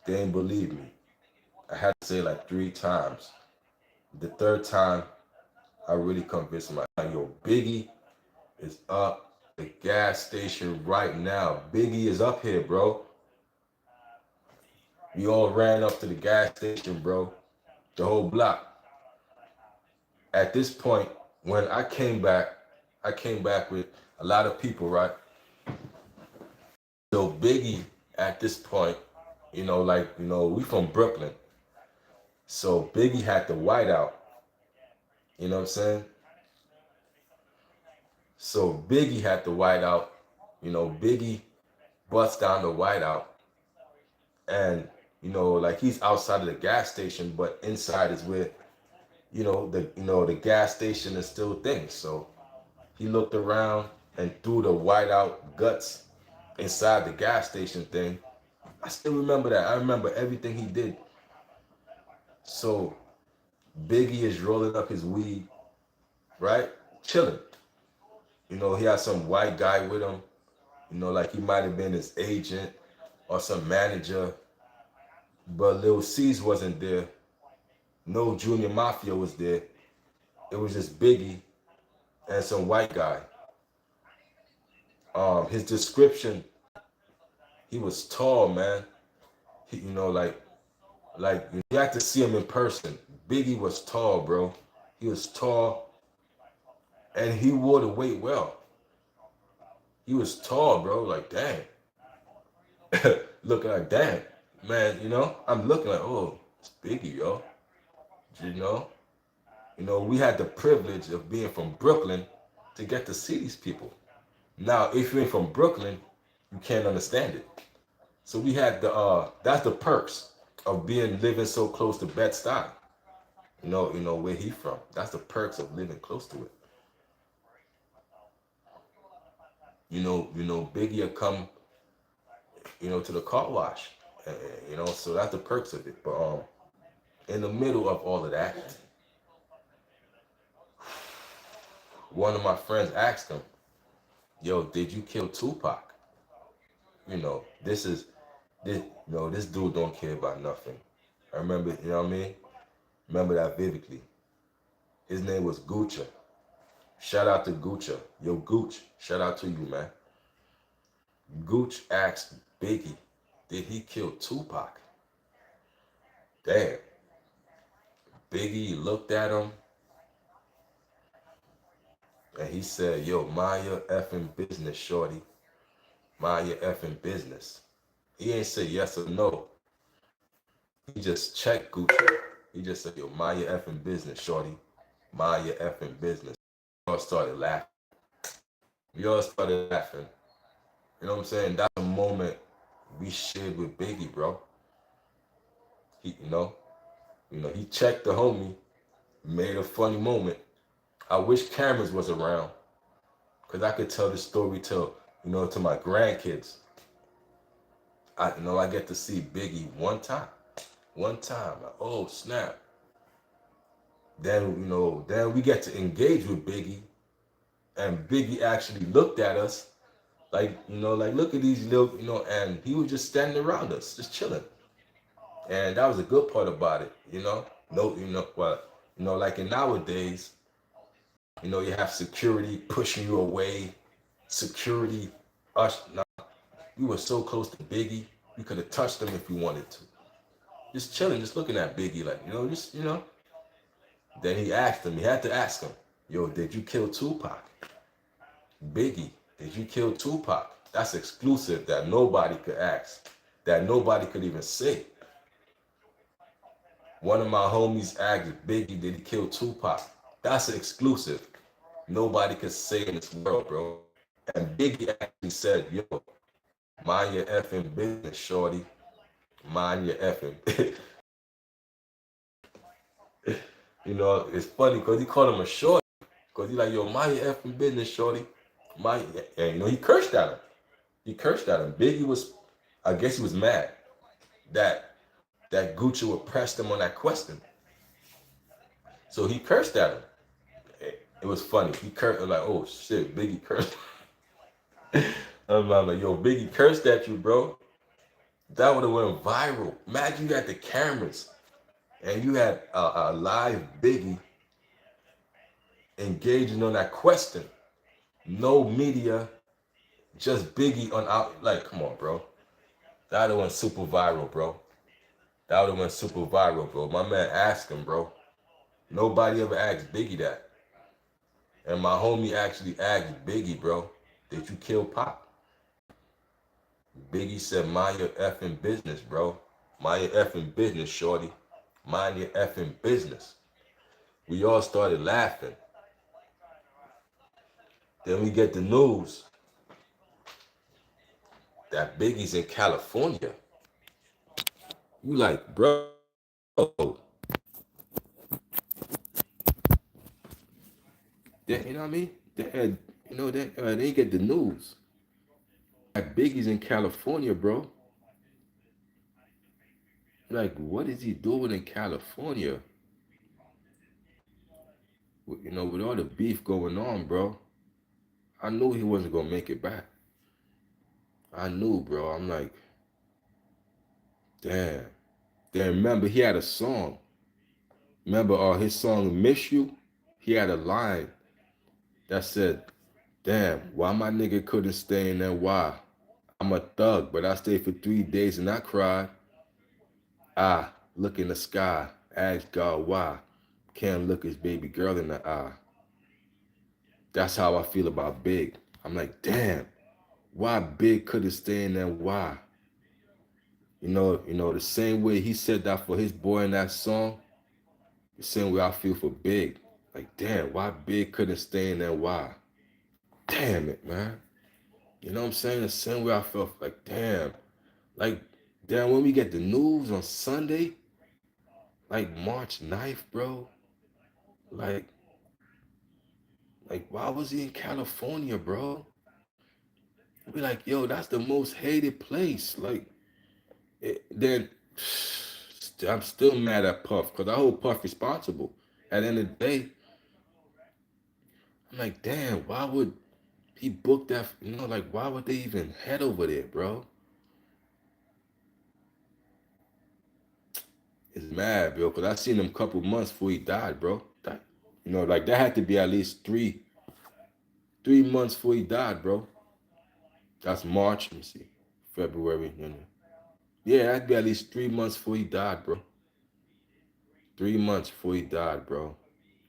They didn't believe me. I had to say like 3 times. The third time, I really convinced myself, yo, Biggie is up the gas station right now. Biggie is up here, bro. We all ran up to the gas station, bro. The whole block. At this point, when I came back with a lot of people, right? So Biggie, at this point, we from Brooklyn. So Biggie had the whiteout. You know what I'm saying? So Biggie had the whiteout. Biggie busts down the whiteout. And, like he's outside of the gas station, but inside is where, the gas station is still things. So he looked around and threw the whiteout guts inside the gas station thing. I still remember that. I remember everything he did. So Biggie is rolling up his weed, right? Chilling. He had some white guy with him. Like he might have been his agent or some manager. But Lil C's wasn't there. No Junior Mafia was there. It was just Biggie and some white guy. His description, he was tall, man. Like you had to see him in person. Biggie was tall, bro. He was tall, and he wore the weight well. He was tall, bro. Like damn, looking like damn, man. I'm looking like it's Biggie, yo. We had the privilege of being from Brooklyn to get to see these people. Now, if you ain't from Brooklyn, you can't understand it. So we had that's the perks of living so close to Bed-Stuy. Where he from. That's the perks of living close to it. Biggie will come, to the car wash. So that's the perks of it. But in the middle of all of that, one of my friends asked him, yo, did you kill Tupac? This dude don't care about nothing. I remember, you know what I mean? Remember that vividly. His name was Gucci. Shout out to Gucci. Yo, Gooch, shout out to you, man. Gooch asked Biggie, did he kill Tupac? Damn. Biggie looked at him and he said, yo, mind your effing business, shorty. Mind your effing business. He ain't say yes or no. He just checked Gucci. He just said, yo, mind your effing business, shorty. Mind your effing business. We all started laughing. We all started laughing. You know what I'm saying? That's a moment we shared with Biggie, bro. He checked the homie, made a funny moment. I wish cameras was around, because I could tell this story to my grandkids. I get to see Biggie one time. Like, oh snap. Then we get to engage with Biggie, and Biggie actually looked at us like look at these little, and he was just standing around us, just chilling. And that was a good part about it, like in nowadays, you have security pushing you away, security us. Nah, we were so close to Biggie, we could have touched him if we wanted to. Just chilling, just looking at Biggie, like, Then he had to ask him, yo, did you kill Tupac? Biggie, did you kill Tupac? That's exclusive that nobody could ask. that nobody could even say. One of my homies asked Biggie, did he kill Tupac? That's an exclusive. Nobody could say in this world, bro. And Biggie actually said, yo, mind your effing business, shorty. Mind your effing. You know, it's funny because he called him a shorty. Because he like, yo, mind your effing business, shorty. Mind, and you know, he cursed at him. He cursed at him. Biggie was, I guess he was mad that Gucci would press him on that question. So he cursed at him. It was funny. He cursed, like, oh shit, Biggie cursed. I'm like, yo, Biggie cursed at you, bro. That would have went viral. Imagine you had the cameras and you had a live Biggie engaging on that question. No media, just Biggie on out. Like, come on, bro. That would have went super viral, bro. That would have went super viral, bro. My man asked him, bro. Nobody ever asked Biggie that. And my homie actually asked Biggie, bro, did you kill Pop? Biggie said, mind your effing business, bro. Mind your effing business, shorty. Mind your effing business. We all started laughing. Then we get the news that Biggie's in California. You like, bro. You know what I mean? They get the news. Like Biggie's in California, bro. Like, what is he doing in California? You know, with all the beef going on, bro. I knew he wasn't gonna make it back. I knew, bro. I'm like, damn. Then remember, he had a song. Remember his song "Miss You"? He had a line that said, "Damn, why my nigga couldn't stay in NY? I'm a thug, but I stayed for 3 days and I cried. I look in the sky, ask God why. Can't look his baby girl in the eye." That's how I feel about Big. I'm like, damn, why Big couldn't stay in NY? The same way he said that for his boy in that song, the same way I feel for Big. Like, damn, why Big couldn't stay in NY? Damn it, man. You know what I'm saying? The same way I felt like, damn. Like, damn, when we get the news on Sunday, like March 9th, bro, like, why was he in California, bro? Be like, yo, that's the most hated place. Like, then I'm still mad at Puff because I hold Puff responsible. At the end of the day, I'm like, damn, why would he book that? Like, why would they even head over there, bro? It's mad, bro, because I seen him a couple months before he died, bro. Like that had to be at least three months before he died, bro. That's March. Let me see, February. Yeah, that'd be at least 3 months before he died, bro. 3 months before he died, bro.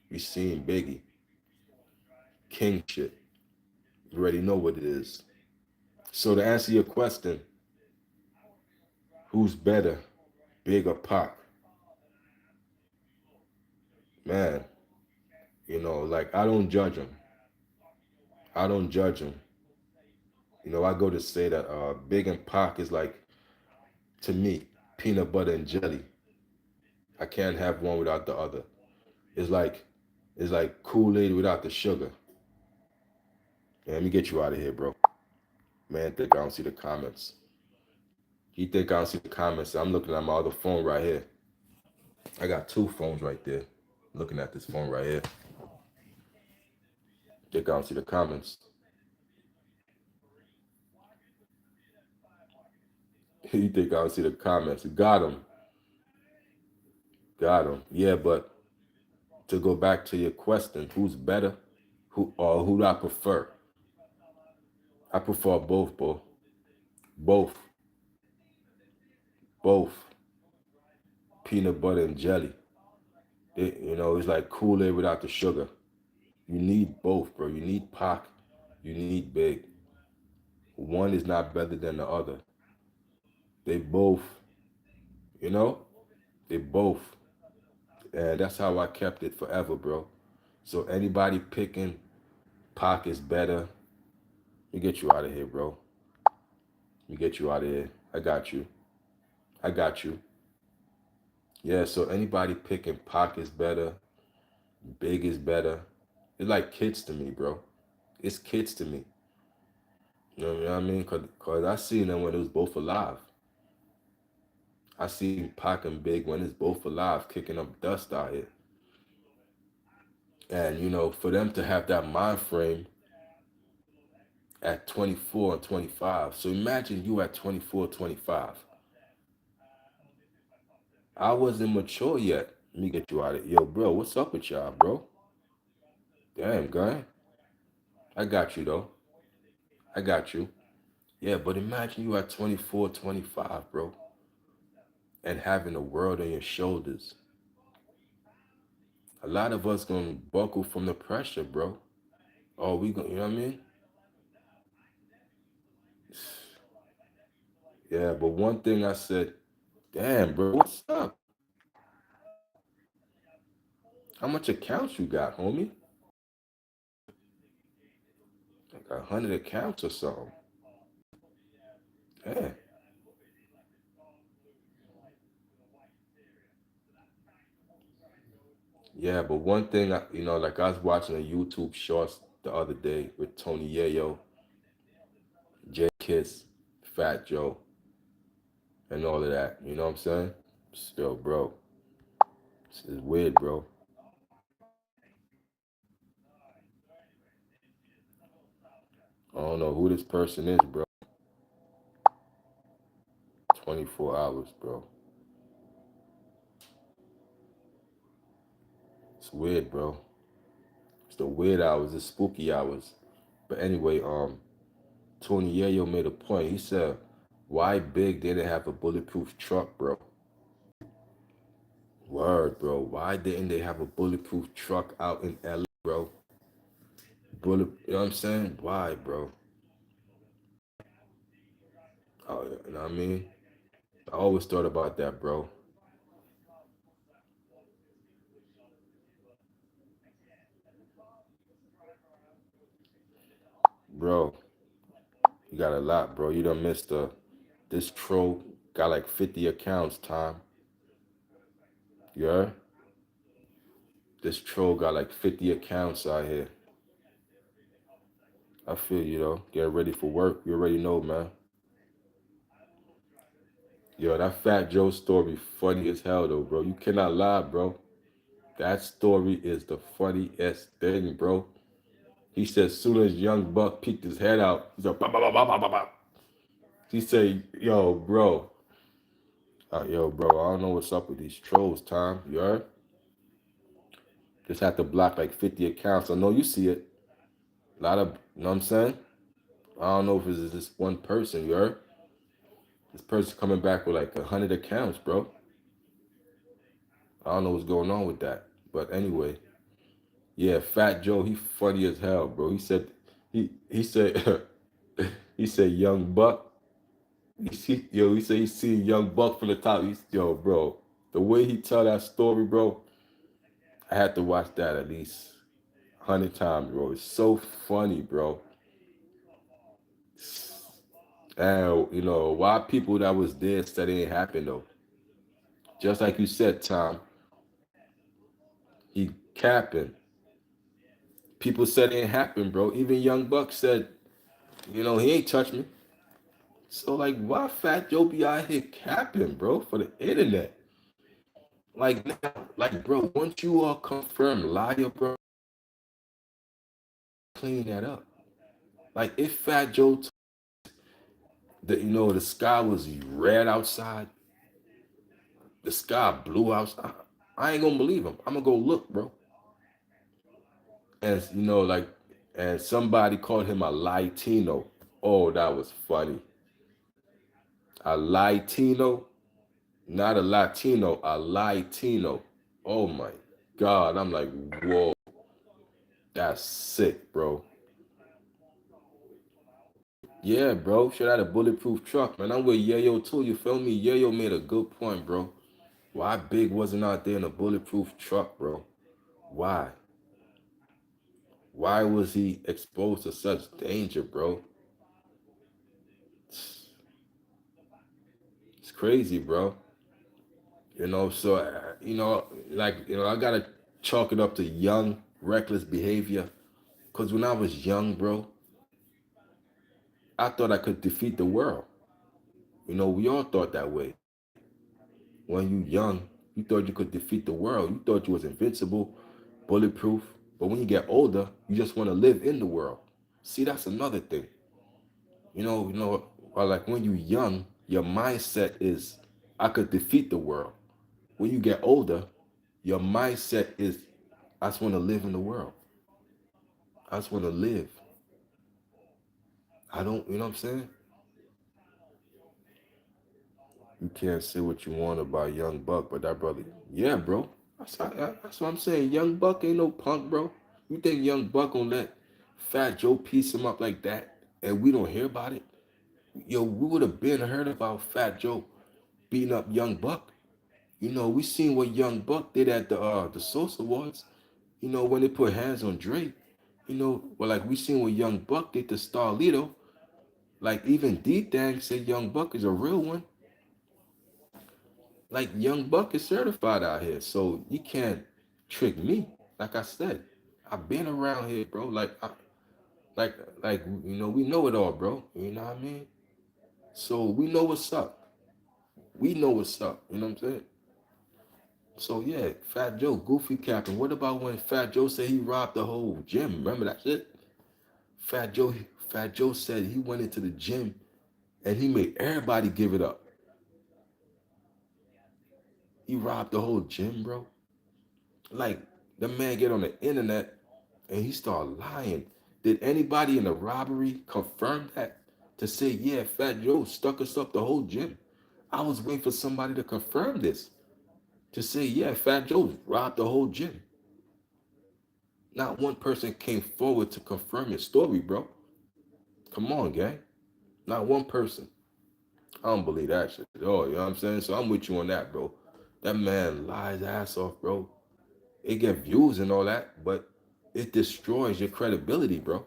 We seen Biggie. King shit. You already know what it is. So to answer your question, who's better, Big or Pac? Man, like I don't judge him. I don't judge him. I go to say that Big and Pac is like, to me, peanut butter and jelly. I can't have one without the other. It's like Kool-Aid without the sugar. Yeah, let me get you out of here, bro. Man, think I don't see the comments. He think I don't see the comments. I'm looking at my other phone right here. I got two phones right there. Looking at this phone right here. Think I don't see the comments. You think I don't see the comments. Got him. Got him. Yeah, but to go back to your question, who's better? Who do I prefer? I prefer both, bro. Both. Both. Peanut butter and jelly. It's like Kool-Aid without the sugar. You need both, bro. You need Pac. You need Big. One is not better than the other. They both, you know, they both. And that's how I kept it forever, bro. So anybody picking Pac is better, let me get you out of here, bro. Let me get you out of here. I got you. I got you. Yeah, so anybody picking Pac is better, Big is better. It's like kids to me, bro. It's kids to me. You know what I mean? Cause I seen them when it was both alive. I seen Pac and Big when it's both alive, kicking up dust out here. And for them to have that mind frame at 24 and 25. So imagine you at 24, 25. I wasn't mature yet. Let me get you out of here. Yo, bro, what's up with y'all, bro? Damn, guy. I got you, though. I got you. Yeah, but imagine you at 24, 25, bro, and having the world on your shoulders. A lot of us gonna buckle from the pressure, bro. Oh, we gonna, you know what I mean? Yeah, but one thing I said, damn, bro, what's up? How much accounts you got, homie? Like 100 accounts or something. Yeah. Yeah, but one thing, like I was watching a YouTube shorts the other day with Tony Yayo, Jay Kiss, Fat Joe, and all of that. You know what I'm saying? Still, bro, it's weird, bro. I don't know who this person is, bro. 24 hours, bro. It's weird, bro. It's the weird hours, the spooky hours. But anyway, Tony Yayo made a point. He said, "Why Big didn't have a bulletproof truck, bro? Word, bro. Why didn't they have a bulletproof truck out in LA, bro? You know what I'm saying? Why, bro? Oh, you know what I mean? I always thought about that, bro. Bro, you got a lot, bro. You done missed this troll got like 50 accounts, Tom. You heard? This troll got like 50 accounts out here. I feel you, though. Get ready for work. You already know, man. Yo, that Fat Joe story funny as hell, though, bro. You cannot lie, bro. That story is the funniest thing, bro. He said as soon as Young Buck peeked his head out, he's like, bah, bah, bah, bah, bah, bah, bah. He said, yo, bro, I don't know what's up with these trolls, Tom. You heard? Just have to block like 50 accounts. I know you see it. A lot of, you know what I'm saying? I don't know if it's just one person, you heard? This person coming back with like 100 accounts, bro. I don't know what's going on with that. But anyway, yeah, Fat Joe, he funny as hell, bro. He said he said Young Buck. He said he seen Young Buck from the top. Yo, bro, the way he tell that story, bro, I had to watch that at least 100 times, bro. It's so funny, bro. And why people that was there said it ain't happen though. Just like you said, Tom, he capping. People said it ain't happen, bro. Even Young Buck said, he ain't touched me. So like, why Fat Joe be out here capping, bro, for the internet? Like now, like, bro, once you are confirmed liar, bro, clean that up. Like if Fat Joe, the sky was red outside, the sky blue outside, I ain't gonna believe him. I'm gonna go look, bro. And like, and somebody called him a Latino. Oh, that was funny. A Latino, not a Latino, a Latino. Oh my God, I'm like, whoa, that's sick, bro. Yeah, bro. Should have had a bulletproof truck, man. I'm with Yayo too. You feel me? Yayo made a good point, bro. Why Big wasn't out there in a bulletproof truck, bro? Why? Why was he exposed to such danger, bro? It's crazy, bro. So I gotta chalk it up to young, reckless behavior. Cause when I was young, bro, I thought I could defeat the world. We all thought that way. When you young, you thought you could defeat the world. You thought you was invincible, bulletproof. But when you get older, you just want to live in the world. See, that's another thing. Or like when you young, your mindset is, I could defeat the world. When you get older, your mindset is, I just want to live in the world. I just want to live. I don't, you know what I'm saying? You can't say what you want about Young Buck, but that brother, yeah, bro. That's what I'm saying. Young Buck ain't no punk, bro. You think Young Buck gonna let Fat Joe piece him up like that, and we don't hear about it? Yo, we would have been heard about Fat Joe beating up Young Buck. We seen what Young Buck did at the Source Awards. When they put hands on Drake. Like we seen what Young Buck did to Starlito. Like even D Thang said Young Buck is a real one. Like Young Buck is certified out here, so you can't trick me. Like I said, I've been around here, bro. Like, we know it all, bro. You know what I mean? So we know what's up. We know what's up. You know what I'm saying? So yeah, Fat Joe, goofy capping. What about when Fat Joe said he robbed the whole gym? Remember that shit? Fat Joe, Fat Joe said he went into the gym and he made everybody give it up. He robbed the whole gym, bro. Like the man get on the internet and he started lying. Did anybody in the robbery confirm that? To say, yeah, Fat Joe stuck us up the whole gym. I was waiting for somebody to confirm this. To say, yeah, Fat Joe robbed the whole gym. Not one person came forward to confirm your story, bro. Come on, gang. Not one person. I don't believe that shit at all. You know what I'm saying? So I'm with you on that, bro. That man lies ass off, bro. It get views and all that, but it destroys your credibility, bro.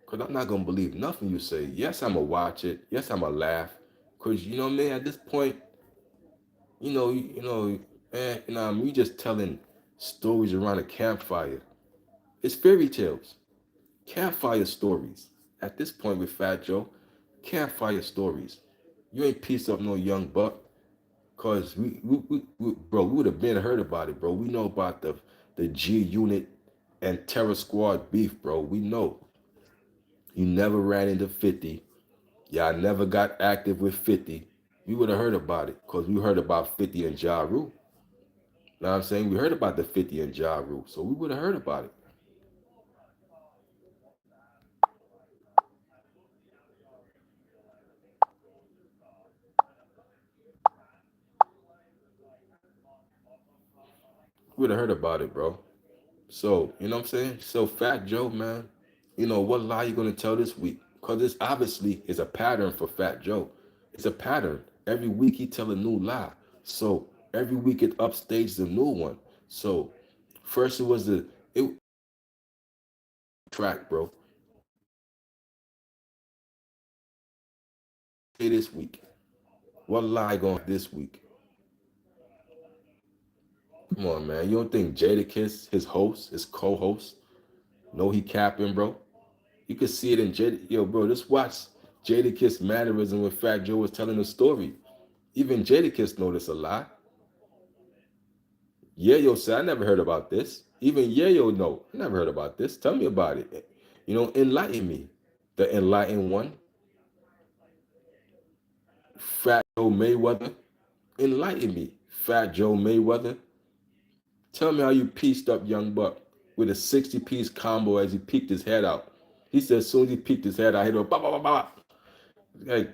Cause I'm not gonna believe nothing you say. Yes, I'ma watch it. Yes, I'ma laugh. Cause you know what I mean? At this point, we just telling stories around a campfire. It's fairy tales. Campfire stories. At this point with Fat Joe, campfire stories. You ain't piece up no Young Buck. Cause bro, we would have been heard about it, bro. We know about the G Unit and Terror Squad beef, bro. We know. You never ran into 50. Y'all never got active with 50. We would have heard about it. Cause we heard about 50 and Ja Rule. Know what I'm saying? We heard about the 50 and Ja Rule. So we would have heard about it. We would have heard about it, bro. So, you know what I'm saying? So Fat Joe, man, what lie you gonna tell this week? Because this obviously is a pattern for Fat Joe. It's a pattern. Every week he tell a new lie. So every week it upstages a new one. So first it was the it track, bro. Hey, this week. What lie going this week? Come on, man. You don't think Jadakiss, his host, his co-host, know he capping, bro? You could see it in Jada. Yo, bro, just watch Jadakiss mannerism when Fat Joe was telling the story. Even Jadakiss noticed a lie. Yayo said, I never heard about this. Even Yayo, no, I never heard about this. Tell me about it. Enlighten me. The enlightened one, Fat Joe Mayweather. Enlighten me. Fat Joe Mayweather. Tell me how you pieced up Young Buck with a 60-piece combo as he peeked his head out. He said as soon as he peeked his head out, he went, bah, bah, bah, bah. Like,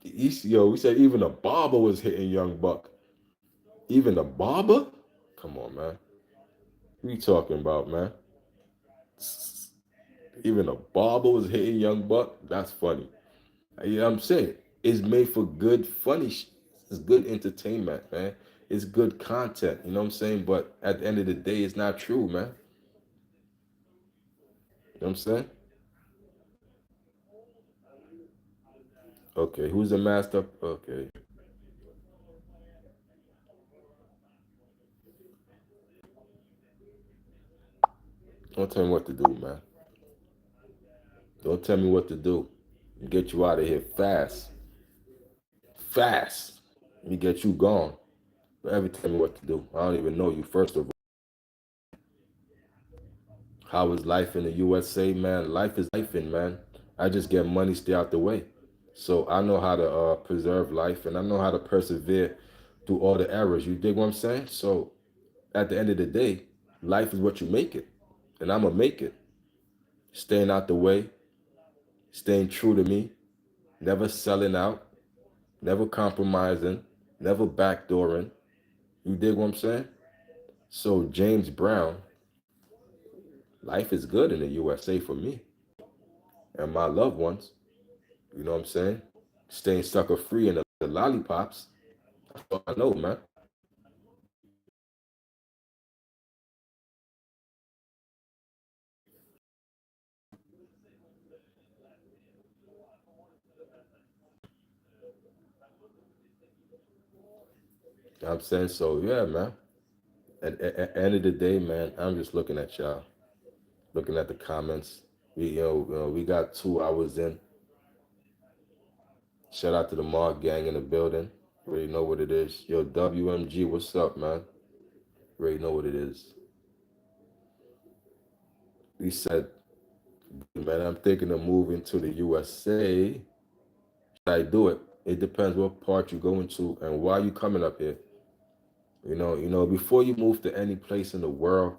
we said even the barber was hitting Young Buck. Even the barber? Come on, man. What you talking about, man? Even the barber was hitting Young Buck? That's funny. You know what I'm saying? It's made for good, funny. It's good entertainment, man. It's good content. You know what I'm saying? But at the end of the day, it's not true, man. You know what I'm saying? Okay, who's the master? Okay, don't tell me what to do, man. Don't tell me what to do. Get you out of here fast, fast. Let me get you gone. Don't ever tell me what to do. I don't even know you. First of all, how is life in the USA, man? Life is life, in man. I just get money, stay out the way. So I know how to preserve life, and I know how to persevere through all the errors. You dig what I'm saying? So at the end of the day, life is what you make it, and I'm gonna make it. Staying out the way, staying true to me, never selling out, never compromising, never backdooring. You dig what I'm saying? So James Brown, life is good in the USA for me and my loved ones. You know what I'm saying? Staying sucker free in the lollipops. That's all I know, man. You know what I'm saying? So yeah, man. At the end of the day, man, I'm just looking at y'all, looking at the comments. We got 2 hours in. Shout out to the Mark gang in the building. Already know what it is. Yo, WMG, what's up, man? Already know what it is. He said, man, I'm thinking of moving to the USA. Should I do it? It depends what part you're going to and why you coming up here. Before you move to any place in the world,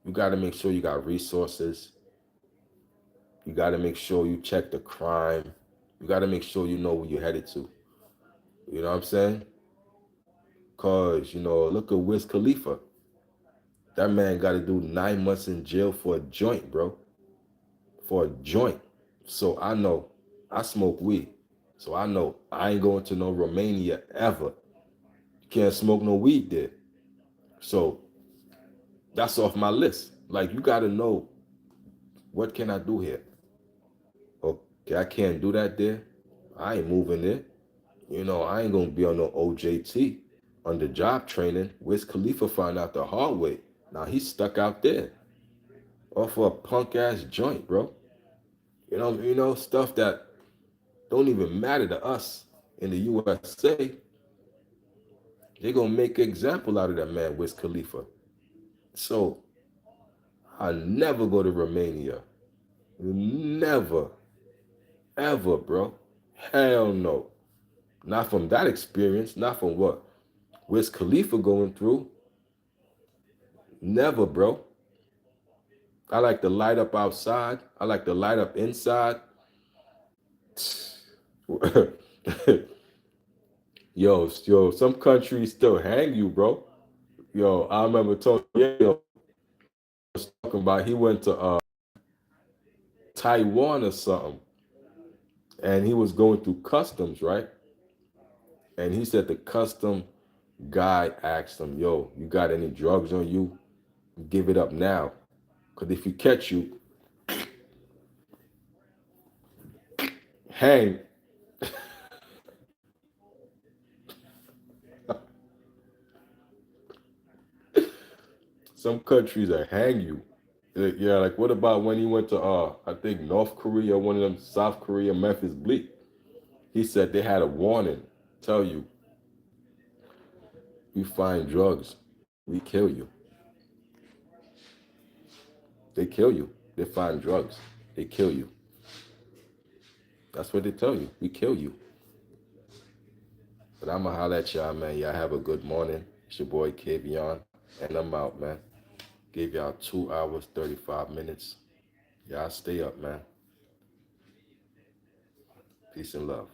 you got to make sure you got resources. You got to make sure you check the crime. You got to make sure you know where you're headed to. You know what I'm saying? Cause look at Wiz Khalifa. That man got to do 9 months in jail for a joint, bro. For a joint. So I know I smoke weed. So I know I ain't going to no Romania ever. You can't smoke no weed there. So that's off my list. Like you got to know what can I do here. Okay, I can't do that there. I ain't moving there. I ain't gonna be on no OJT on the job training. Wiz Khalifa found out the hard way. Now he's stuck out there off of a punk ass joint, bro. Stuff that don't even matter to us in the USA. They're gonna make an example out of that man, Wiz Khalifa. So I never go to Romania. Never, ever, bro. Hell no. Not from that experience. Not from what Wiz Khalifa going through. Never, bro. I like to light up outside. I like to light up inside. Yo, some countries still hang you, bro. Yo, I remember talking about he went to Taiwan or something, and he was going through customs, right? And he said the custom guy asked him, "Yo, you got any drugs on you? Give it up now, because if you catch you, hang." Some countries are hang you. Yeah, like what about when he went to I think North Korea, one of them South Korea, Memphis Bleak. He said they had a warning. Tell you, you find drugs, we kill you. They kill you. They find drugs, they kill you. That's what they tell you. We kill you. But I'ma holler at y'all, man. Y'all have a good morning. It's your boy Kavion. And I'm out, man. Gave y'all 2 hours, 35 minutes. Y'all stay up, man. Peace and love.